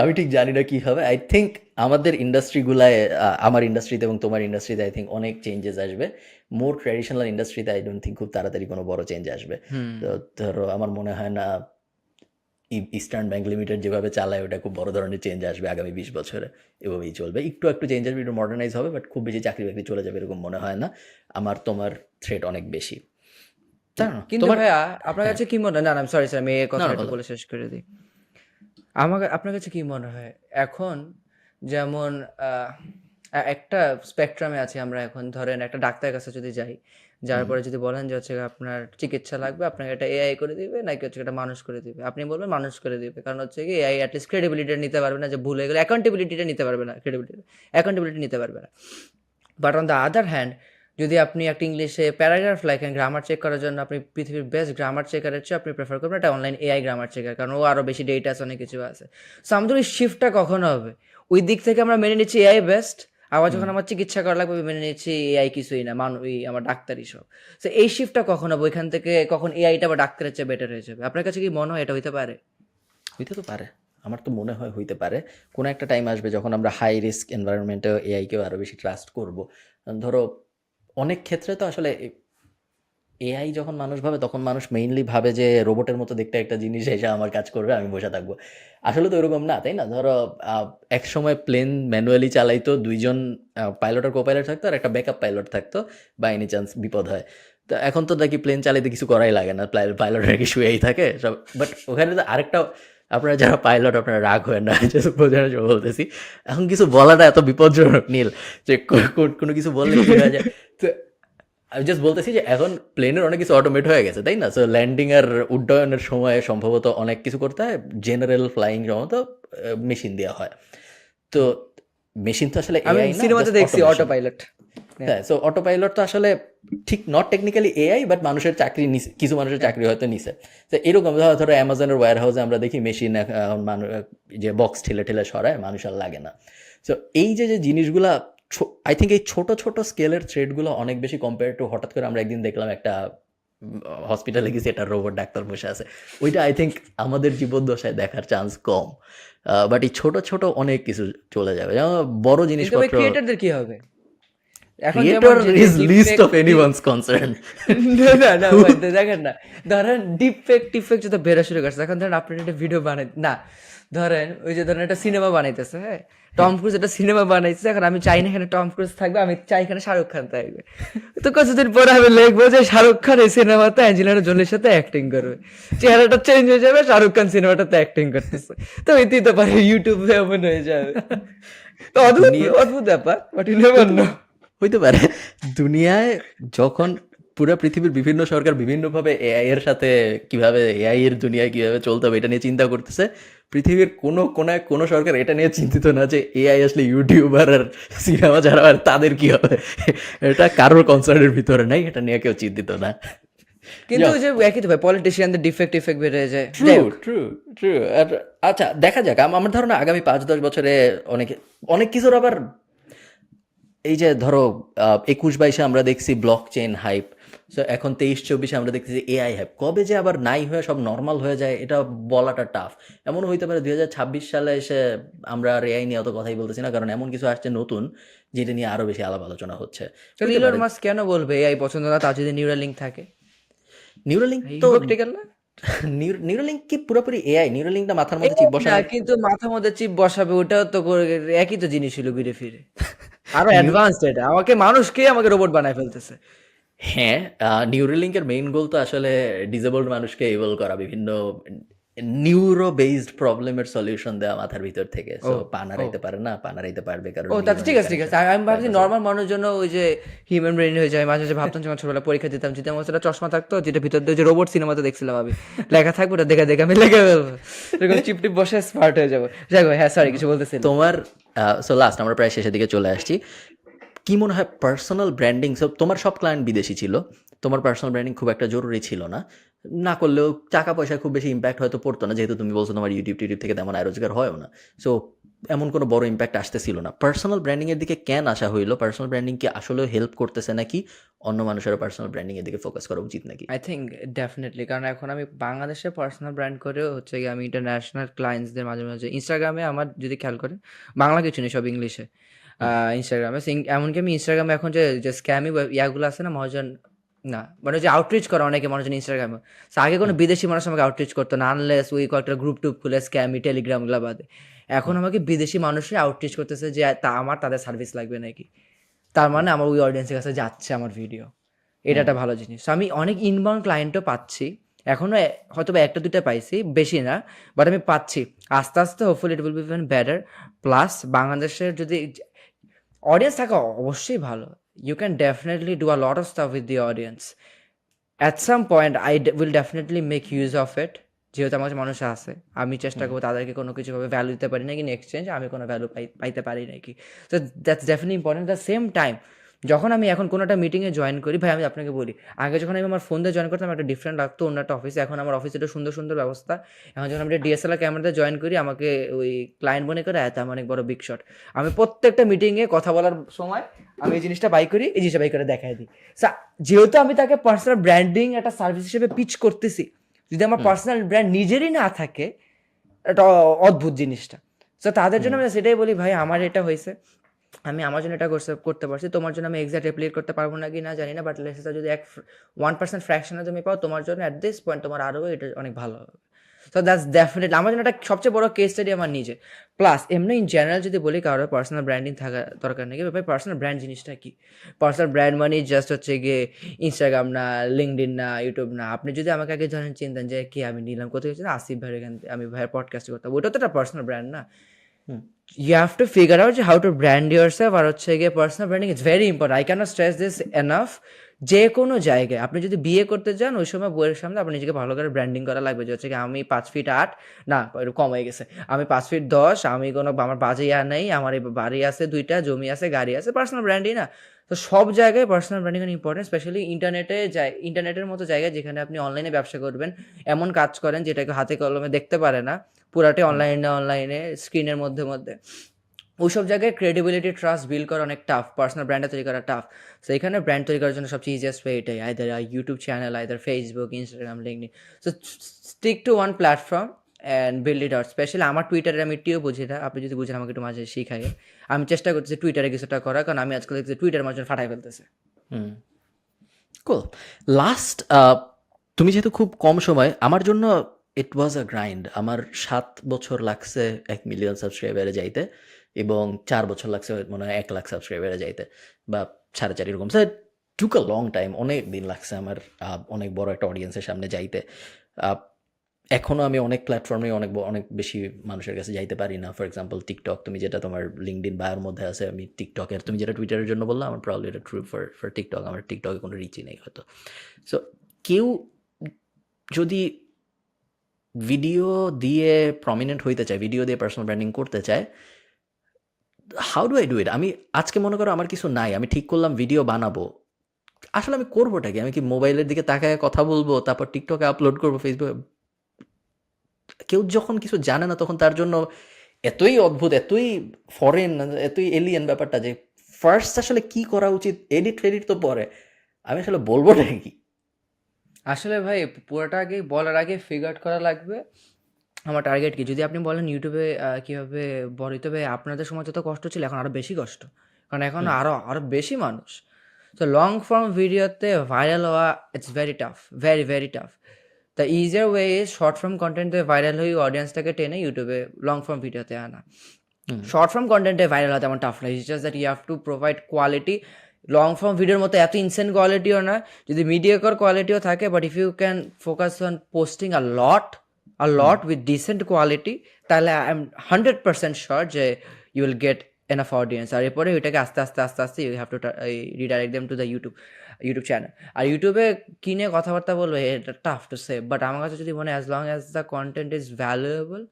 আমি ঠিক জানি না কি হবে। আই থিঙ্ক আমাদের ইন্ডাস্ট্রিগুলায়, আমার ইন্ডাস্ট্রিতে এবং তোমার ইন্ডাস্ট্রিতে আই থিঙ্ক অনেক চেঞ্জেস আসবে। মোর ট্র্যাডিশনাল ইন্ডাস্ট্রিতে আই ডোন্ট থিঙ্ক খুব তাড়াতাড়ি কোনো বড় চেঞ্জ আসবে। তো ধরো আমার মনে হয় না ইস্টার্ন ব্যাংক লিমিটেড যেভাবে চালায় ওটা খুব বড় ধরনের চেঞ্জ আসবে আগামী 20 বছরে। এভাবেই চলবে, একটু চেঞ্জ আসবে, একটু মডার্নাইজ হবে, বাট খুব বেশি চাকরি বাকরি চলে যাবে এরকম মনে হয় না। আমার তোমার থ্রেট অনেক বেশি, তাই না? কিন্তু তোমার ভাইয়া আপনার কাছে কি মনে হয়, না না সরি স্যার আমি এই না কথা না একটু বলো। বলে শেষ করে দিই। আপনার কাছে কি মনে হয় এখন, যেমন একটা স্পেকট্রামে আছি আমরা এখন, ধরেন একটা ডাক্তারের কাছে যদি যাই, যার পরে যদি বলেন যে হচ্ছে আপনার চিকিৎসা লাগবে, আপনাকে একটা এআই করে দিবে নাকি হচ্ছে একটা মানুষ করে দিবে, আপনি বলবেন মানুষ করে দিবে, কারণ হচ্ছে কি এআই অ্যাটলিস্ট ক্রেডিবিলিটিটা নিতে পারবে না, যে ভুল হয়ে গেলে অ্যাকাউন্টেবিলিটিটা নিতে পারবে না, অ্যাকাউন্টেবিলিটি নিতে পারবে না। But on the other hand, যদি আপনি একটা ইংলিশে প্যারাগ্রাফ লেখেন গ্রামার চেক করার জন্য, আপনি পৃথিবীর বেস্ট গ্রামার চেকারের চেয়ে আপনি প্রেফার করবেন একটা অনলাইন এআই গ্রামার চেকার, কারণ ও আরও বেশি ডেটা আছে, অনেক কিছু আছে। সো আমাদের ওই শিফটটা কখন হবে? ওই দিক থেকে আমরা মেনে নিচ্ছি এআই বেস্ট, আবার যখন আমার চিকিৎসা করা লাগবে মেনে নিচ্ছি এআই কিছুই না, আমার ডাক্তারই সব। সো এই শিফটটা কখন হবে? ওইখান থেকে কখন এআইটা বা ডাক্তারের চেয়ে বেটার হয়ে যাবে? আপনার কাছে কি মনে হয় এটা হইতে পারে? হইতে তো পারে, আমার তো মনে হয় হইতে পারে। কোনো একটা টাইম আসবে যখন আমরা হাই রিস্ক এনভায়রনমেন্টে এআইকেও আরও বেশি ট্রাস্ট করব। ধরো অনেক ক্ষেত্রে তো আসলে এআই যখন মানুষ ভাবে তখন মানুষ মেইনলি ভাবে যে রোবটের মতো দেখতে একটা জিনিস এসে আমার কাজ করবে, আমি বসে থাকবো। আসলে তো এরকম না, তাই না? ধরো এক সময় প্লেন ম্যানুয়ালি চালাইতো, দুইজন পাইলট আর কো-পাইলট থাকতো, আর একটা ব্যাকআপ পাইলট থাকতো বা এনি চান্স বিপদ হয়। তো এখন তো নাকি প্লেন চালাইতে কিছু করাই লাগে না, পাইলট নাকি শুয়েই থাকে সব। বাট ওখানে তো আরেকটা, আপনারা যারা পাইলট আপনারা রাগ হয়ে না, just বোঝানোর জন্য বলতেছি। এখন কিছু বলাটা এত বিপজ্জনক নীল, যে কোনো কিছু বললে কি হয়ে যায়। তো আমি জাস্ট বলতেছি যে এখন প্লেনের অনেক কিছু অটোমেট হয়ে গেছে, তাই না? সো ল্যান্ডিং আর উড্ডয়নের সময় সম্ভবত অনেক কিছু করতে হয় জেনারেল ফ্লাইং সম্ভবত মেশিন দেওয়া হয়। তো মেশিন তো আসলে আমি এআই না, সিনেমাতে জাস্ট দেখছি অটোমেশন। Auto pilot. হ্যাঁ, সো অটো পাইলট তো আসলে ঠিক নট টেকনিক্যালি এআই, বাট মানুষের চাকরি নিছে, কিছু মানুষের চাকরি হয়তো নিছে। তো এরকম ধরো অ্যামাজনের ওয়্যার হাউসে আমরা দেখি মেশিন মানুষ যে বক্স ঠেলে ঠেলে সরায়, মানুষ আর লাগে না। সো এই যে জিনিসগুলা, আই থিঙ্ক এই ছোট ছোট স্কেলের থ্রেডগুলো অনেক বেশি কম্পেয়ার টু, হঠাৎ করে আমরা একদিন দেখলাম একটা হসপিটালে গেছি, একটা রোবট ডাক্তার বসে আছে, ওইটা আই থিঙ্ক আমাদের জীবদ্দশায় দেখার চান্স কম। বাট এই ছোট ছোট অনেক কিছু চলে যাবে, যেমন বড় কিন্তু জিনিসপত্র। ক্রিয়েটরদের কি হবে এখন? ক্রিয়েটর যেমন is least of anyone's concern. না না না ভাই, তো দেখেন না, ধরেন টিফেক্ট যদি বেরো শুরু করছে, এখন ধরেন আপনি একটা ভিডিও বানাই না, ধরেন ওই যে ধরেন একটা সিনেমা বানাইতেছে, হ্যাঁ টম ক্রুজ একটা সিনেমা বানাইছে, এখন আমি চাই না এখানে টম ক্রুজ থাকবে, আমি চাই এখানে শাহরুখ খান থাকবে। তো কিছুদিন পরে আমি লিখবো যে শাহরুখ খান এই সিনেমাতে অ্যাঞ্জেলিনা জোলির সাথে অ্যাক্টিং করবে, চেহারাটা চেঞ্জ হয়ে যাবে, শাহরুখ খান সিনেমাটাতে অ্যাক্টিং করতেছে, তো হইতেই তো পারে ইউটিউবে এমন হয়ে যাবে। তো অদ্ভুত অদ্ভুত ব্যাপার, বাট ইউ নেভার নো। হইতে পারে। দুনিয়ায় যখন পুরো পৃথিবীর বিভিন্ন সরকার বিভিন্নভাবে এআই এর সাথে কিভাবে, এআই এর দুনিয়ায় কিভাবে চলতে হবে এটা নিয়ে চিন্তা করতেছে, পৃথিবীর কোনো কোনায় কোনো সরকার এটা নিয়ে চিন্তিত না যে এআই আসলে ইউটিউবার আর সিনেমা যারা আর তাদের কি হবে। এটা কারোর কনসার্নের ভিতরে নাই, এটা নিয়ে কেউ চিন্তিত না। কিন্তু ওই যে একই তো ভাই, পলিটিশিয়ানদের ডিফেক্ট বেড়ে যায়। True true true. আর আচ্ছা দেখা যাক, আমার ধারণা আগামী 5-10 বছরে অনেক অনেক কিছুর আবার, এই যে ধরো 21-22-এ আমরা দেখছি ব্লক চেইন হাইপ, সো এখন 23-24-এ আমরা দেখতেছি এআই হাইপ, কবে যে আবার নাই হয়ে সব নর্মাল হয়ে যায় এটা বলাটা টাফ। এমনও হইতে পারে 2026 সালে এসে আমরা আর এআই নিয়ে অত কথাই বলতেছি না, কারণ এমন কিছু আসছে নতুন যেটা নিয়ে আরো বেশি আলাপ আলোচনা হচ্ছে। তাহলে ইলন মাস্ক কেন বলবে এআই পছন্দ না, তার যদি নিউরালিঙ্ক থাকে? নিউরালিঙ্ক তো, হিপোক্রিটিক্যাল না? নিউরালিঙ্ক কি পুরোপুরি এআই? নিউরালিঙ্কটা মাথার মধ্যে চিপ বসা? না, কিন্তু মাথার মধ্যে চিপ বসাবে, ওটাও তো একই তো জিনিস ছিল ঘুরে ফিরে, আরো অ্যাডভান্সড এটা, আমাকে রোবট বানায় ফেলতেছে। হ্যাঁ, নিউরালিঙ্কের মেইন গোল তো আসলে ডিসেবলড মানুষকে এবল করা, বিভিন্ন নিউরো বেসড প্রবলেমের সলিউশন দেওয়া মাথার ভিতর থেকে। সো পানারাইতে পারে না, পানারাইতে পারবে কারণ ও তাতে ঠিক আছে ঠিক আছে, আমি ভাবছি নর্মাল মানুষের জন্য ওই যে হিউম্যান ব্রেন হয়ে যায়, মাঝে মাঝে ভাবতাম যখন ছোটবেলা পরীক্ষা দিতাম, যদি আমার একটা চশমা থাকতো যেটা ভিতর দিয়ে যে রোবট সিনেমাতে দেখছিলাম আমি, লেখা থাকবে ওটা দেখে দেখে আমি লেখে ফেলবো, এরকম চিপ টিপ বসে স্মার্ট হয়ে যাবো। যাই হোক, হ্যাঁ সরি কিছু বলতেছি। তোমার সো লাস্ট আমরা প্রায় শেষের দিকে চলে আসছি, কি মনে হয় পার্সোনাল ব্র্যান্ডিং? সো তোমার সব ক্লায়েন্ট বিদেশি ছিল, তোমার পার্সোনাল ব্র্যান্ডিং খুব একটা জরুরি ছিল না, না করলেও টাকা পয়সা খুব বেশি ইম্প্যাক্ট হয়তো পড়তো না, যেহেতু তুমি বলছো তোমার ইউটিউব থেকে তেমন আয় রোজগার হয়ও না। সো এমন কোনো বড় ইম্প্যাক্ট আসতেছিল না। পার্সোনাল ব্র্যান্ডিং এর দিকে কেন আসা হইলো? পার্সোনাল ব্র্যান্ডিং কি আসলেও হেল্প করতেছে নাকি অন্য মানুষেরও পার্সোনাল ব্র্যান্ডিং এর দিকে ফোকাস করা উচিত নাকি? আই থিঙ্ক ডেফিনেটলি, কারণ এখন আমি বাংলাদেশে পার্সোনাল ব্র্যান্ড করেও হচ্ছে গিয়ে আমি ইন্টারন্যাশনাল ক্লায়েন্টসদের মাঝে মাঝে ইনস্টাগ্রামে আমার যদি খেয়াল করেন, বাংলা কিছু নেই, সব ইংলিশে ইনস্টাগ্রামে। এমনকি আমি ইনস্টাগ্রামে এখন যে যে স্ক্যামি ইয়াগুলো আছে না, মহাজন না মানে যে আউটরিচ করে অনেকে মানুষজন ইনস্টাগ্রামে, আগে কোনো বিদেশি মানুষ আমাকে আউটরিচ করতো না, আনলেস ওই কয়েকটা গ্রুপ টুপ খুলে স্ক্যামি টেলিগ্রামগুলো বাদে। এখন আমাকে বিদেশি মানুষই আউটরিচ করতেছে যে আমার তাদের সার্ভিস লাগবে নাকি, তার মানে আমার ওই অডিয়েন্সের কাছে যাচ্ছে আমার ভিডিও, এটা একটা ভালো জিনিস। So, আমি অনেক ইনবাউন্ড ক্লায়েন্টও পাচ্ছি, এখনও হয়তো বা একটা দুটো পাইছি, বেশি না, বাট আমি পাচ্ছি। আস্তে আস্তে hopefully it will be even better. Plus বাংলাদেশের যদি অডিয়েন্স থাকে অবশ্যই ভালো, you can definitely do a lot of stuff with the audience. At some point I will definitely make use of it, যেহেতু আমার কাছে মানুষ আছে, আমি চেষ্টা করবো তাদেরকে কোনো কিছুভাবে ভ্যালু দিতে পারি নাকি, ইন এক্সচেঞ্জ আমি কোনো ভ্যালু পাইতে পারি নাকি। তো that's definitely important. The same time যখন আমি এখন কোনো একটা মিটিংয়ে জয়েন করি, ভাই আমি আপনাকে বলি, আগে যখন আমি আমার ফোন দিয়ে জয়েন করতাম একটা ডিফারেন্ট লাগতো, অন্য একটা অফিসে, এখন আমার অফিসে একটা সুন্দর সুন্দর ব্যবস্থা। এখন যখন আমি একটা ডিএসএলআর ক্যামেরাতে জয়েন করি, আমাকে ওই ক্লায়েন্ট মনে করে এত আমার অনেক বড় বিগ শট। আমি প্রত্যেকটা মিটিংয়ে কথা বলার সময় আমি এই জিনিসটা বাই করি, এই জিনিসটা বাই করে দেখাই দিই। যেহেতু আমি তাকে পার্সোনাল ব্র্যান্ডিং একটা সার্ভিস হিসেবে পিচ করতেছি, যদি আমার পার্সোনাল ব্র্যান্ড নিজেরই না থাকে, এটা অদ্ভুত জিনিসটা। সো তাদের জন্য আমি সেটাই বলি, ভাই আমার এটা হয়েছে, আমি আমার জন্য এটা করতে পারছি, তোমার জন্য আমি এক্সাক্ট রেপ্লিকেট করতে পারবো না কি না জানি না, বাট লেটস সে যদি 1% ফ্র্যাকশনে তুমি পাও, তোমার জন্য অ্যাট দিস পয়েন্ট তোমার আরও এটা অনেক ভালো হবে। সো দ্যাটস ডেফিনেটলি আমার জন্য এটা সবচেয়ে বড় কেস স্টাডি আমার নিজে। প্লাস এমনি ইন জেনারেল যদি বলি কারোর পার্সোনাল ব্র্যান্ডিং থাকা দরকার নেই, ভাই পার্সোনাল ব্র্যান্ড জিনিসটা কি? পার্সোনাল ব্র্যান্ড মানে জাস্ট হচ্ছে গিয়ে ইনস্টাগ্রাম না, লিঙ্কডইন না, ইউটিউব না। আপনি যদি আমাকে আগে ধরেন চিনতেন যে কি আমি নিলাম কোথায় হচ্ছে না, আসিফ ভাইয়ের এখান থেকে, আমি ভাইয়ের পডকাস্ট করতাম, ওটা তো একটা পার্সোনাল ব্র্যান্ড না। You have to figure out how to brand yourself, আর হচ্ছে গিয়ে personal branding is very important. I cannot stress this enough. যে কোনো জায়গায় আপনি যদি বিয়ে করতে যান, ওই সময় বউয়ের সামনে আপনি নিজেকে ভালো করে ব্র্যান্ডিং করা লাগবে, যে হচ্ছে কি আমি 5 ফিট 8, না একটু কম হয়ে গেছে, আমি 5 ফিট 10, আমি কোনো আমার বাজে ইয়া নেই, আমার এই বাড়ি আছে 2টা, জমি আছে, গাড়ি আছে, পার্সোনাল ব্র্যান্ডিং না। তো সব জায়গায় পার্সোনাল ব্র্যান্ডিং ইম্পর্টেন্ট, স্পেশালি ইন্টারনেটের মতো জায়গায় যেখানে আপনি অনলাইনে ব্যবসা করবেন, এমন কাজ করেন যেটাকে হাতে কলমে দেখতে পারে না, পুরাটাই অনলাইনে স্ক্রিনের মধ্যে মধ্যে। ওইসব জায়গায় ক্রেডিবিলিটি ট্রাস্ট বিল্ড করা অনেক টাফ, পার্সোনাল ব্র্যান্ডটা তৈরি করা টাফ। সো এখানে ব্র্যান্ড তৈরি করার জন্য সবচেয়ে ইজিয়েস্ট ওয়ে এটাই, either YouTube channel, either Facebook, Instagram, LinkedIn. So stick to one platform and build it out. Specially আমার টুইটারে আমি টিও বুঝি না, আপনি যদি বুঝেন আমাকে একটু মাঝে শিখাই। আমি চেষ্টা করতেছি টুইটারে কিছুটা করা, কারণ আমি আজকাল দেখছি টুইটার মাঝে ফাটাই ফেলতেছে। কুল। লাস্ট তুমি যেহেতু খুব কম সময়, আমার জন্য ইট ওয়াজ আ গ্রাইন্ড। আমার 7 বছর লাগছে 1 মিলিয়ন সাবস্ক্রাইবারে যাইতে, এবং 4 বছর লাগছে মনে হয় 1 লাখ সাবস্ক্রাইবারে যাইতে, বা 4.5 এরকম। So took a long time, অনেক দিন লাগছে আমার অনেক বড় একটা অডিয়েন্সের সামনে যাইতে। এখনও আমি অনেক প্ল্যাটফর্মে অনেক বেশি মানুষের কাছে যাইতে পারি না। ফর এক্সাম্পল টিকটক, তুমি যেটা তোমার লিঙ্কডইন বায়োর মধ্যে আছে, আমি টিকটকের, তুমি যেটা টুইটারের জন্য বললাম, আমার প্রবলি এটা ট্রু ফর টিকটক। আমার টিকটকে কোনো রিচই নেই হয়তো। সো কেউ যদি ভিডিও দিয়ে প্রমিনেন্ট হইতে চায়, ভিডিও দিয়ে পার্সোনাল ব্র্যান্ডিং করতে চায়, how do I do it? আমি আজকে মনে করো আমার কিছু নাই, আমি ঠিক করলাম ভিডিও বানাবো, আসলে আমি করবোটা কি? আমি কি মোবাইলের দিকে তাকায় কথা বলবো, তারপর টিকটকে আপলোড করবো, ফেসবুকে? কেউ যখন কিছু জানে না, তখন তার জন্য এতই অদ্ভুত, এতই ফরেন, এতই এলিয়েন ব্যাপারটা, যে ফার্স্ট আসলে কি করা উচিত, এডিট তো পরে, আমি আসলে বলবো নাকি? আসলে ভাই পুরোটা আগে বলার আগে ফিগার আউট করা লাগবে আমার টার্গেট কি। যদি আপনি বলেন ইউটিউবে কীভাবে বড় হতে হবে, আপনাদের সময় যত কষ্ট ছিল এখন আরও বেশি কষ্ট, কারণ এখন আরও বেশি মানুষ। তো লং ফর্ম ভিডিওতে ভাইরাল হওয়া it's very tough, very very tough. The easier way is short form কন্টেন্টে ভাইরাল হয়ে অডিয়েন্সটাকে টেনে ইউটিউবে লং ফর্ম ভিডিওতে আনা। শর্ট ফর্ম কন্টেন্টে ভাইরাল হওয়া তেমন টাফ না, it's just that you have to provide quality. Long form ভিডিওর মতো এত ইনসেন্ট কোয়ালিটিও না, যদি মিডিয়াকর কোয়ালিটিও থাকে, but if you can focus on posting a lot with decent quality, তাহলে আই এম 100% শিওর যে you will get enough audience. আর এরপরে ওইটাকে আস্তে আস্তে you have to redirect them to the YouTube channel. আর ইউটিউবে কিনে কথাবার্তা বলবে, এটা টাফ টু সে, বাট আমার কাছে যদি মনে হয় as long as the content is valuable,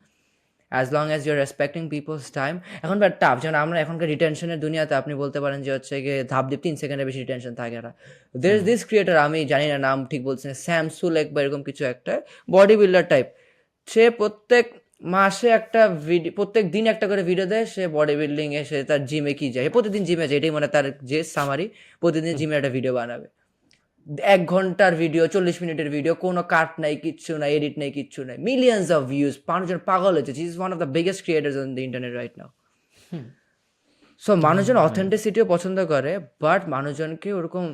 as long as you're respecting people's time. এখন বাট টাফ, যেমন আমরা এখনকার রিটেনশনের দুনিয়াতে আপনি বলতে পারেন যে হচ্ছে গিয়ে ধাপ দিয়ে 3 সেকেন্ডের বেশি রিটেনশন থাকে না। দের ইজ দিস ক্রিয়েটার, আমি জানি না নাম ঠিক বলছি না, স্যামসুল এক বা এরকম কিছু একটা বডি বিল্ডার টাইপ, সে প্রত্যেক মাসে একটা ভিডিও, প্রত্যেক দিন একটা করে ভিডিও দেয়, সে বডি বিল্ডিং এ, সে তার জিমে কি যায়, প্রতিদিন জিমে যায়, এটাই মানে তার যে সামারি, প্রতিদিন জিমে একটা ভিডিও বানাবে, 1 ঘন্টার ভিডিও, 40 মিনিটের ভিডিও, কোনো কাট নাই, কিচ্ছু নাই, এডিট নাই, কিচ্ছু নাই, মিলিয়ন্স অফ ভিউজ, মানুষজন পাগল হয়েছে, he is one of the biggest creators on the internet right now. So মানুষজন অথেন্টিসিটিও পছন্দ করে, বাট মানুষজনকে ওরকম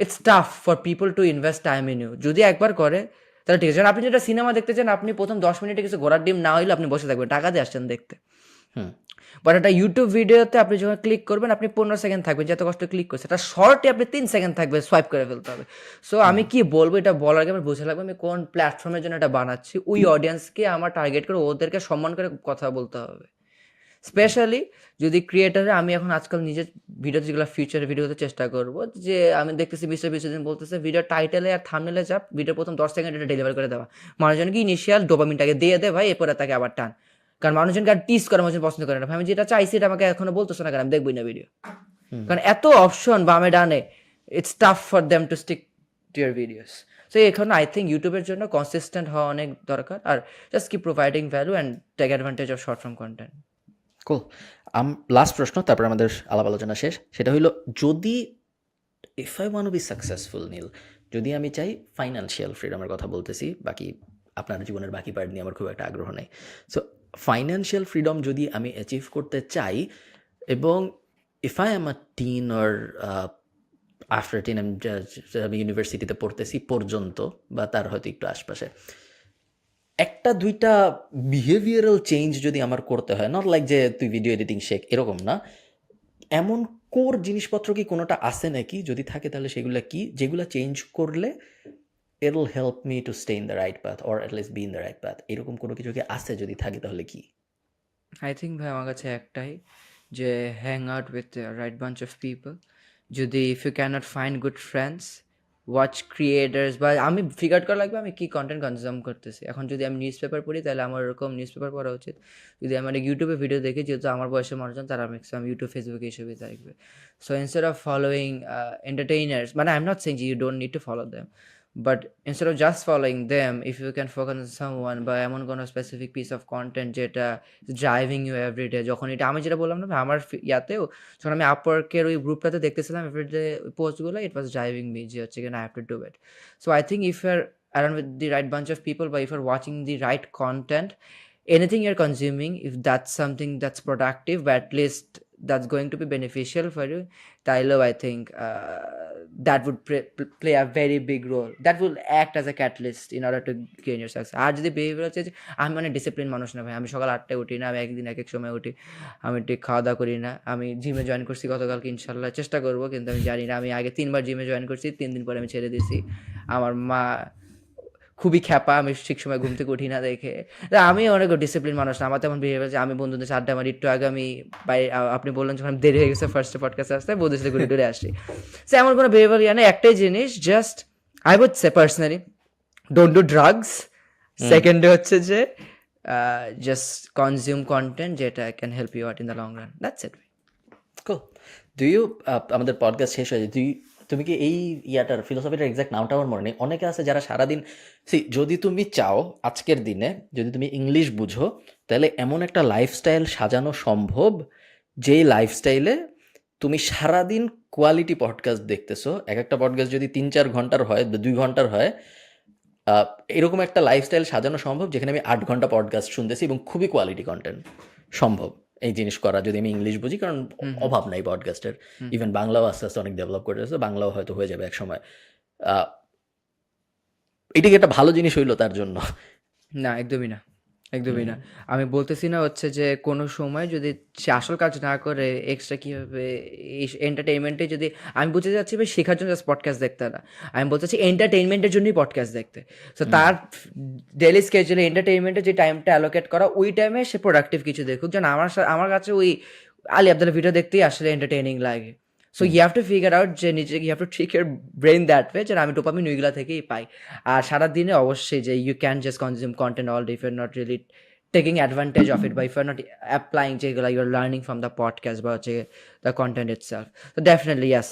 it's tough for people to invest time in you. যদি একবার করে তাহলে ঠিক আছে। আপনি যেটা সিনেমা দেখতে চান, আপনি প্রথম 10 মিনিটে কিছু ঘোড়ার ডিম না হইলে আপনি বসে থাকবেন, টাকা দিয়ে আসছেন দেখতে। বাট একটা ইউটিউব ভিডিওতে আপনি যখন ক্লিক করবেন, আপনি 15 সেকেন্ড থাকবেন, যে এত কষ্ট ক্লিক করছে, একটা শর্টে আপনি 3 সেকেন্ড থাকবে, সোয়াইপ করে ফেলতে হবে। সো আমি কি বলবো, এটা বলার আগে আমার বোঝা লাগবে আমি কোন প্ল্যাটফর্মের জন্য এটা বানাচ্ছি, ওই অডিয়েন্সকে আমার টার্গেট করে ওদেরকে সম্মান করে কথা বলতে হবে। স্পেশালি যদি ক্রিয়েটারে, আমি এখন আজকাল নিজের ভিডিও যেগুলো ফিউচার ভিডিও হতে চেষ্টা করবো, যে আমি দেখতেছি মিস্টার বিশ্বজিৎ বলতেছে ভিডিও টাইটেলে আর থাম্বনেলে চাপ, ভিডিও প্রথম 10 সেকেন্ড এটা ডেলিভার করে দেওয়া, মানুষজনকে ইনিশিয়াল ডোপামিনটাকে দিয়ে দে ভাই, এরপরে তাকে আবার টান। কারণ মানুষজনকে আর টিস করে, মানুষজন পছন্দ করে না, ভাই আমি যেটা চাইছি এটা আমাকে এখনো বলতেছো না, কারণ আমি দেখবই না ভিডিও। কারণ এত অপশন বামে ডানে, it's tough for them to stick to your videos. So এখন আই থিঙ্ক ইউটিউবের জন্য কনসিস্টেন্ট হওয়া অনেক দরকার, আর just keep providing value and take advantage of short form content. Cool. Last প্রশ্ন, তারপর আমাদের আলাপ আলোচনা শেষ। সেটা হইলো, যদি if I want to be successful Neel, যদি আমি চাই, ফাইন্যান্সিয়াল ফ্রিডমের কথা বলতেছি, বাকি আপনার জীবনের বাকি পার্ট নিয়ে আমার খুব একটা আগ্রহ নেই। সো ফাইন্যান্সিয়াল ফ্রিডম যদি আমি অ্যাচিভ করতে চাই, এবং if I am a tin or after tin, আমি ইউনিভার্সিটিতে পড়তেছি পর্যন্ত, বা তার হয়তো একটু আশপাশে, একটা দুইটা বিহেভিয়ারাল চেঞ্জ যদি আমার করতে হয়, নট লাইক যে তুই ভিডিও এডিটিং শেখ, এরকম না, এমন কোর জিনিসপত্র কি কোনোটা আছে নাকি? যদি থাকে তাহলে সেগুলো কি, যেগুলো চেঞ্জ করলে it'll help me to stay in the right path or at least be in the right path? এরকম কোনো কিছু কি আছে? যদি থাকে তাহলে কি? আই থিঙ্ক ভাই আমার কাছে একটাই, যে hang out with right bunch of people. যদি if you can't find good friends, watch creators, বা আমি ফিগার আউট করা লাগবে আমি কি কন্টেন্ট কনজিউম করতেছি। এখন যদি আমি নিউজ পেপার পড়ি, তাহলে আমার ওরকম নিউজ পেপার পড়া উচিত। যদি আমি ইউটিউবে ভিডিও দেখি, যেহেতু আমার বয়সের মানুষজন তারা ম্যাক্সিমাম ইউটিউব, ফেসবুক এইসবই দেখবে। So instead of following entertainers, মানে I am not saying you don't need to follow them, but instead of just following them, if you can focus on someone বা এমন কোনো স্পেসিফিক পিস অফ কন্টেন্ট যেটা driving you everyday, যখন এটা আমি যেটা বললাম না ভাই, আমার ইয়াতেও যখন আমি আপওয়ার্কের ওই গ্রুপটাতে দেখতেছিলাম এভরিডে পোস্টগুলো, ইট ওয়াজ ড্রাইভিং মি, যে হচ্ছে কিনা I have to do it. So I think if you're around with the right bunch of people, বা if you're watching the right content, anything you're consuming, if that's something that's productive, but at least that's going to be beneficial for you, তাইলেও I think that would play a very big role, that will act as a catalyst in order to gain your success. আর যদি behaviour হচ্ছে যে আমি মানে discipline মানুষ না ভাই, আমি সকাল 8টায় উঠি না, আমি একদিন এক এক সময় উঠি, আমি ঠিক খাওয়া দাওয়া করি না, আমি জিমে জয়েন করছি গতকালকে, ইনশাল্লাহ চেষ্টা করবো, কিন্তু আমি জানি না, আমি আগে 3বার জিমে জয়েন করছি, 3 দিন পরে আমি ছেড়ে দিয়েছি। আমার মা খুবই খ্যাপা, আমি ঠিক সময় ঘুম থেকে উঠি না দেখে। আমি অনেক ডিসিপ্লিন মানুষ না, আমার তেমন বিহেভিয়ার, যে আমি বন্ধুদের সাথে আড্ডা মারি, একটু আগে আমি আপনি বললেন যখন দেরি হয়ে গেছে ফার্স্ট পডকাস্টে আসতে, বন্ধুদের সাথে ঘুরে ঘুরে আসি। সে এমন কোনো বিহেভিয়ার ইয়া নেই, একটাই জিনিস, just I would say personally, don't do drugs. সেকেন্ডে হচ্ছে যে জাস্ট কনজিউম কন্টেন্ট যেটা can help you out in the long run, that's it. Cool. Do you আমাদের পডকাস্ট শেষ হয়ে যায়, তুমি কি এই ইয়াটার ফিলোসফিটার এক্সাক্ট নামটা আমার মনে নেই, অনেকে আছে যারা সারাদিন, যদি তুমি চাও আজকের দিনে, যদি তুমি ইংলিশ বুঝো, তাহলে এমন একটা লাইফস্টাইল সাজানো সম্ভব, যেই লাইফস্টাইলে তুমি সারাদিন কোয়ালিটি পডকাস্ট দেখতেছো, এক একটা পডকাস্ট যদি 3-4 ঘন্টার হয়, 2 ঘন্টার হয়, এরকম একটা লাইফস্টাইল সাজানো সম্ভব যেখানে আমি 8 ঘন্টা পডকাস্ট শুনতেছি এবং খুবই কোয়ালিটি কন্টেন্ট সম্ভব এই জিনিস করা, যদি আমি ইংলিশ বুঝি, কারণ অভাব নাই পডকাস্টের। ইভেন বাংলাও আস্তে আস্তে অনেক ডেভেলপ করে আসছে, বাংলাও হয়তো হয়ে যাবে এক সময়। এটা কি একটা ভালো জিনিস হইলো তার জন্য? না, একদমই না, একদমই না। আমি বলতেছি না হচ্ছে যে কোনো সময় যদি সে আসল কাজ না করে এক্সট্রা কীভাবে এই এন্টারটেইনমেন্টে, যদি আমি বুঝতে চাচ্ছি ভাই শেখার জন্য জাস্ট পডকাস্ট দেখতে না, আমি বলতে চাচ্ছি এন্টারটেইনমেন্টের জন্যই পডকাস্ট দেখতে। সো তার ডেলি স্কেজুলে এন্টারটেইনমেন্টের যে টাইমটা অ্যালোকেট করা, ওই টাইমে সে প্রোডাক্টিভ কিছু দেখুক। যেন আমার কাছে ওই আলী আব্দুল্লাহ ভিডিও দেখতেই আসলে এন্টারটেইনিং লাগে। So you have to figure out যে নিজেকে, you have to trick your brain that way, যেন আমি ডোপামিন ওইগুলা থেকেই পাই। আর সারাদিনে অবশ্যই যে you can just consume content all day if you are not really taking advantage of it, but if you're not applying যেগুলা you're learning from the podcast বা হচ্ছে the content itself, so definitely yes,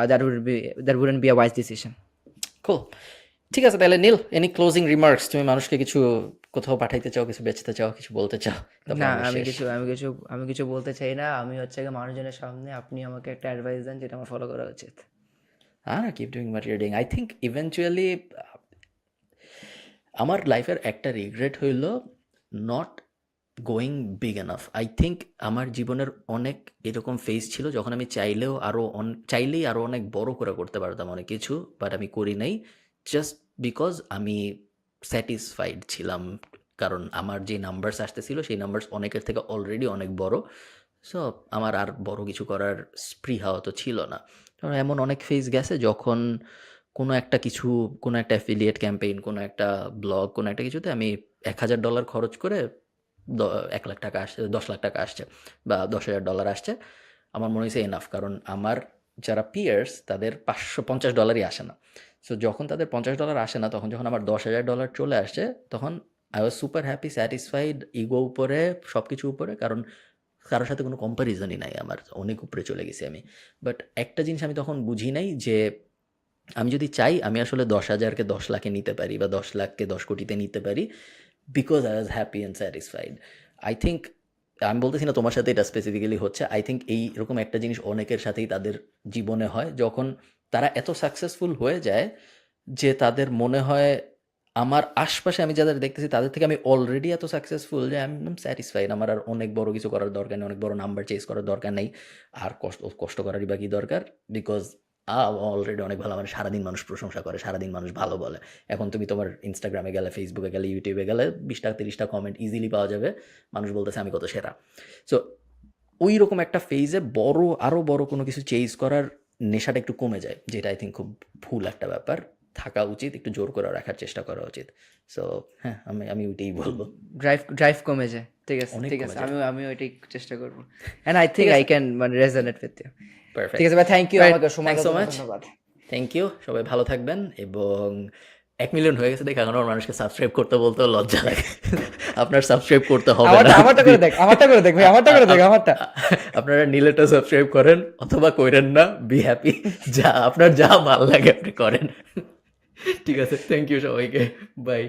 that wouldn't be a wise decision. Cool. ঠিক আছে, তাহলে নীল, any closing remarks? তুমি মানুষকে কিছু কোথাও পাঠাইতে চাও, কিছু বেচতে চাও, কিছু বলতে চাও? তারপর না, আমরা আমি শেষ। কিছু আমি কিছু আমি কিছু বলতে চাই না। আমি হচ্ছে গিয়ে মানুষজনের সামনে আপনি আমাকে একটা অ্যাডভাইস দেন যেটা আমার ফলো করা উচিত। Keep doing what your doing. I think eventually আমার লাইফের একটা রিগ্রেট হইল not going big enough. I think আমার জীবনের অনেক এরকম ফেজ ছিল যখন আমি চাইলেই আরও অনেক বড় করে করতে পারতাম অনেক কিছু, বাট আমি করি নাই, জাস্ট বিকজ আমি স্যাটিসফাইড ছিলাম। কারণ আমার যে নাম্বারস আসতেছিল সেই নাম্বারস অনেকের থেকে অলরেডি অনেক বড়। সো আমার আর বড় কিছু করার স্পৃহা তো ছিল না। কারণ এমন অনেক ফেজ গেছে যখন কোনো একটা কিছু, কোনো একটা অ্যাফিলিয়েট ক্যাম্পেইন, কোনো একটা ব্লগ, কোনো একটা কিছুতে আমি $1,000 খরচ করে 1 লাখ টাকা আসছে, 10 লাখ টাকা আসছে, বা $10,000 আসছে। আমার মনে হয়েছে এনাফ, কারণ আমার যারা পিয়ার্স তাদের $550 আসে না। সো যখন তাদের $50 আসে না, তখন যখন আমার $10,000 চলে আসছে, তখন I was super happy, satisfied, ego উপরে, সব কিছু উপরে, কারণ কারোর সাথে কোনো কম্প্যারিজনই নাই, আমার অনেক উপরে চলে গেছি আমি। বাট একটা জিনিস আমি তখন বুঝি নাই যে আমি যদি চাই আমি আসলে 10,000-কে 10 লাখে নিতে পারি, বা 10 লাখকে 10 কোটিতে নিতে পারি, because I was happy and satisfied. I think, আমি বলতেছি না তোমার সাথে এটা স্পেসিফিক্যালি হচ্ছে, আই থিঙ্ক এইরকম একটা জিনিস অনেকের সাথেই তাদের জীবনে হয়, যখন তারা এত সাকসেসফুল হয়ে যায় যে তাদের মনে হয় আমার আশপাশে আমি যাদের দেখতেছি তাদের থেকে আমি অলরেডি এত সাকসেসফুল যে আমি স্যাটিসফাইড, আমার আর অনেক বড় কিছু করার দরকার নেই, অনেক বড় নাম্বার চেস করার দরকার নেই, আর কষ্ট করারই বা কি দরকার, বিকজ অলরেডি অনেক ভালো। আমার সারাদিন মানুষ প্রশংসা করে, সারাদিন মানুষ ভালো বলে। এখন তুমি তোমার ইনস্টাগ্রামে গেলে, ফেসবুকে গেলে, ইউটিউবে গেলে 20টা 30টা কমেন্ট ইজিলি পাওয়া যাবে, মানুষ বলতেছে আমি কত সেরা। সো ওই রকম একটা ফেজে আরও বড় কোনো কিছু চেজ করার নেশাটা একটু কমে যায়, যেটা আই থিঙ্ক খুব ভুল একটা ব্যাপার। থাকা উচিত, একটু জোর করে রাখার চেষ্টা করা উচিত। সো হ্যাঁ, আমি ওইটাই বলবো। ড্রাইভ কমে যায়। ঠিক আছে, অনেক ঠিক কমে আছে, যায়। আমিও ওইটাই চেষ্টা করবো। And I think I can মানে রেজোনেট উইথ ইউ। ঠিক পারফেক্ট। আছে ভাই, থ্যাংক ইউ রাইট, আমাকে সময় থ্যাংকস সো দেওয়ার জন্য, মাচ। ধন্যবাদ। থ্যাংক ইউ, সবাই ভালো থাকবেন। এবং 1 মিলিয়ন হয়ে গেছে দেখে এখন আমার মানুষকে সাবস্ক্রাইব করতে বলতেও লজ্জা লাগে। আপনার সাবস্ক্রাইব করতে হবে না। আমারটা করে দেখ, আমারটা করে দেখ ভাই, আমারটা করে দেখ, আমারটা। আপনারা নীলেটা সাবস্ক্রাইব করেন অথবা কইরেন না, বি হ্যাপি। আপনার যা ভালো লাগে আপনি করেন। ঠিক আছে, থ্যাংক ইউ সবাইকে, বাই।